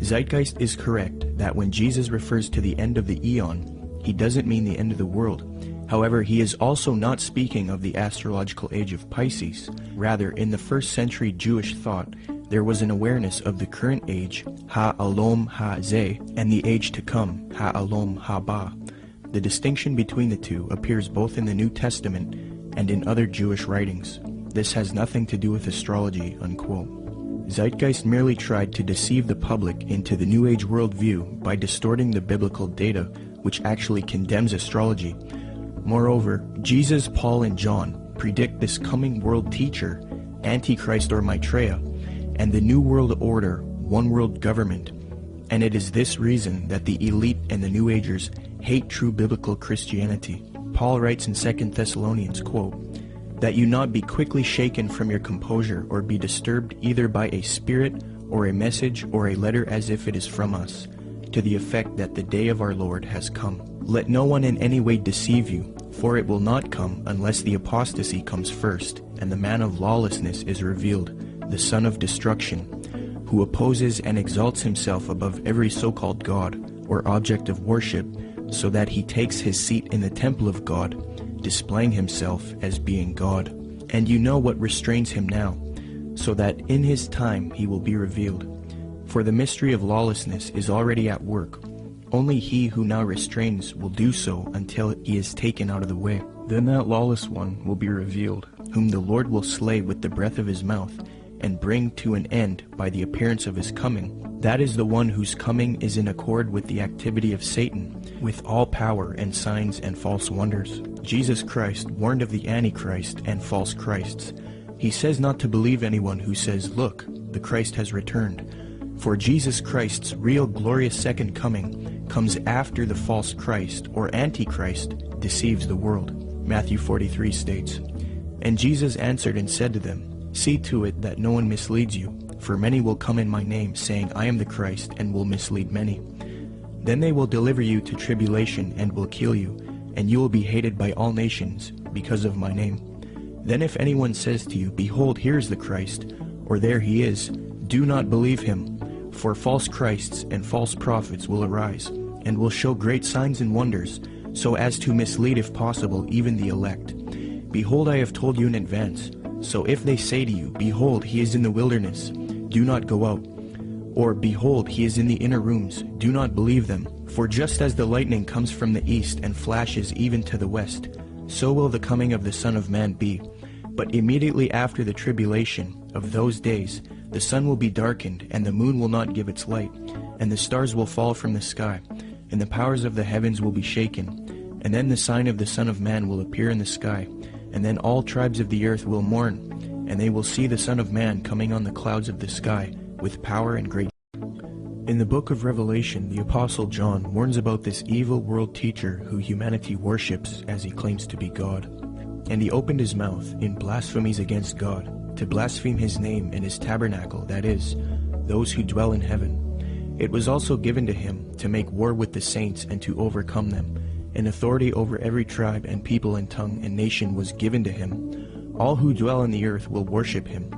"Zeitgeist is correct that when Jesus refers to the end of the eon, he doesn't mean the end of the world. However, he is also not speaking of the astrological age of Pisces. Rather, in the 1st century Jewish thought, there was an awareness of the current age, Ha-Alom Ha-Zeh, and the age to come, Ha-Alom Ha-Ba. The distinction between the two appears both in the New Testament and in other Jewish writings. This has nothing to do with astrology." Unquote. Zeitgeist merely tried to deceive the public into the New Age worldview by distorting the biblical data, which actually condemns astrology. Moreover, Jesus, Paul, and John predict this coming world teacher, Antichrist or Maitreya, and the New World Order, one world government. And it is this reason that the elite and the New Agers hate true biblical Christianity. Paul writes in 2 Thessalonians, quote, "That you not be quickly shaken from your composure or be disturbed either by a spirit or a message or a letter as if it is from us, to the effect that the day of our Lord has come. Let no one in any way deceive you, for it will not come unless the apostasy comes first, and the man of lawlessness is revealed, the son of destruction, who opposes and exalts himself above every so-called God or object of worship, so that he takes his seat in the temple of God, displaying himself as being God. And you know what restrains him now, so that in his time he will be revealed. For the mystery of lawlessness is already at work. Only he who now restrains will do so until he is taken out of the way. Then that lawless one will be revealed, whom the Lord will slay with the breath of his mouth, and bring to an end by the appearance of his coming. That is the one whose coming is in accord with the activity of Satan, with all power and signs and false wonders. Jesus Christ warned of the Antichrist and false Christs. He says not to believe anyone who says, "Look, the Christ has returned." For Jesus Christ's real glorious second coming comes after the false Christ or Antichrist deceives the world. Matthew 43 states, "And Jesus answered and said to them, See to it that no one misleads you, for many will come in my name, saying, I am the Christ, and will mislead many. Then they will deliver you to tribulation and will kill you, and you will be hated by all nations because of my name. Then if anyone says to you, Behold, here is the Christ, or there he is, do not believe him, for false Christs and false prophets will arise, and will show great signs and wonders, so as to mislead if possible even the elect. Behold, I have told you in advance. So if they say to you, Behold, he is in the wilderness, do not go out. Or, Behold, he is in the inner rooms, do not believe them. For just as the lightning comes from the east and flashes even to the west, so will the coming of the Son of Man be. But immediately after the tribulation of those days, the sun will be darkened, and the moon will not give its light, and the stars will fall from the sky, and the powers of the heavens will be shaken. And then the sign of the Son of Man will appear in the sky, and then all tribes of the earth will mourn, and they will see the Son of Man coming on the clouds of the sky with power and great. In the book of Revelation, the Apostle John warns about this evil world teacher who humanity worships as he claims to be God. And he opened his mouth in blasphemies against God, to blaspheme his name and his tabernacle, that is, those who dwell in heaven. It was also given to him to make war with the saints and to overcome them. And authority over every tribe and people and tongue and nation was given to him. All who dwell on the earth will worship him.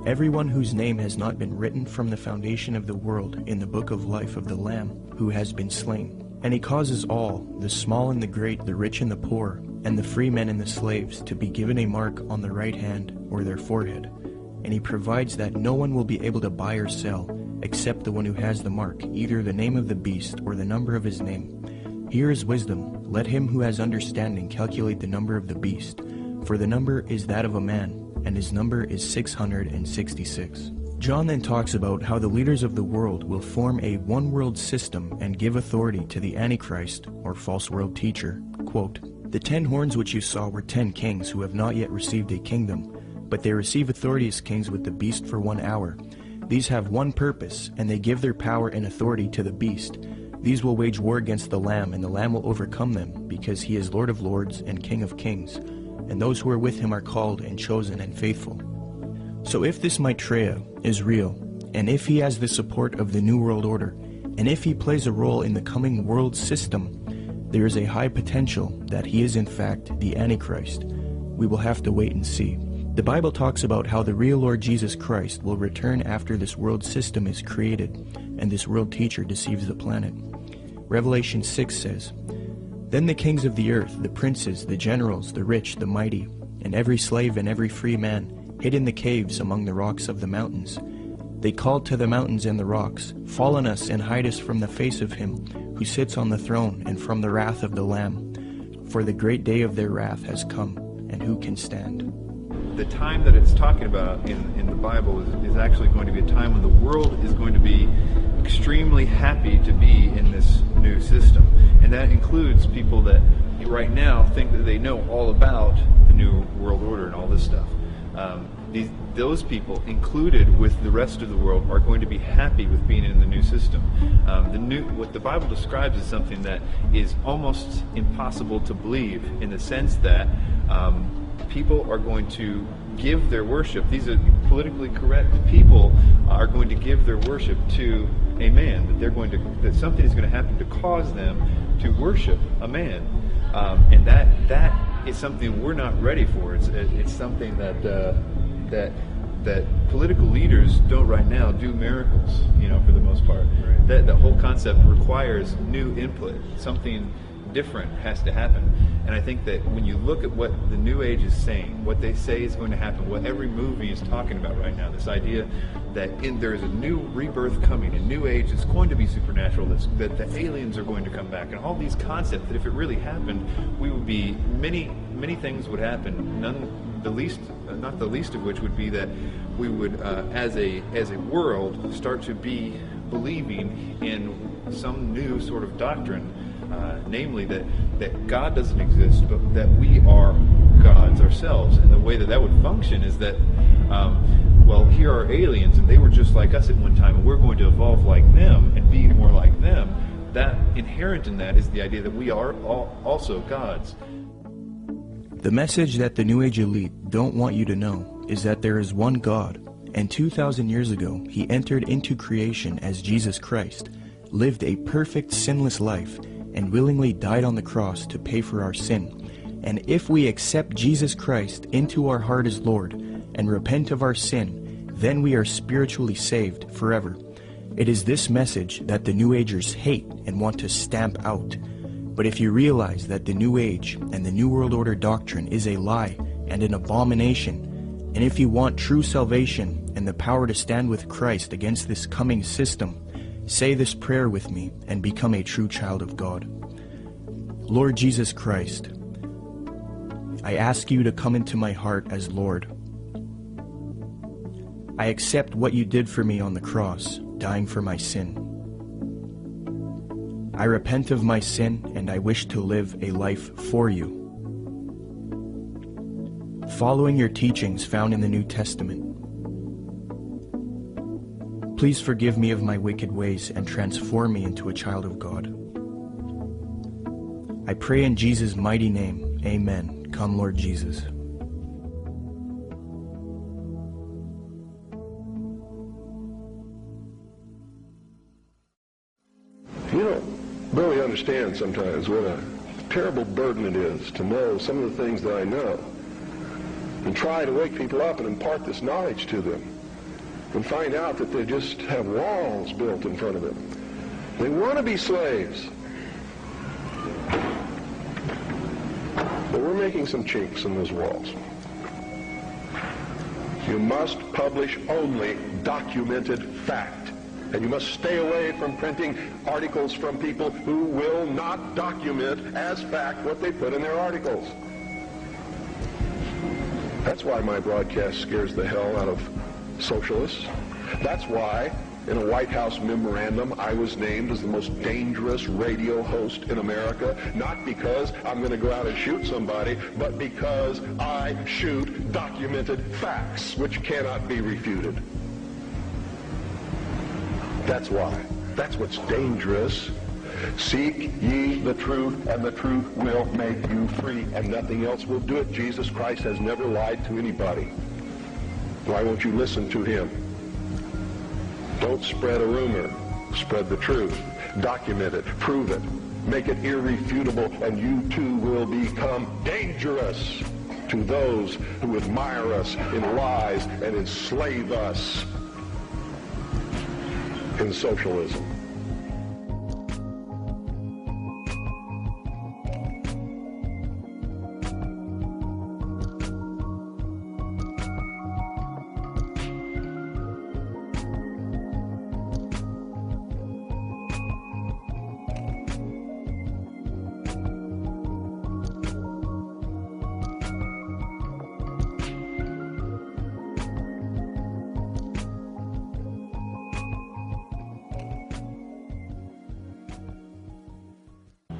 Everyone whose name has not been written from the foundation of the world in the book of life of the Lamb who has been slain. And he causes all, the small and the great, the rich and the poor, and the free men and the slaves, to be given a mark on the right hand or their forehead. And he provides that no one will be able to buy or sell, except the one who has the mark, either the name of the beast or the number of his name. Here is wisdom. Let him who has understanding calculate the number of the beast, for the number is that of a man, and his number is 666. John then talks about how the leaders of the world will form a one-world system and give authority to the Antichrist, or false world teacher. Quote, The 10 horns which you saw were 10 kings who have not yet received a kingdom, but they receive authority as kings with the beast for 1 hour. These have one purpose, and they give their power and authority to the beast. These will wage war against the Lamb, and the Lamb will overcome them, because he is Lord of lords and King of kings, and those who are with him are called and chosen and faithful. So if this Maitreya is real, and if he has the support of the New World Order, and if he plays a role in the coming world system, there is a high potential that he is in fact the Antichrist. We will have to wait and see. The Bible talks about how the real Lord Jesus Christ will return after this world system is created, and this world teacher deceives the planet. Revelation 6 says, Then the kings of the earth, the princes, the generals, the rich, the mighty, and every slave and every free man, hid in the caves among the rocks of the mountains. They called to the mountains and the rocks, Fall on us and hide us from the face of him who sits on the throne and from the wrath of the Lamb. For the great day of their wrath has come, and who can stand? The time that it's talking about in the Bible is actually going to be a time when the world is going to be extremely happy to be in this new system. And that includes people that right now think that they know all about the New World Order and all this stuff. Those people, included with the rest of the world, are going to be happy with being in the new system. What the Bible describes is something that is almost impossible to believe, in the sense that people are going to give their worship. These are politically correct people are going to give their worship to a man. That something is going to happen to cause them to worship a man, and that is something we're not ready for. It's something that political leaders don't right now do miracles, for the most part. Right. That whole concept requires new input. Something different has to happen. And I think that when you look at what the New Age is saying, what they say is going to happen, what every movie is talking about right now, this idea that there is a new rebirth coming, a new age is going to be supernatural, that the aliens are going to come back, and all these concepts, that if it really happened, we would be, many things would happen, not the least of which would be that we would, as a world, start to be believing in some new sort of doctrine, namely that God doesn't exist, but that we are gods ourselves. And the way that would function is that, here are aliens, and they were just like us at one time, and we're going to evolve like them and be more like them. That inherent in that is the idea that we are also gods. The message that the New Age elite don't want you to know is that there is one God, and 2,000 years ago, he entered into creation as Jesus Christ, lived a perfect, sinless life, and willingly died on the cross to pay for our sin. And if we accept Jesus Christ into our heart as Lord and repent of our sin, then we are spiritually saved forever. It is this message that the New Agers hate and want to stamp out. But if you realize that the New Age and the New World Order doctrine is a lie and an abomination, and if you want true salvation and the power to stand with Christ against this coming system, say this prayer with me and become a true child of God. Lord Jesus Christ, I ask you to come into my heart as Lord. I accept what you did for me on the cross, dying for my sin. I repent of my sin and I wish to live a life for you, following your teachings found in the New Testament. Please forgive me of my wicked ways and transform me into a child of God. I pray in Jesus' mighty name, amen. Come, Lord Jesus. You don't really understand sometimes what a terrible burden it is to know some of the things that I know and try to wake people up and impart this knowledge to them and find out that they just have walls built in front of them. They want to be slaves. But we're making some chinks in those walls. You must publish only documented fact. And you must stay away from printing articles from people who will not document as fact what they put in their articles. That's why my broadcast scares the hell out of socialists. That's why in a White House memorandum I was named as the most dangerous radio host in America, not because I'm going to go out and shoot somebody, but because I shoot documented facts which cannot be refuted. That's why. That's what's dangerous. Seek ye the truth, and the truth will make you free, and nothing else will do it. Jesus Christ has never lied to anybody. Why won't you listen to him? Don't spread a rumor. Spread the truth. Document it. Prove it. Make it irrefutable, and you too will become dangerous to those who admire us in lies and enslave us in socialism.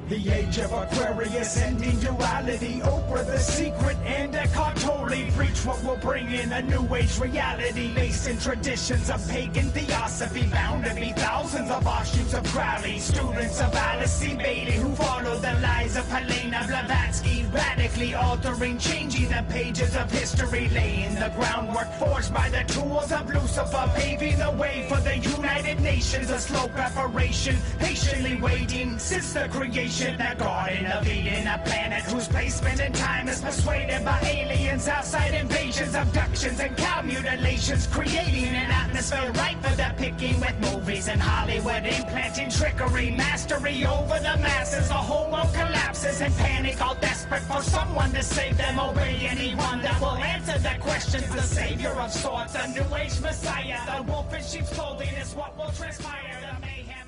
The age of Aquarius ending duality, Oprah the secret and Eckhart Tolle preach what will bring in a new age reality based in traditions of pagan theosophy, bound to be thousands of offshoots of Crowley, students of Alice C. Bailey who follow the lies of Helena Blavatsky, radically altering, changing the pages of history, laying the groundwork forged by the tools of Lucifer, paving the way for the United Nations, a slow preparation, patiently waiting since the creation. A garden of Eden, a planet whose placement in time is persuaded by aliens, outside invasions, abductions, and cow mutilations, creating an atmosphere ripe for the picking with movies and Hollywood implanting trickery, mastery over the masses. The whole world collapses in panic, all desperate for someone to save them. Obey anyone that will answer the questions. The savior of sorts, a new age messiah. The wolf in sheep's clothing is what will transpire. The mayhem.